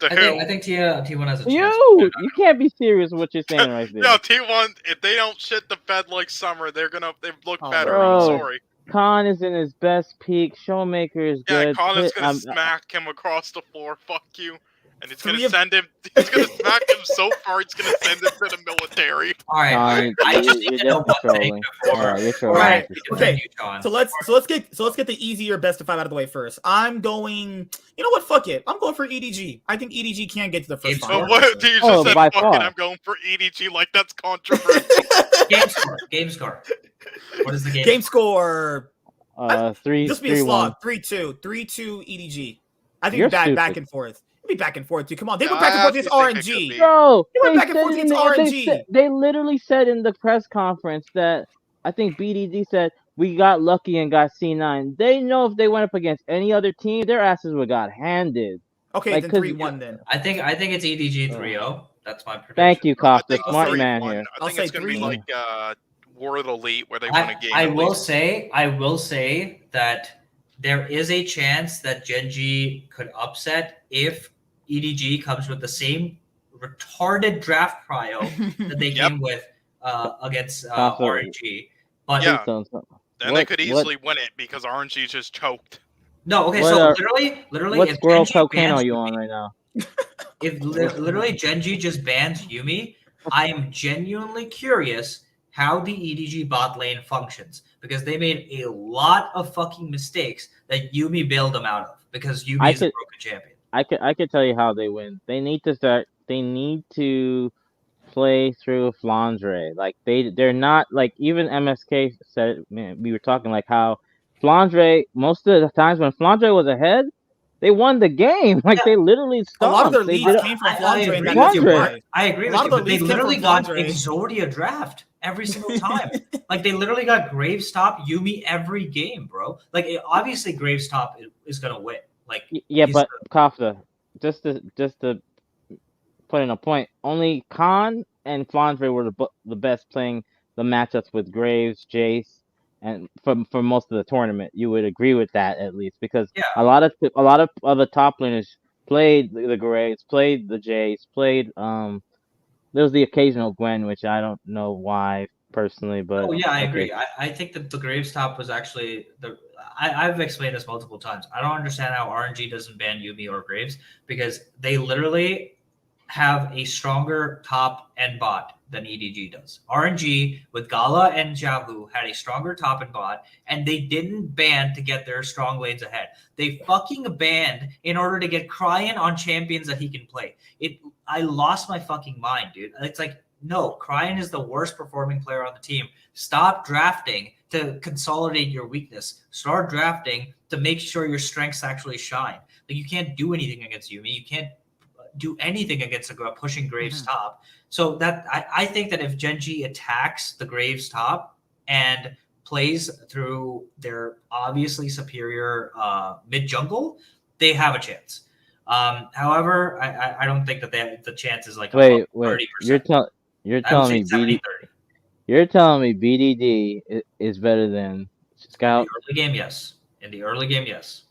I think T1 has a chance. You can't be serious with what you're saying right there. No, T1, if they don't shit the bed like Summer, they look better. Bro. I'm sorry. Khan is in his best peak. Showmaker is good. Yeah, Khan is going to smack him across the floor. Fuck you. And it's going to send him. He's going to smack him so far. It's going to send him to the military. All right. I just need to know one thing before. All right. Okay. So let's get the easier best of 5 out of the way first. I'm going. You know what? Fuck it. I'm going for EDG. I think EDG can get to the first final. What? You just said fuck it. I'm going for EDG. Like that's controversial. Game score. What is the game score? 3. Just be a slog. 3-2 EDG. I think back and forth. It'll be back and forth, dude. Come on, they went back and forth against RNG. Bro, they went back and forth against RNG. They literally said in the press conference that I think BDD said we got lucky and got C9. They know if they went up against any other team, their asses would got handed. Okay, then 3-1 then. I think it's EDG 3-0. That's my prediction. Thank you, Costa. Smart man here. I think it's going to be like World Elite where they win a game. I will say that there is a chance that Genji could upset if EDG comes with the same retarded draft prio that they came with against RNG. But then they could easily win it because RNG just choked. No, okay, so literally, what squirrel cocaine are you on right now? If literally Genji just bans Yuumi, I am genuinely curious how the EDG bot lane functions because they made a lot of fucking mistakes that Yuumi bailed them out of because Yuumi is a broken champion. I could tell you how they win. They need to play through Flandre. Like they're not like even MSK said. Man, we were talking like how Flandre most of the times when Flandre was ahead, they won the game. Like they literally stopped. A lot of their leads came from Flandre. I agree with you, but they literally got Exordia draft every single time. Like they literally got Gravestop Yuumi every game, bro. Like obviously Gravestop is gonna win. Like but Kafka, just to put in a point, only Khan and Flandre were the best playing the matchups with Graves, Jace, and for most of the tournament. You would agree with that at least because a lot of other top laners played the Graves, played the Jace, played there was the occasional Gwen, which I don't know why personally, but oh yeah, I okay. agree. I think that the Graves top was actually I've explained this multiple times. I don't understand how RNG doesn't ban Yuumi or Graves because they literally have a stronger top and bot than EDG does. RNG with Gala and Xiaohu had a stronger top and bot, and they didn't ban to get their strong lanes ahead. They fucking banned in order to get Cryan on champions that he can play. I lost my fucking mind, dude. It's like, no, Cryan is the worst performing player on the team. Stop drafting to consolidate your weakness. Start drafting to make sure your strengths actually shine. Like, you can't do anything against Yuumi. You can't do anything against a pushing Graves top. So that I think that if Genji attacks the Graves top and plays through their obviously superior mid jungle, they have a chance. However, I don't think that the chance is like wait. 30%. You're telling me 70, You're telling me BDD is better than Scout? In the early game, yes. In the early game, yes.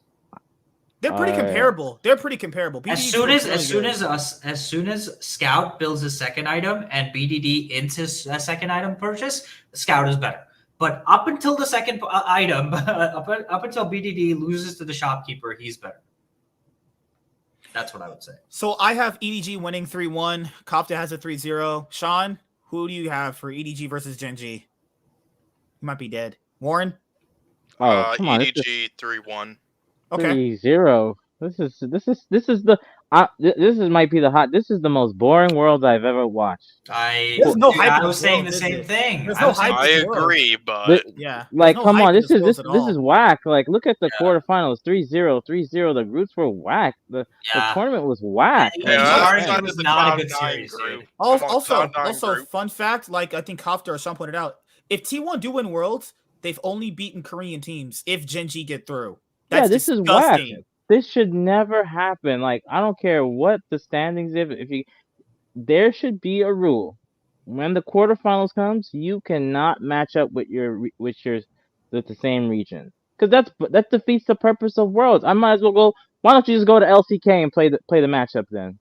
They're pretty comparable. They're pretty comparable. As soon as Scout builds his second item and BDD into his second item purchase, Scout is better. But up until the second item, up until BDD loses to the shopkeeper, he's better. That's what I would say. So I have EDG winning 3-1. Kofta has a 3-0. Sean, who do you have for EDG versus Genji? He might be dead. Warren? Oh, come on. EDG 3-1. Okay. 3-0. This might be the hot. This is the most boring world I've ever watched. I was saying the same thing. I agree, but yeah, like, come on, this is whack. Like, look at the quarterfinals, 3-0, 3-0. The groups were whack. The tournament was whack. It was not a good series, dude. Also, fun fact, like I think Kofta or Sean pointed out, if T1 do win Worlds, they've only beaten Korean teams if Genji get through. That's this disgusting. is whack. This should never happen. Like, I don't care what the standings there should be a rule. When the quarterfinals comes, you cannot match up with the same region. Because that defeats the purpose of Worlds. I might as well go. Why don't you just go to LCK and play the matchup then?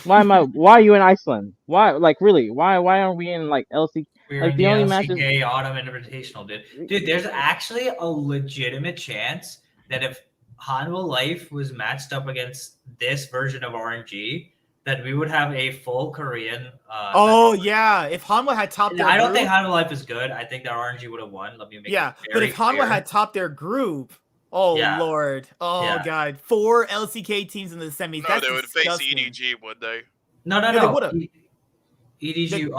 Why are you in Iceland? Why, like, really? Why aren't we in like LCK? We're like in the only LCK Autumn Invitational, dude. Dude, there's actually a legitimate chance that if Hanwha Life was matched up against this version of RNG, that we would have a full Korean. If Hanwha had topped their I don't think Hanwha Life is good. I think that RNG would have won. Let me make it but if Hanwha had topped their group, Lord. God. 4 LCK teams in the semis. No, they would face EDG, would they? No. They would have. EDG,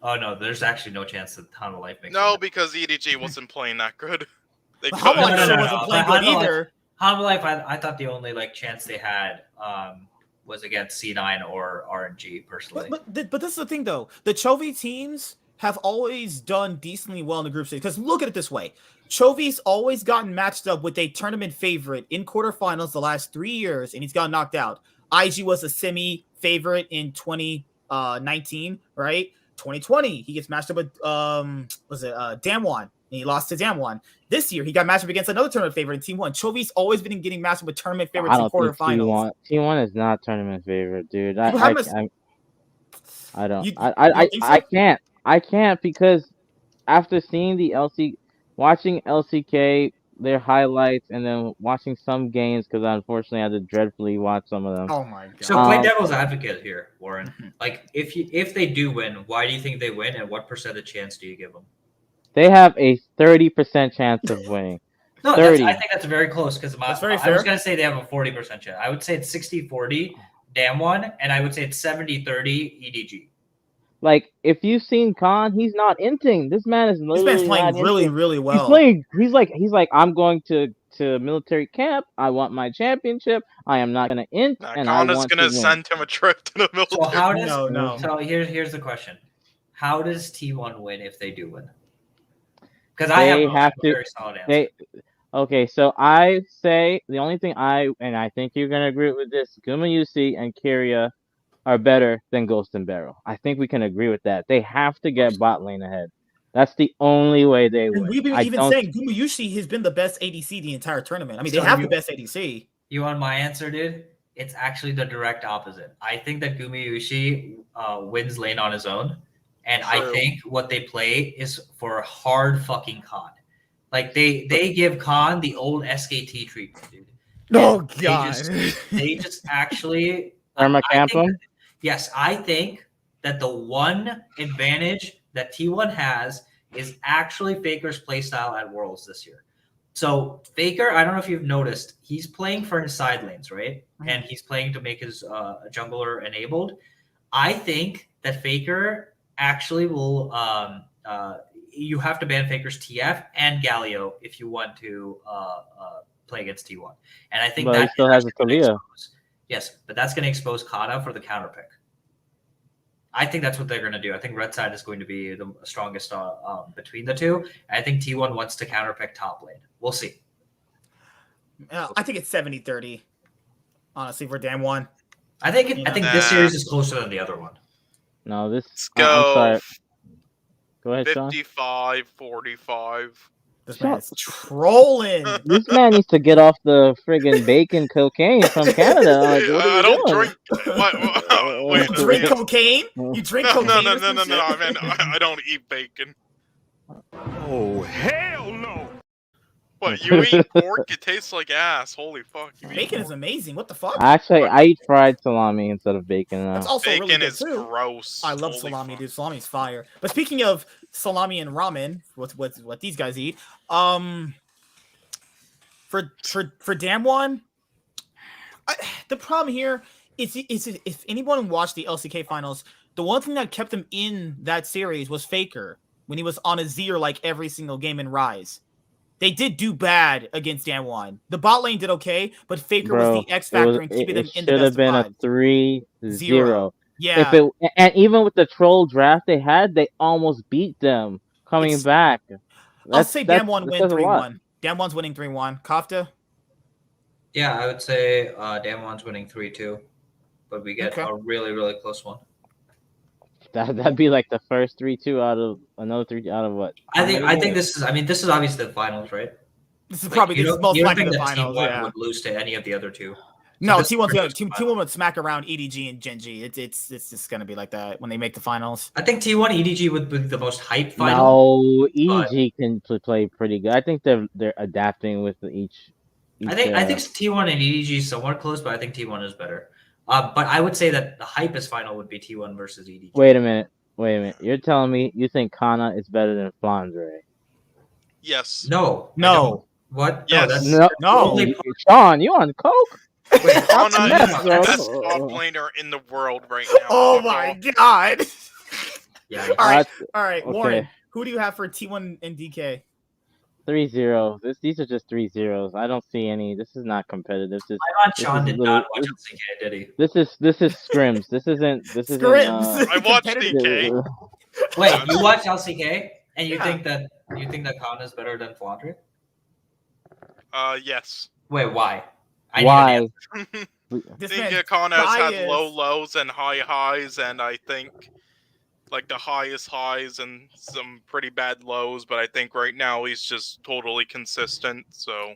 Oh, no, there's actually no chance that Hanwha Life makes it. Because EDG wasn't playing that good. Hanwha Life wasn't playing good either. Hanwha Life, I thought the only chance they had was against C9 or RNG, personally. But this is the thing, though. The Chovy teams have always done decently well in the group stage. Because look at it this way. Chovy's always gotten matched up with a tournament favorite in quarterfinals the last 3 years, and he's gotten knocked out. IG was a semi-favorite in 2019, right? 2020, he gets matched up with, Damwon, and he lost to Damwon. This year, he got matched up against another tournament favorite in Team 1. Chovy's always been getting matched up with tournament favorites in quarterfinals. Team 1 is not tournament favorite, dude. I don't. I can't because after seeing watching LCK, their highlights, and then watching some games, because unfortunately I had to dreadfully watch some of them. Oh my god! So play devil's advocate here, Warren. Like, if they do win, why do you think they win, and what percentage chance do you give them? They have a 30% chance of winning. No, 30. I think that's very close because I was going to say they have a 40% chance. I would say it's 60-40 Damwon, and I would say it's 70-30 EDG. Like, if you've seen Khan, he's not inting. This man is playing really, really well. He's like, I'm going to military camp. I want my championship. I am not going to int. And Khan is going to send him a trip to the military. So So here's the question: how does T1 win if they do win? Because I have a very solid answer. Okay, so I say the only thing and I think you're going to agree with this, Gumayusi and Kyria are better than Ghost and Barrel. I think we can agree with that. They have to get bot lane ahead. That's the only way they win. And we've been saying Gumayusi has been the best ADC the entire tournament. I mean, they have the best ADC. You want my answer, dude? It's actually the direct opposite. I think that Gumayusi wins lane on his own, And I think what they play is for hard fucking con. Like they give con the old SKT treatment, dude. Oh god. They just actually yes, I think that the one advantage that T1 has is actually Faker's playstyle at Worlds this year. So Faker, I don't know if you've noticed, he's playing for his side lanes, right? And he's playing to make his jungler enabled. I think that Faker actually will you have to ban Faker's TF and Galio if you want to play against T1. And I think but that he still has a Talia. Yes, but that's going to expose Kata for the counter pick. I think that's what they're going to do. I think red side is going to be the strongest between the two. And I think T1 wants to counter pick top lane. We'll see. I think it's 70-30. Honestly, for Damwon. I think this series is closer than the other one. No, this. Let's go. I'm sorry. Go ahead, 55-45. This man is trolling. This man needs to get off the friggin' bacon cocaine from Canada. Like, what are I don't doing? drink. Wait, You drink cocaine? You drink cocaine? No. I mean, I don't eat bacon. Oh, hell no! What, you eat pork? It tastes like ass. Holy fuck. Bacon is amazing. What the fuck? Actually, I eat fried salami instead of bacon. That's also bacon really good is too. gross. I love salami, dude. Salami's fire. But speaking of salami and ramen, what these guys eat, for Damwon, the problem here is if anyone watched the LCK finals, the one thing that kept him in that series was Faker when he was on a Azir like every single game in Rise. They did do bad against Damwon. The bot lane did okay, but Faker was the X factor and keeping them in the best of five. It should have been a 3-0. Yeah. And even with the troll draft they had, they almost beat them coming back. I'll say Damwon win 3-1. Damwon's winning 3-1. Kafta? Yeah, I would say Damwon's winning 3-2. But we get a really, really close one. That'd be like the first 3-2 out of another 3 out of what? I think this is obviously the finals, right? This is probably most likely the finals. T1 would lose to any of the other two. No, T1 would smack around EDG and Genji. It's just gonna be like that when they make the finals. I think T1 EDG would be the most hype final. No, EDG can play pretty good. I think they're adapting with each I think T1 and EDG is somewhat close, but I think T1 is better. But I would say that the hypest final would be T1 versus EDG. Wait a minute. You're telling me you think Kana is better than Flandre? Yes. No. What? Yes. No. Sean, you on coke? Wait, Kana is the best top laner in the world right now. Oh my god. Yeah. All right. Okay. Warren, who do you have for T1 and DK? 3-0. These are just 3-0s. I don't see any. This is not competitive. Sean did not watch LCK, did he? This is scrims. This isn't scrims. I watched DK. Wait, you watched LCK and you think that Kana is better than Flandre? Yes. Wait, why? Why? I think Kana has had low lows and high highs, and I think like the highest highs and some pretty bad lows, but I think right now he's just totally consistent, so...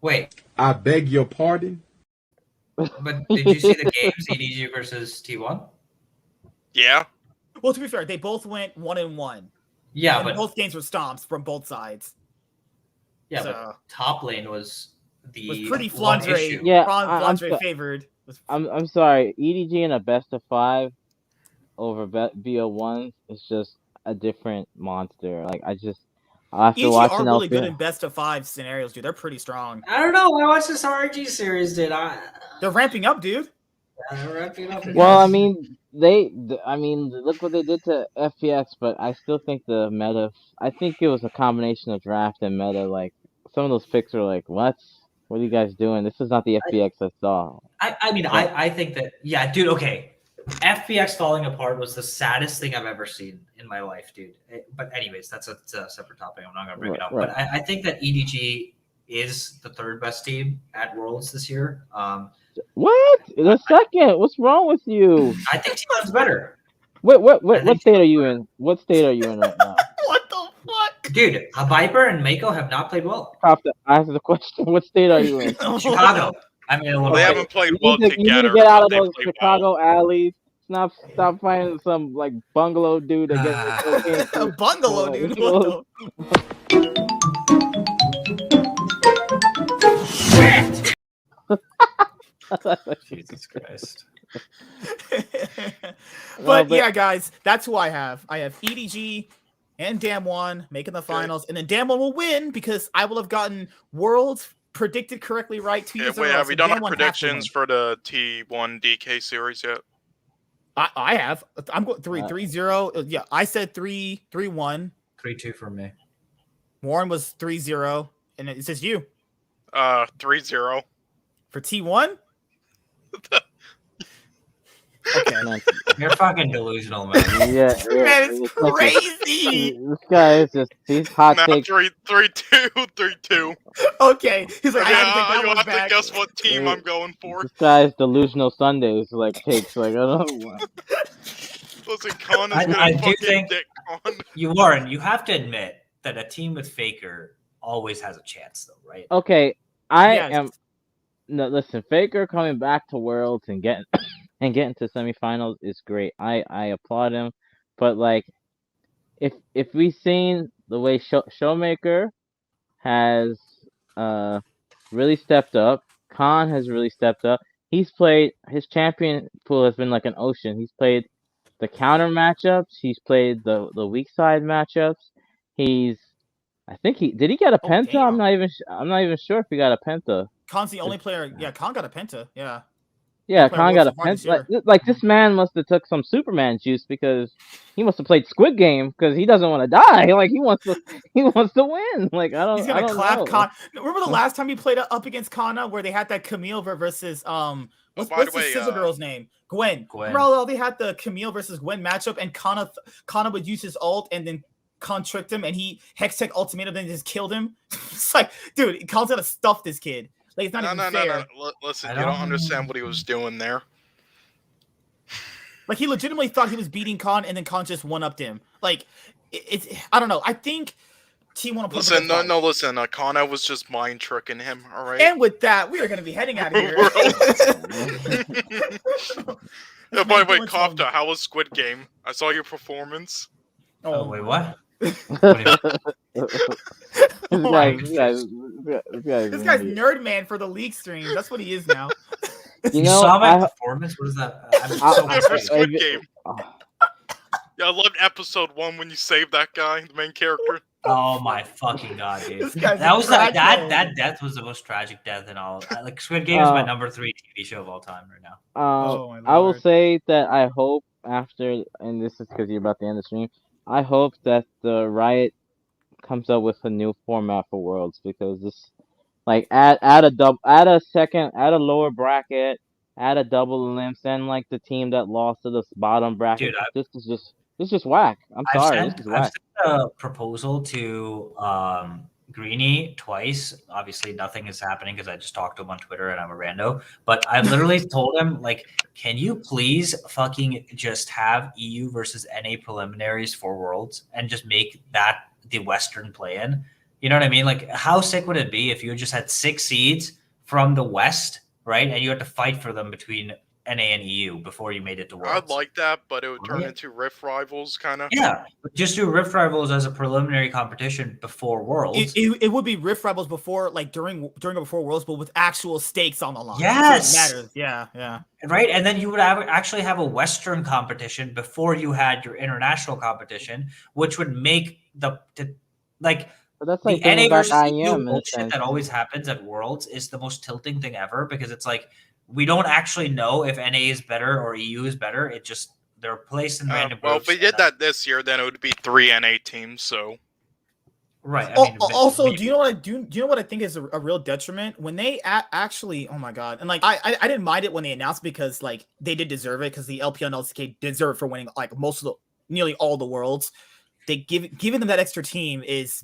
Wait. I beg your pardon? But did you see the games, EDG versus T1? Yeah. Well, to be fair, they both went 1-1. Yeah, but both games were stomps from both sides. Yeah, but top lane was pretty Flandre. Yeah, Flandre favored. I'm sorry. EDG in a best of 5 over BO1 is just a different monster. Like after watching are really good in best of 5 scenarios, dude. They're pretty strong. I don't know. I watched this RNG series, dude. They're ramping up, dude. Yeah, they're ramping up. Well, I mean, look what they did to FPX, but I still think the meta. I think it was a combination of draft and meta. Like some of those picks are like, what? What are you guys doing? This is not the FPX I saw. I think that, yeah, dude. Okay. FPX falling apart was the saddest thing I've ever seen in my life, dude. But anyways, that's a separate topic. I'm not going to bring it up. Right. But I think that EDG is the third best team at Worlds this year. What? The second? What's wrong with you? I think T1's better. What state are you in? What state are you in right now? What the fuck? Dude, Viper and Mako have not played well. Answer the question. What state are you in? Chicago. I mean, they haven't played well together. You need to get out of those Chicago alleys Stop finding some like bungalow dude that gets cocaine. A bungalow, like, dude. What the? Jesus Christ. but yeah, guys, that's who I have. I have EDG and Damwon making the finals, and then Damwon will win because I will have gotten Worlds predicted correctly right 2 years in a row. Have we So done our Damwon has to predictions win. for the T1 DK series yet? I have. I'm going 3-0. Yeah, I said 3-1. 3-2 for me. Warren was 3-0, and it says you 3-0 for T1. Okay, You're fucking delusional, man. Yeah, man, it's crazy. This guy is just these hot takes. 3-2, 3-2. Okay, he's like, I Yeah, have to take that you'll one have back. to guess what team I'm going for. This guy's delusional Sundays like takes like I don't know. Listen, Con is I gonna do fucking think- get Con. Warren, you have to admit that a team with Faker always has a chance, though, right? Okay, I Yes. am. No, listen, Faker coming back to Worlds and getting to semifinals is great. I applaud him, but like, if we've seen the way Showmaker has really stepped up, Khan has really stepped up. He's played his champion pool has been like an ocean. He's played the counter matchups. He's played the weak side matchups. I think he get a penta. Damn. I'm not even sure if he got a penta. Khan's the only player. Yeah, Khan got a penta. Yeah. Yeah, Player Khan got a Worlds so far this penta. year. Like this man must have took some Superman juice because he must have played Squid Game because he doesn't want to die. Like he wants to win. Like I don't. He's I gonna don't clap know. Khan. Remember the last time he played up against Kana where they had that Camille versus what's by the the way, scissor girl's name? Gwen. Gwen. Remember how they had the Camille versus Gwen matchup and Kana would use his ult and then Khan tricked him and he Hextech ultimatum then just killed him. It's like, dude, Khan's gonna stuff this kid. Like it's not even fair. No. Listen, I you don't don't- understand what he was doing there. Like he legitimately thought he was beating Khan and then Khan just one-upped him. Like it's I don't know. I think T1 will put Listen, him in the listen. Kana was just mind tricking him. All right. And with that, we are going to be heading out of here. Yeah, by the way, Kofta, how was Squid Game? I saw your performance. Oh, wait, what? This Oh guy's This guy's nerd man for the league stream. That's what he is now. You You know, saw my I- performance? What is that? I'm I- so Yeah, for confused. Squid Game. Yeah, I loved episode 1 when you saved that guy, the main character. Oh my fucking god, dude! This guy's That a was like crackhead. that death was the most tragic death in all. Like Squid Game is my number 3 TV show of all time right now. Oh, my I will Lord. say that I hope after, and this is because you're about to end the stream. I hope that the Riot comes up with a new format for Worlds because this, like, add a lower bracket, add a double limb, send like the team that lost to the bottom bracket. Dude, This is just whack. I'm sorry, this is I've whack. sent a proposal to Greeny twice. Obviously, nothing is happening because I just talked to him on Twitter and I'm a rando. But I've literally told him, like, can you please fucking just have EU versus NA preliminaries for Worlds and just make that the Western play-in? You know what I mean? Like, how sick would it be if you just had 6 seeds from the West, right? And you had to fight for them between NA and EU before you made it to Worlds. I'd like that, but it would turn Right. into Rift Rivals, kind of. Yeah, just do Rift Rivals as a preliminary competition before Worlds. It would be Rift Rivals before, like during or before Worlds, but with actual stakes on the line. Yes! So it matters. Yeah. Right, and then you would actually have a Western competition before you had your international competition, which would make like But that's the like NA bringing back versus EU IM in a bullshit sense. that always happens at Worlds is the most tilting thing ever because it's like we don't actually know if NA is better or EU is better. It just they're placed in random Well, groups. if we did that this year, then it would be 3 NA teams. So right. I Oh, mean, also, maybe- do you know what do you know what I think is a real detriment when they actually? Oh my god! And like I didn't mind it when they announced because like they did deserve it because the LPL and LCK deserve for winning like nearly all the worlds. They giving them that extra team it's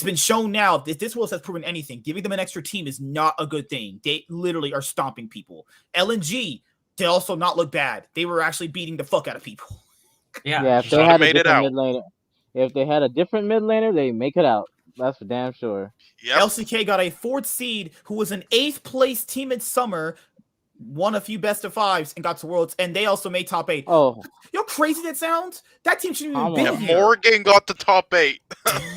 been shown now that this Worlds has proven anything. Giving them an extra team is not a good thing. They literally are stomping people. LNG they also not look bad. They were actually beating the fuck out of people. yeah. If they had a made it different out. mid laner, if they had a different mid laner, they make it out. That's for damn sure. yep. LCK got a 4th seed who was an 8th place team in summer won a few best of fives and got to Worlds, and they also made top 8. Oh, You know how crazy that sounds? That team shouldn't even Hanwha. been Yeah, here. Morgan got the top 8.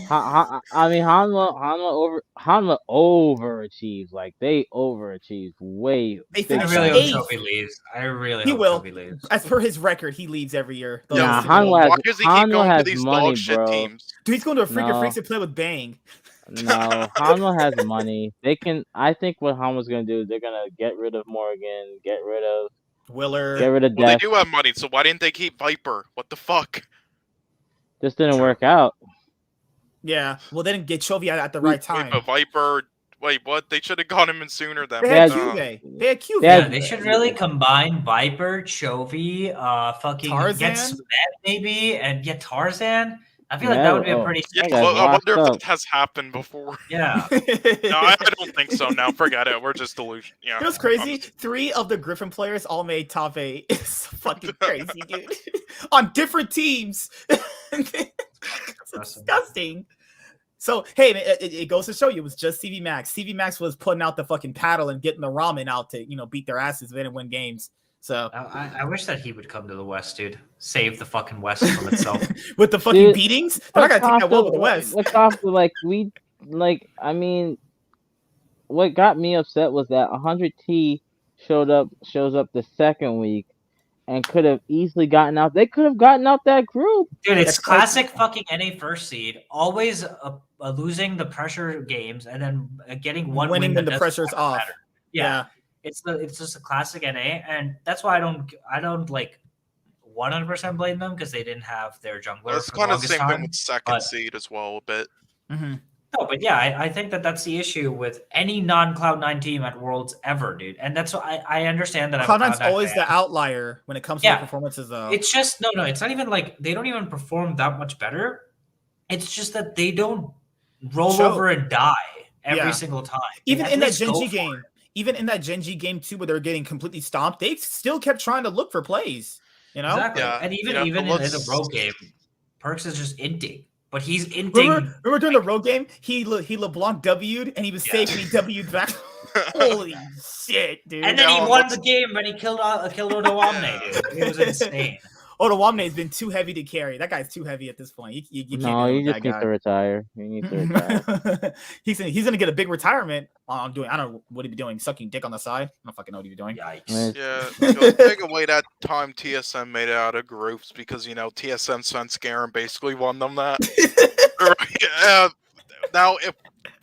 I mean, Hanwha overachieved. Like they overachieved way. They I finished really hope 8th. Chovy leaves. I really He hope will. Chovy leaves. As per his record, he leaves every year. Yeah, Nah, Those- Hanwha why does he keep Hanwha going to has these money, dog shit bro. teams? Dude, he's going to a freaking No. freaks to play with Bang. No, Hanwha has money. They can. I think what Hanwha's gonna do, they're gonna get rid of Morgan, get rid of Willer. Well, they Death. do have money, so why didn't they keep Viper? What the fuck? Just didn't True. work out. Yeah. Well, they didn't get Chovy out at the We- right time. Wait, but Viper. Wait, what? They should have got him in sooner than. They Yeah, had but, Cuvee. They had Cuvee. Yeah, Yeah, they should really combine Viper, Chovy, fucking Tarzan? get Smet maybe, and get Tarzan. I feel like Yeah, that would be a oh. pretty Yeah, That sick. guy's well, I wonder if locked that has happened before. Yeah. No, I don't think so. Now, forget it. We're just delusion. Yeah. It was crazy. 3 of the Griffin players all made top 8. It's fucking crazy, dude. On different teams. It's disgusting. So, hey, man, it goes to show you, it was just CV Max. CV Max was putting out the fucking paddle and getting the ramen out to, beat their asses and win games. So, I wish that he would come to the West, dude. Save the fucking West from itself. with the fucking Dude, beatings, they're not gonna take that well with the West. Look off the I mean, what got me upset was that 100T shows up the second week and could have easily gotten out. They could have gotten out that group. Dude, it's That's classic fucking NA first seed. Always losing the pressure games and then getting one Winning win when that the doesn't pressure's fucking off. matter. Yeah. It's just a classic NA, and that's why I don't like 100% blame them because they didn't have their jungler. It's for the kind of the longest same time. thing with second but- seed as well, a bit. Mm-hmm. No, but yeah, I think that's the issue with any non-Cloud9 team at Worlds ever, dude. And that's why I understand that. Cloud9's I'm a Cloud9 always fan. the outlier when it comes to Yeah. the performances, though. It's just no. It's not even like they don't even perform that much better. It's just that they don't roll Choke. over and die every Yeah. single time. They Even at in that least go Genji for game, it. even in that Genji game too, where they're getting completely stomped, they still kept trying to look for plays. Exactly. Yeah, And even yeah, even but in the let's- rogue game, Perks is just inting, but he's inting. Remember during the road game, he LeBlanc W'd and he was safe and he W'd back. Holy shit, dude! And then he Yeah, won let's- the game when he killed Odawamne, dude. It was insane. Odawamne has been too heavy to carry. That guy's too heavy at this point. You can't No, deal you with just that need guy. to retire. You need to retire. he's gonna get a big retirement on doing. I don't know what he'd be doing, sucking dick on the side. I don't fucking know what he'd be doing. Yikes. Yeah, take away that time TSM made it out of groups because TSM Svenskar and basically won them that. Right, now if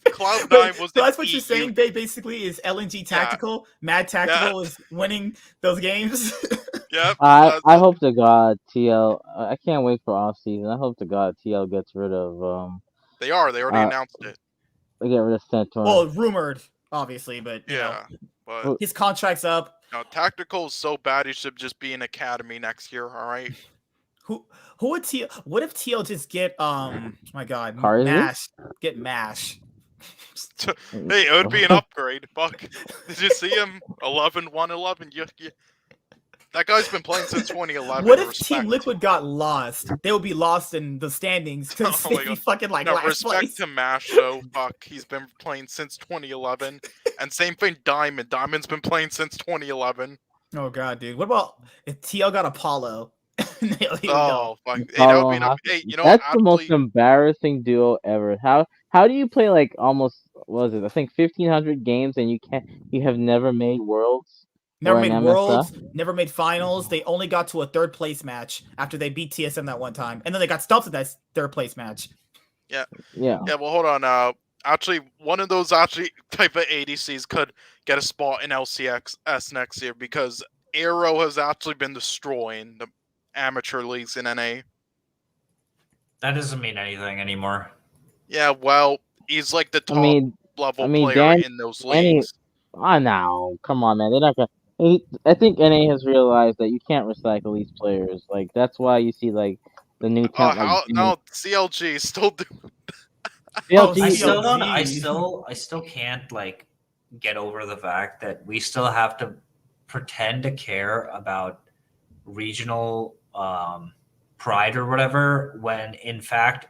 Cloud9 was So the that's what you're EU saying, basically, is LNG tactical. Mad tactical is winning those games. Yep. I hope to God TL. I can't wait for off season. I hope to God TL gets rid of They already announced it. They get rid of Centaur. Well, rumored, obviously, but you know, Yeah, but his contract's up. tactical is so bad he should just be in academy next year. All right. Who would TL? What if TL just get my God, Carzzy? Mash? Get Mash. Hey, it would be an upgrade. Fuck. Did you see him? 11-1-11. That guy's been playing since 2011. What if respect. Team Liquid got lost? They would be lost in the standings because Oh my they'd be God. fucking like No, last respect place. to Mash though. Fuck, he's been playing since 2011, and same thing Diamond. Diamond's been playing since 2011. Oh God, dude. What about if TL got Apollo? Here we go. Oh fuck, hey, that would be Apollo, hey, That's the most actually, embarrassing duo ever. How do you play like almost what was it? I think 1,500 games and you have never made worlds. Never or made an worlds, MSF? never made finals. They only got to a third place match after they beat TSM that one time, and then they got stumped at that third place match. Yeah. yeah. Well, hold on. Actually, one of those type of ADCs could get a spot in LCS next year because Aero has actually been destroying the amateur leagues in NA. That doesn't mean anything anymore. Yeah, well, he's like the top level player Dan- in those Danny- leagues. Oh no, come on, man. They're not gonna. I think NA has realized that you can't recycle these players. Like that's why you see like the new Oh, talent. no, CLG is still doing. CLG I CLG. still don't. I still can't like get over the fact that we still have to pretend to care about regional pride or whatever when in fact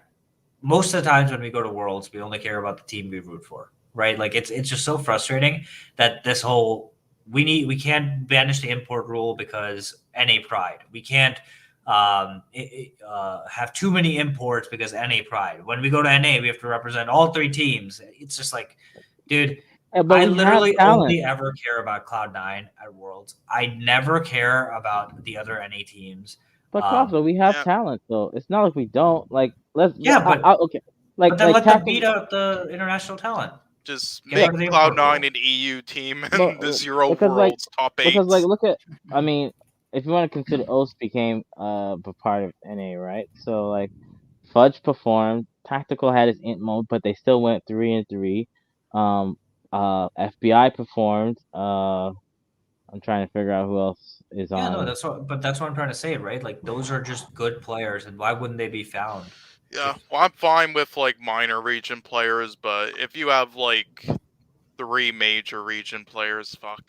most of the times when we go to Worlds we only care about the team we root for, right? Like it's just so frustrating that this whole we can't banish the import rule because NA pride. We can't have too many imports because NA pride. When we go to NA, we have to represent all 3 teams. It's just like, dude, But I we literally have talent. only ever care about Cloud9 at Worlds. I never care about the other NA teams. But Costa, we have talent though. It's not like we don't. Like okay. But then let them tactical- beat out the international talent. Just Get make Cloud9 an EU team and the 0 Worlds top 8. Because look at, I mean, if you want to consider OS became a part of NA, right? So like Fudge performed, Tactical had his int mode, but they still went 3-3. FBI performed. I'm trying to figure out who else is on. Yeah, no, that's what I'm trying to say, right? Like those are just good players, and why wouldn't they be found? Yeah, well, I'm fine with like minor region players, but if you have like 3 major region players, fuck.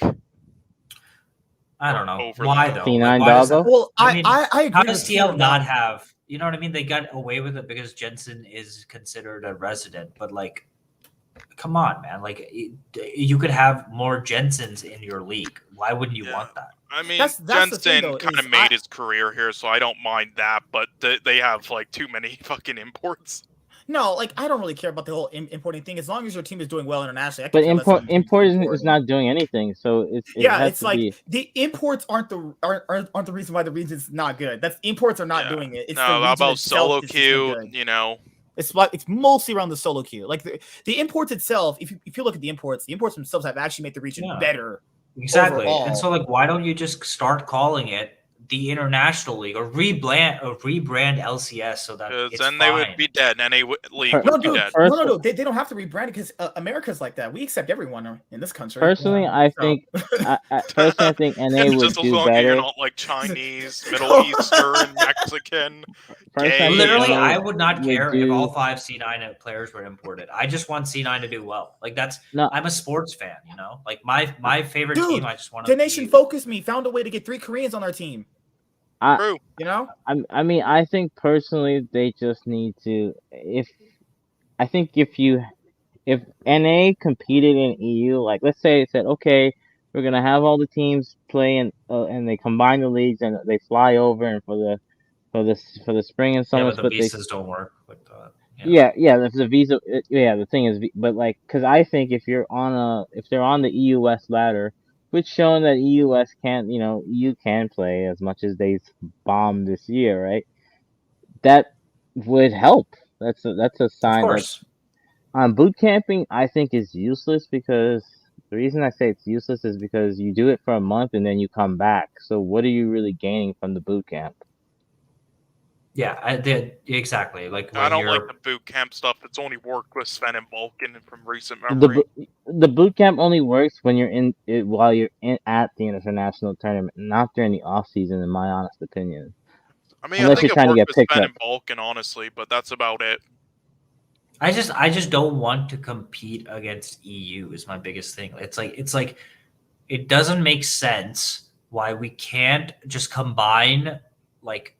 I don't know why though. C9 like, Doggo? Well, I agree. How does TL not have? You know what I mean? They got away with it because Jensen is considered a resident, but like, come on, man! Like, you could have more Jensens in your league. Why wouldn't you want that? I mean, that's Jensen kind of made his career here, so I don't mind that. But they have like too many fucking imports. No, like I don't really care about the whole importing thing as long as your team is doing well internationally. But import is not doing anything, so it's like the imports aren't the reason why the region's not good. That's imports are not doing it. It's no, how about solo queue? You know, it's mostly around the solo queue. Like the imports itself. If you look at the imports themselves have actually made the region better. Exactly, overall. And so like, why don't you just start calling it the International League or rebrand LCS so that it's then they would be dead. NA League would be dead. No, they don't have to rebrand it because America's like that. We accept everyone in this country. Personally, I think NA would just do as better. You're not like Chinese, Middle Eastern, Mexican. Literally, I would not care if all 5 C9 players were imported. I just want C9 to do well. Like I'm a sports fan, you know. Like my favorite team. I just want the nation focused me, found a way to get 3 Koreans on our team. True. You know, I mean, I think personally they just need to. If NA competed in EU, like let's say it said, okay, we're gonna have all the teams play and they combine the leagues and they fly over and for the spring and summer. Yeah, but the visas don't work like that. Yeah, the visa. The thing is, but like, because I think if they're on the EU West ladder, which shown that EU can play as much as they've bombed this year, right? That would help. That's a sign. Of course. Boot camping, I think, is useless because the reason I say it's useless is because you do it for a month and then you come back. So what are you really gaining from the boot camp? Yeah, I did exactly. Like I don't like the boot camp stuff. It's only worked with Sven and Vulcan from recent memory. The boot camp only works when you're in it while you're at the international tournament, not during the off season, in my honest opinion. I mean, I think it worked with Sven and Vulcan, honestly, but that's about it. I just don't want to compete against EU. Is my biggest thing. It's like it doesn't make sense why we can't just combine like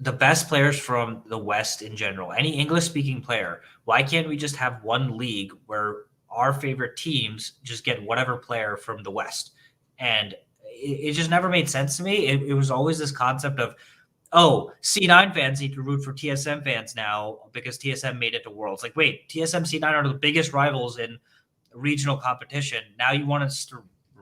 the best players from the West in general, any English-speaking player. Why can't we just have one league where our favorite teams just get whatever player from the West? And it just never made sense to me. It was always this concept of, oh, C9 fans need to root for TSM fans now because TSM made it to Worlds. Like, wait, TSM, C9 are the biggest rivals in regional competition. Now you want us to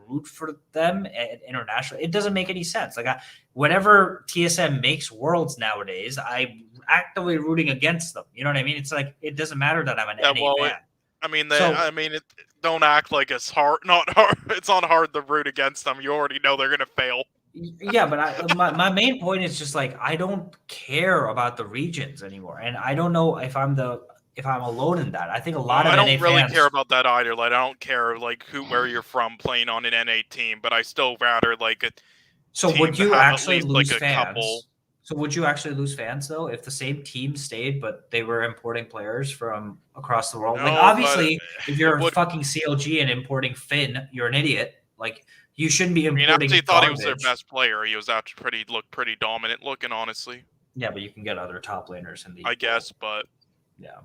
root for them at international? It doesn't make any sense. Like, whenever TSM makes Worlds nowadays, I'm actively rooting against them. You know what I mean? It's like, it doesn't matter that I'm an NA fan. Don't act like it's hard. Not hard. It's not hard to root against them. You already know they're gonna fail. Yeah, but my main point is just like, I don't care about the regions anymore, and I don't know if I'm alone in that. I think a lot of NA fans... I don't really care about that either. Like, I don't care like where you're from playing on an NA team, but I still rather like a. So would you actually lose fans? So would you actually lose fans though if the same team stayed, but they were importing players from across the world? No, like obviously, if you're a fucking CLG and importing Finn, you're an idiot. Like you shouldn't be importing. I mean, I thought he was their best player. He was actually pretty dominant looking, honestly. Yeah, but you can get other top laners in the. I guess, but yeah,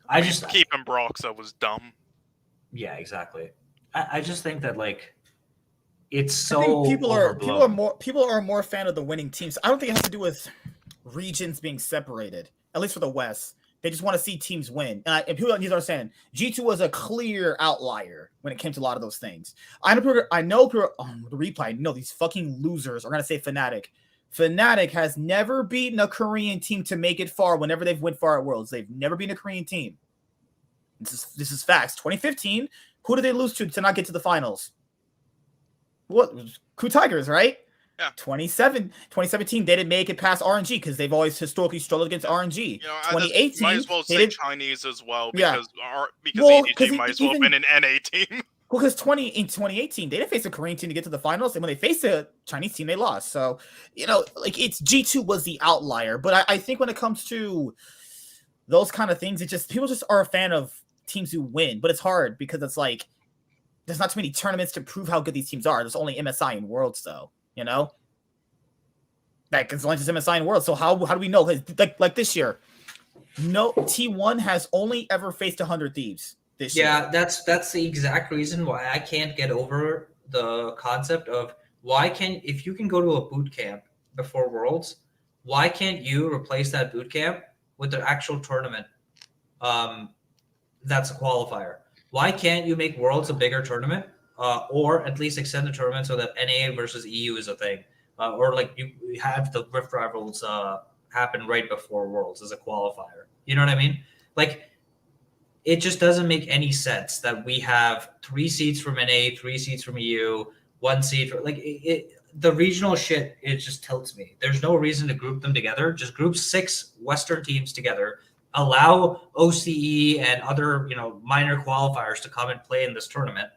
I just keeping Broxa was dumb. Yeah, exactly. I just think that like it's I so think people overblown. are more fan of the winning teams. I don't think it has to do with regions being separated. At least for the West, they just want to see teams win. And people need to understand G2 was a clear outlier when it came to a lot of those things. I know people the replay. No, these fucking losers are gonna say Fnatic. Fnatic has never beaten a Korean team to make it far. Whenever they've went far at Worlds, they've never beaten a Korean team. This is facts. 2015, who did they lose to not get to the finals? What? Coup Tigers, right? Yeah. 2017, they didn't make it past RNG because they've always historically struggled against RNG. 2018, might as well say Chinese as well because Well, EDG might as well have been an NA team. Well, because in 2018, they didn't face a Korean team to get to the finals, and when they faced a Chinese team, they lost. So, like it's G2 was the outlier, but I think when it comes to those kind of things, people just are a fan of teams who win, but it's hard because it's like there's not too many tournaments to prove how good these teams are. There's only MSI and Worlds, though. Like it's only just MSI and Worlds. So how do we know? Like this year, no T1 has only ever faced 100 Thieves this year. Yeah, that's the exact reason why I can't get over the concept of if you can go to a boot camp before Worlds, why can't you replace that boot camp with an actual tournament? That's a qualifier. Why can't you make Worlds a bigger tournament, or at least extend the tournament so that NA versus EU is a thing, or like you have the Rift Rivals happen right before Worlds as a qualifier? You know what I mean? Like, it just doesn't make any sense that we have 3 seats from NA, 3 seats from EU, 1 seat for the regional shit. It just tilts me. There's no reason to group them together. Just group 6 Western teams together. Allow OCE and other minor qualifiers to come and play in this tournament,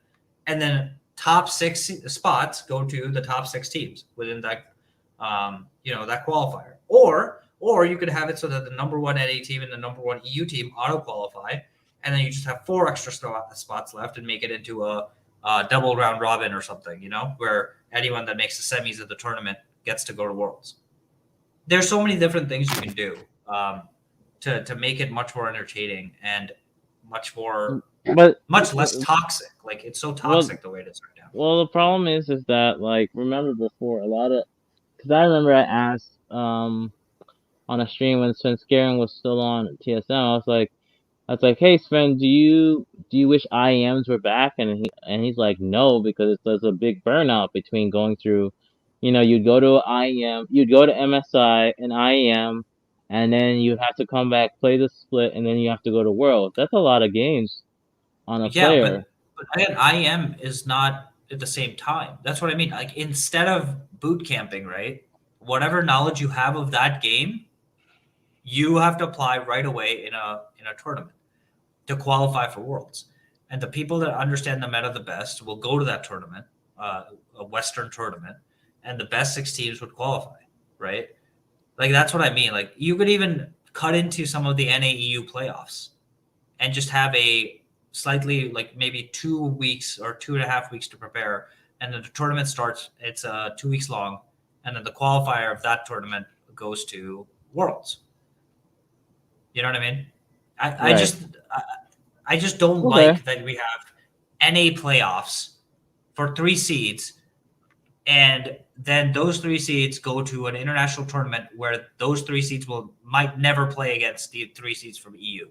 and then top 6 spots go to the top 6 teams within that that qualifier. Or you could have it so that the number 1 NA team and the number 1 EU team auto qualify, and then you just have 4 extra spots left and make it into a double round robin or something, where anyone that makes the semis of the tournament gets to go to Worlds. There's so many different things you can do to make it much more entertaining and much less toxic. Like, it's so toxic the way it is right now. Well, the problem is that, like, remember before because I remember I asked on a stream when Sven Skaren was still on TSM, I was like, hey Sven, do you wish IEMs were back? And he's like, no, because there's a big burnout between going through, you'd go to IEM, you'd go to MSI and IEM, and then you have to come back, play the split, and then you have to go to Worlds. That's a lot of games on a player. But again, IEM is not at the same time. That's what I mean. Like, instead of boot camping, right? Whatever knowledge you have of that game, you have to apply right away in a tournament to qualify for Worlds. And the people that understand the meta the best will go to that tournament, a Western tournament, and the best 6 teams would qualify, right? Like, that's what I mean. Like, you could even cut into some of the NAEU playoffs and just have a slightly, like, maybe 2 weeks or 2.5 weeks to prepare. And then the tournament starts, it's 2 weeks long. And then the qualifier of that tournament goes to Worlds. You know what I mean? I just don't like that we have NA playoffs for 3 seeds, and then those 3 seeds go to an international tournament where those 3 seeds might never play against the 3 seeds from EU.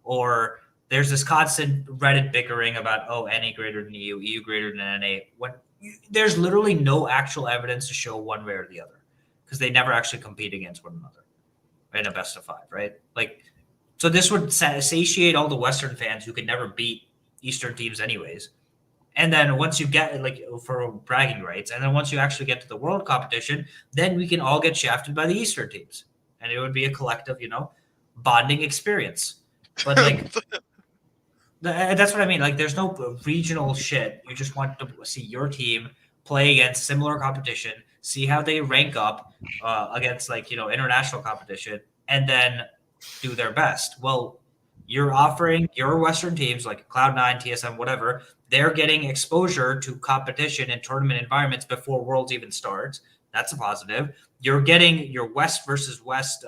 Or there's this constant Reddit bickering about, NA greater than EU greater than NA. When there's literally no actual evidence to show one way or the other, because they never actually compete against one another in a best of 5, right? Like, so this would satiate all the Western fans who could never beat Eastern teams anyways. And then once you get, like, for bragging rights, and then once you actually get to the world competition, then we can all get shafted by the Eastern teams. And it would be a collective, bonding experience. But, like, that's what I mean. Like, there's no regional shit. You just want to see your team play against similar competition, see how they rank up against, like, international competition, and then do their best. Well, you're offering your Western teams like Cloud9, TSM, whatever, they're getting exposure to competition in tournament environments before Worlds even starts. That's a positive. You're getting your West versus West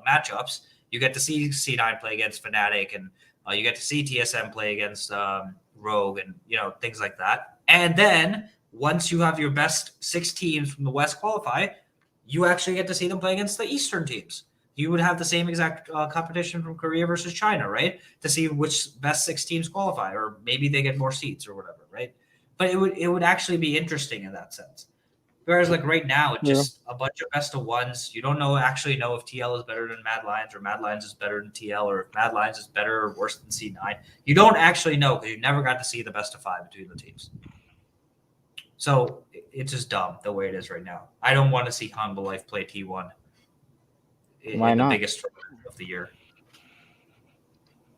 matchups. You get to see C9 play against Fnatic, and you get to see TSM play against Rogue, and things like that. And then once you have your best 6 teams from the West qualify, you actually get to see them play against the Eastern teams. You would have the same exact competition from Korea versus China, right? To see which best 6 teams qualify, or maybe they get more seats or whatever, right? But it would actually be interesting in that sense. Whereas like right now, it's just a bunch of best of ones. You don't actually know if TL is better than Mad Lions, or Mad Lions is better than TL, or if Mad Lions is better or worse than C9. You don't actually know because you never got to see the best of 5 between the teams. So it's just dumb the way it is right now. I don't want to see Hanwha Life play T1 in the biggest tournament of the year.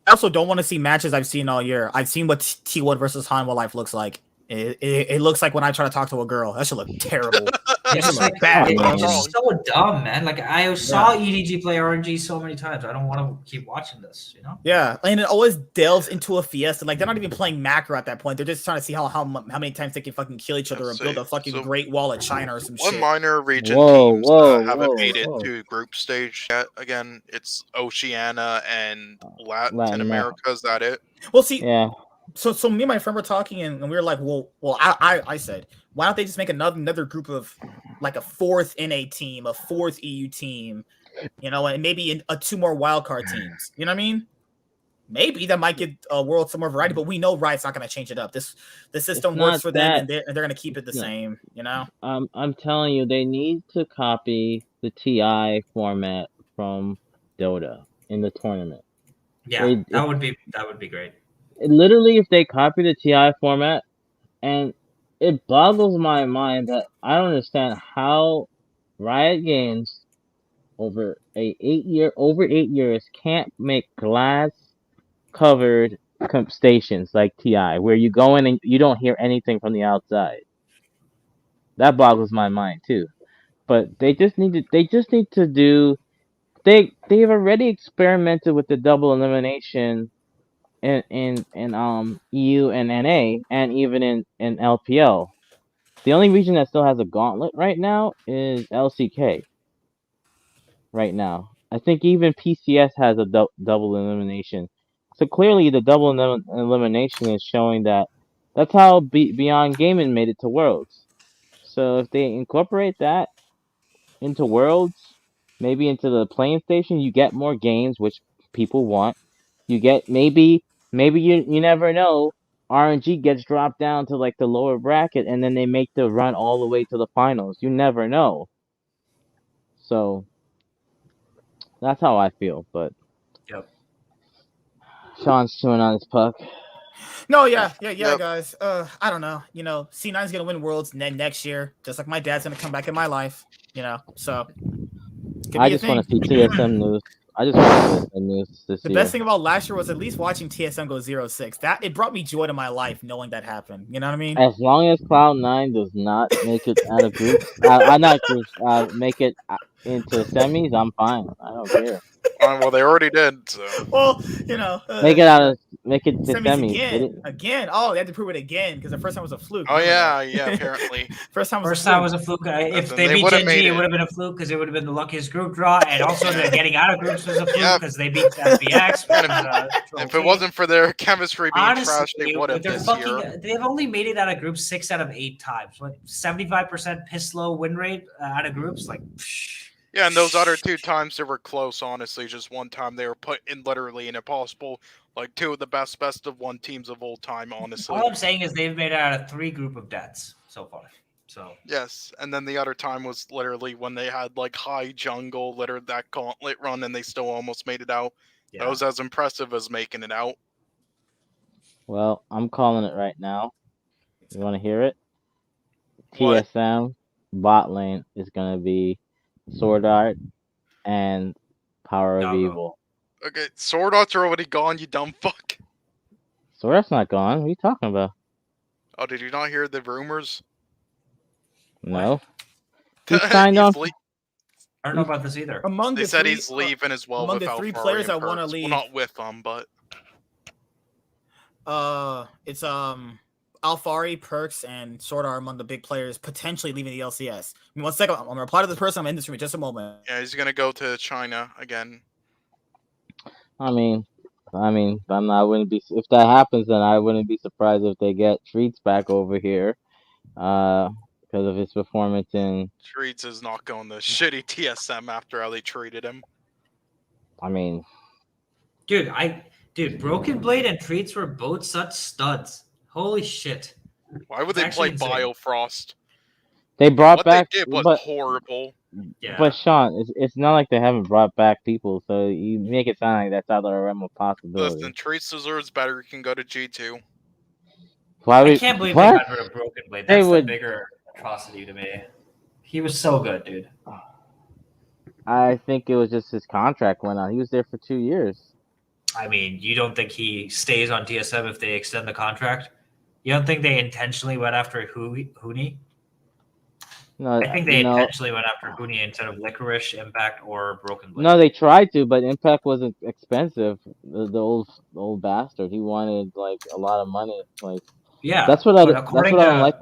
I also don't want to see matches I've seen all year. I've seen what T1 versus Hanwha Life looks like. It looks like when I try to talk to a girl. That should look terrible. It's like bad. It's just so dumb, man. Like I saw EDG play RNG so many times. I don't want to keep watching this, Yeah, and it always delves into a fiesta. Like they're not even playing macro at that point. They're just trying to see how many times they can fucking kill each other or build a fucking Great Wall at China or some shit. One minor region teams haven't made it to group stage yet. Again, it's Oceania and Latin America. Is that it? Well, see, So me and my friend were talking, and we were like, well, I said, why don't they just make another group of like a 4th NA team, a 4th EU team, and maybe 2 more wildcard teams. You know what I mean? Maybe that might give World some more variety, but we know Riot's not going to change it up. The system works for them, and they're going to keep it the same. I'm telling you, they need to copy the TI format from Dota in the tournament. Yeah, that would be great. Literally, if they copy the TI format, and it boggles my mind that I don't understand how Riot Games over 8 years can't make glass covered stations like TI, where you go in and you don't hear anything from the outside. That boggles my mind too. But they just need to do. They've already experimented with the double elimination in EU and NA, and even in LPL. The only region that still has a gauntlet right now is LCK. Right now, I think even PCS has a double elimination. So clearly, the double elimination is showing that that's how Beyond Gaming made it to Worlds. So if they incorporate that into Worlds, maybe into the playing station, you get more games, which people want. You get maybe you never know. RNG gets dropped down to like the lower bracket, and then they make the run all the way to the finals. You never know. So that's how I feel. But Sean's chewing on his puck. No, yeah, guys. I don't know. C9's gonna win Worlds next year, just like my dad's gonna come back in my life. So I just want to see TSM news. I just want to see news this year. The best thing about last year was at least watching TSM go 0-6. That it brought me joy to my life knowing that happened. You know what I mean? As long as Cloud9 does not make it out of groups, make it into semis, I'm fine. I don't care. Well, they already did. So. Well, make it to semis again. Oh, they had to prove it again because the first time was a fluke. Oh yeah, apparently. First time was a fluke. If they beat Gen G, it would have been a fluke because it would have been the luckiest group draw, and also the getting out of groups was a fluke because they beat FBX. If it wasn't for their chemistry being trash, they would have this year. They've only made it out of groups 6 out of 8 times. 75% piss low win rate out of groups, like. Yeah, and those other 2 times they were close, honestly. Just one time they were put in literally an impossible, like 2 of the best of 1 teams of all time, honestly. All I'm saying is they've made it out of 3 group of deaths so far. So yes, and then the other time was literally when they had like high jungle, literally that gauntlet run, and they still almost made it out. Yeah. That was as impressive as making it out. Well, I'm calling it right now. You want to hear it? What? TSM bot lane is going to be Sword Art and Power of Evil. Okay, Sword Art's are already gone, you dumb fuck. Sword Art's not gone. What are you talking about? Oh, did you not hear the rumors? No. He signed on. I don't know about this either. They said he's leaving as well. Among the 3 players that want to leave. Well, not with them, but. It's Alfari, Perks, and Sword are among the big players potentially leaving the LCS. I mean, 1 second. I'm gonna reply to this person. I'm in this room in just a moment. Yeah, he's gonna go to China again. I mean, I mean, I wouldn't be if that happens. Then I wouldn't be surprised if they get Treats back over here, because of his performance in. Treats is not going the shitty TSM after how they treated him. I mean, Dude, Broken Blade and Treats were both such studs. Holy shit. Why would It's they actually play insane. Biofrost? they brought What back, they did was but horrible. Yeah. but Sean, it's not like they haven't brought back people. So you make it sound like that's out of the realm of possibility. Listen, Treats deserves better. He can go to G2. Why I would can't believe what? they got rid of Broken Blade. They That's would- the bigger atrocity to me. He was so good, dude. I think it was just his contract went out. He was there for 2 years. I mean, you don't think he stays on TSM if they extend the contract? You don't think they intentionally went after Hooney? No, I think they no, intentionally went after Hooney instead of Licorice, Impact, or Broken Blade. no. They tried to, but Impact wasn't expensive. The old bastard. He wanted like a lot of money. Like Yeah, that's what I but that's what I don't like.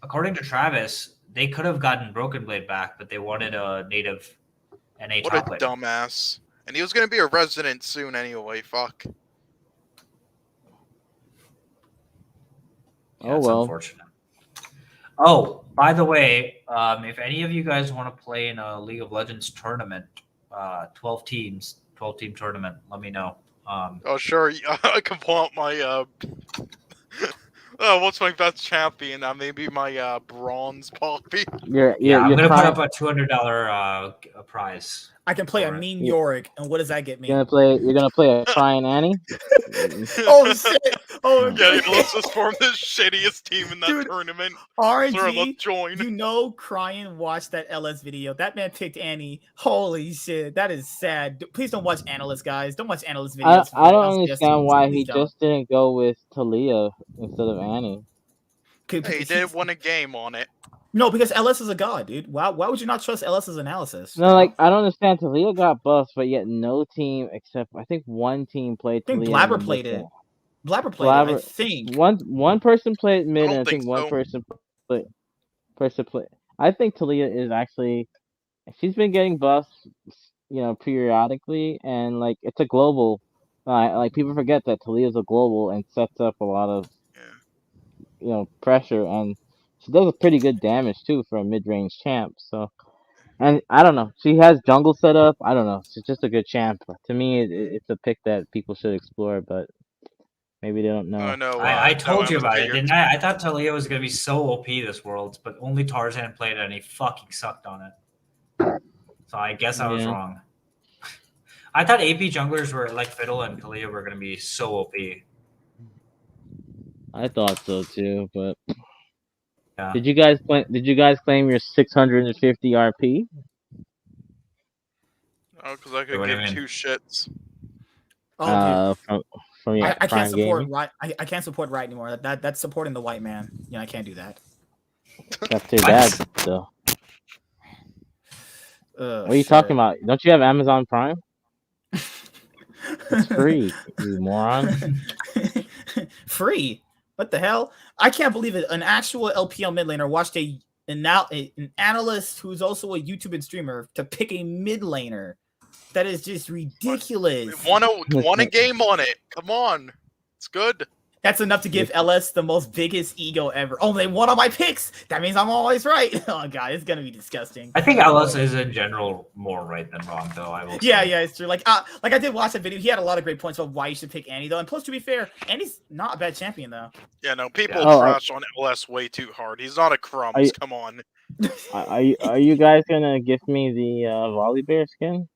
According to Travis, they could have gotten Broken Blade back, but they wanted a native NA What a top laner. dumbass. And he was going to be a resident soon anyway. Fuck. Yeah, Oh, it's well. unfortunate. Oh, by the way, if any of you guys want to play in a League of Legends tournament, 12 team tournament, let me know. Oh, sure. I can pull out my, what's my best champion? Maybe my, bronze Poppy. You're I'm you're gonna put trying, up a $200 prize. I can play a Alright. mean Yeah. Yorick, and what does that get me? you're gonna play a crying Annie. Oh shit! Oh Yeah, let's just form the shittiest team in that Dude, tournament. Sir, let's RNG, join. you know, crying. Watch that LS video. That man picked Annie. Holy shit, that is sad. Please don't watch analyst, guys. Don't watch analyst videos. I don't on understand suggestions. why Please he don't. just didn't go with Talia instead of Annie. Hey, he did win a game on it. No, because LS is a god, dude. Why would you not trust LS's analysis? No, like I don't understand. Talia got buffed, but yet no team except I think one team played I think Talia. Blabber in the played it. mid-game. Blabber played it, I Blabber- think. One person played mid, don't and I think think one so. person played. I think Talia is actually. She's been getting buffs, periodically, and like it's a global. Like people forget that Talia is a global and sets up a lot of, pressure, and she does a pretty good damage too for a mid-range champ. So, and I don't know, she has jungle set up. I don't know, she's just a good champ. To me, it's a pick that people should explore, but maybe they don't know. Oh, no. I told you about it, Amateur. didn't I? I thought Talia was gonna be so OP this world, but only Tarzan played it and he fucking sucked on it. So I guess I was Yeah. wrong. I thought AP junglers were like Fiddle and Talia were gonna be so OP. I thought so too, but Yeah. did you guys claim your 650 RP? Oh, because I could What do you give mean? 2 shits. Oh, From dude. your I can't Prime support Gaming? right. I can't support right anymore. That's supporting the white man. Yeah, I can't do that. That's too bad, though. What are you talking about? Don't you have Amazon Prime? It's free, you moron. Free? What the hell? I can't believe it. An actual LPL mid laner watched an analyst who's also a YouTube and streamer to pick a mid laner. That is just ridiculous. Won a game on it. Come on. It's good. That's enough to give LS the most biggest ego ever. Oh, they won on my picks. That means I'm always right. Oh god, it's gonna be disgusting. I think LS is in general more right than wrong, though. I will. Yeah, say. yeah, it's true. Like I did watch that video. He had a lot of great points about why you should pick Annie, though. And plus, to be fair, Annie's not a bad champion, though. Yeah, no, people Oh, trash on LS way too hard. He's not a crumbs. Come on. Are you guys gonna gift me the Volley Bear skin?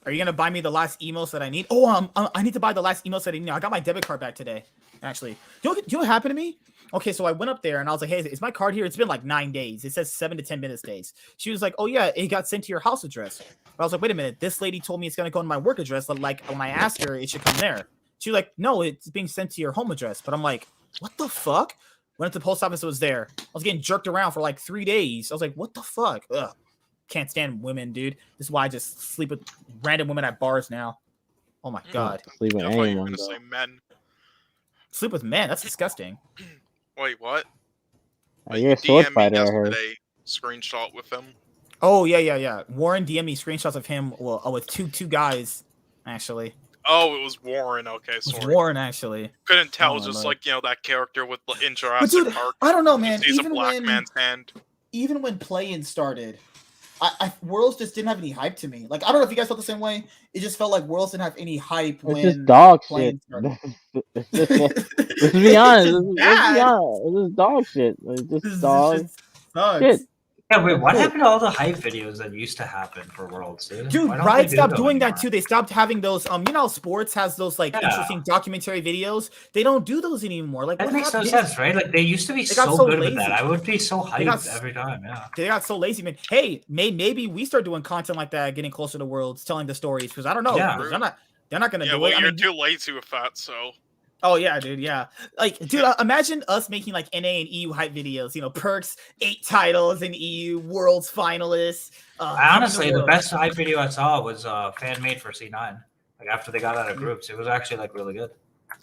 Are you gonna buy me the last emos that I need? Oh, I need to buy the last emos that I need. I got my debit card back today, actually. Do you know what happened to me? Okay, so I went up there and I was like, "Hey, is my card here?" It's been like 9 days. It says 7 to 10 business days. She was like, "Oh yeah, it got sent to your house address." But I was like, "Wait a minute. This lady told me it's gonna go to my work address. But like when I asked her, it should come there." She was like, "No, it's being sent to your home address." But I'm like, "What the fuck?" Went to the post office. It was there. I was getting jerked around for like 3 days. I was like, "What the fuck?" Ugh. Can't stand women, dude. This is why I just sleep with random women at bars now. Oh my god. Sleep with I thought you were anyone, gonna though. say men. Sleep with men? That's disgusting. Wait, what? You're a sword DM'd me fighter, I heard. yesterday. Screenshot with him. Oh yeah. Warren DM'd me screenshots of him with two guys. actually. Oh, it was Warren. Okay, It was sorry. Warren, actually. Couldn't tell, Oh, just my like that character with in But Jurassic dude, Park. I don't know, He man. sees a black man's hand. Even when play-in started, Worlds just didn't have any hype to me. Like, I don't know if you guys felt the same way. It just felt like Worlds didn't have any hype when just dog shit. play-in started. Let's be honest. It's just Let's be bad. honest. It's just dog shit. It's just This dog just sucks. shit. Yeah, wait, what happened to all the hype videos that used to happen for Worlds, dude? Dude, Why don't Riot they do stopped them doing that anymore? too. They stopped having those. You know, how sports has those like Yeah. interesting documentary videos. They don't do those anymore. Like, That what makes no happened? sense, right? Like they used to be They got so so good with lazy. that. I would be so They got hyped every time. Yeah. They got so lazy, man. Hey, maybe we start doing content like that, getting closer to Worlds, telling the stories. Because I don't know, Yeah. 'cause they're not gonna Yeah, do well, it. I you're mean, too lazy with that, so. oh yeah, dude, yeah. Like, dude, imagine us making like NA and EU hype videos. You know, Perks 8 titles in EU, Worlds finalists. Honestly, the best hype video I saw was fan made for C9. Like after they got out of groups, it was actually like really good.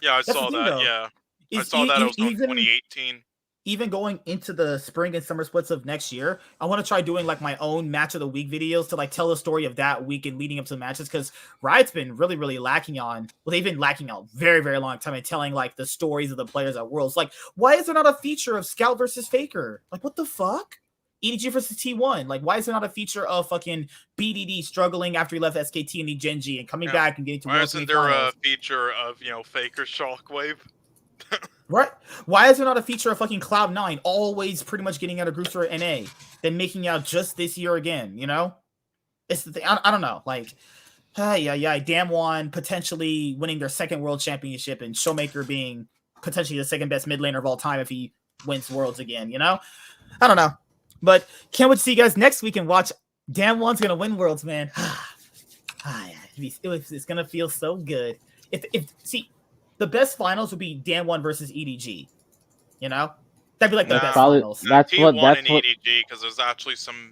Yeah, I That's the saw thing, that. though. Yeah, I Is saw that. It was on even 2018. even going into the spring and summer splits of next year, I want to try doing like my own match of the week videos to like tell the story of that week and leading up to the matches, because Riot's been really, really lacking on. Well, they've been lacking on very, very long time in telling like the stories of the players at Worlds. Like, why is there not a feature of Scout versus Faker? Like, what the fuck? EDG versus T1. Like, why is there not a feature of fucking BDD struggling after he left SKT and the Genji and coming back and getting to Why Worlds isn't there a semifinals? feature of Faker Shockwave? Right? Why is there not a feature of fucking Cloud9 always pretty much getting out of groups for NA, then making out just this year again? You know, it's the thing. I don't know. Like, yeah, Damwon potentially winning their second world championship and Showmaker being potentially the second best mid laner of all time if he wins Worlds again. You know, I don't know, but can't wait to see you guys next week and watch. Damwon's gonna win Worlds, man. It's gonna feel so good. If see. The best finals would be Dan1 versus EDG. You know? That'd be like the best finals. That's T1 what and EDG, because there's actually some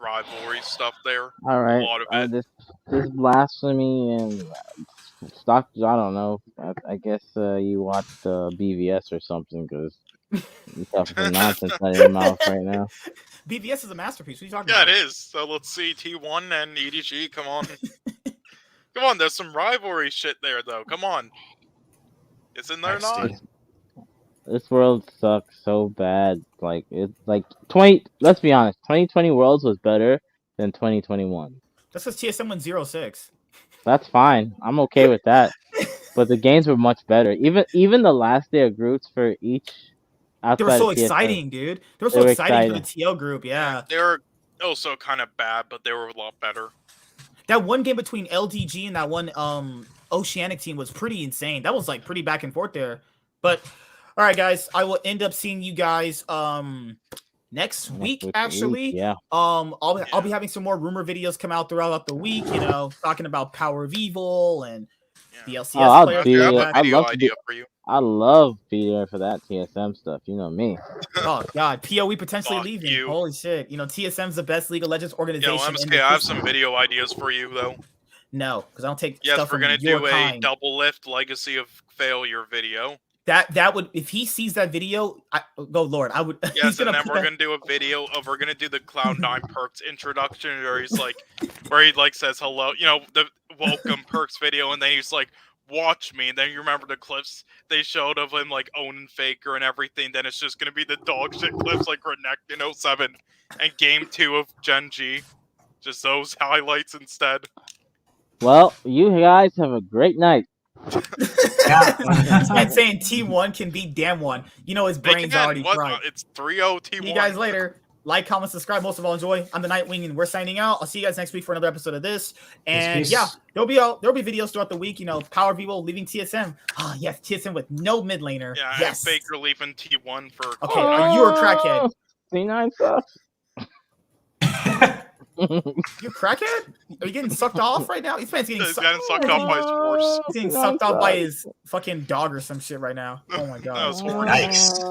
rivalry stuff there. All right. A lot of it. This blasphemy and stock. I don't know. I guess you watched BVS or something, because you have some nonsense out of your mouth right now. BVS is a masterpiece. What are you talking Yeah, about? it is. So let's see T1 and EDG. Come on. Come on, there's some rivalry shit there, though. Come on. Isn't there not? This world sucks so bad. Like it's like 20. Let's be honest. 2020 Worlds was better than 2021. That's because TSM went 0-6. That's fine. I'm okay with that. But the games were much better. Even the last day of groups for each. They were so of TSM, exciting, dude. They were so exciting for the TL group. Yeah. They were also kind of bad, but they were a lot better. That one game between LDG and that one Oceanic team was pretty insane. That was like pretty back and forth there. But all right, guys, I will end up seeing you guys next week. Actually, yeah. I'll be having some more rumor videos come out throughout the week. You know, talking about Power of Evil and the LCS players. I love being there for that TSM stuff. You know me. Oh God, PoE potentially leaving. Holy shit! You know TSM's the best League of Legends organization. Yo, MSK, I have some video ideas for you though. No, because I don't take. Yes, stuff we're from gonna do a kind. double lift Legacy of Failure video. That would, if he sees that video, go Lord, I would. Yes, and then we're gonna do a video of we're gonna do the Cloud9 perks introduction, where he's like, says hello, you know, the welcome perks video, and then he's like, watch me, and then you remember the clips they showed of him like owning Faker and everything. Then it's just gonna be the dog shit clips like Renekton in 07 and Game 2 of Genji, just those highlights instead. Well, you guys have a great night. This man saying T1 can beat Damwon. You know his brain's already fried. It's 3-0 T1. See you guys later. Like, comment, subscribe. Most of all, enjoy. I'm the Nightwing, and we're signing out. I'll see you guys next week for another episode of this. And peace. Yeah, there'll be videos throughout the week. You know, Power of Evil leaving TSM. Ah, yes, TSM with no mid laner. Yeah, yes. and Faker leaving T1 for. Okay, you're a crackhead. C9 sucks. You crackhead? Are you getting sucked off right now? This man's getting sucked off by his horse. He's getting sucked off by his fucking dog or some shit right now. Oh my god. That was horse. Nice.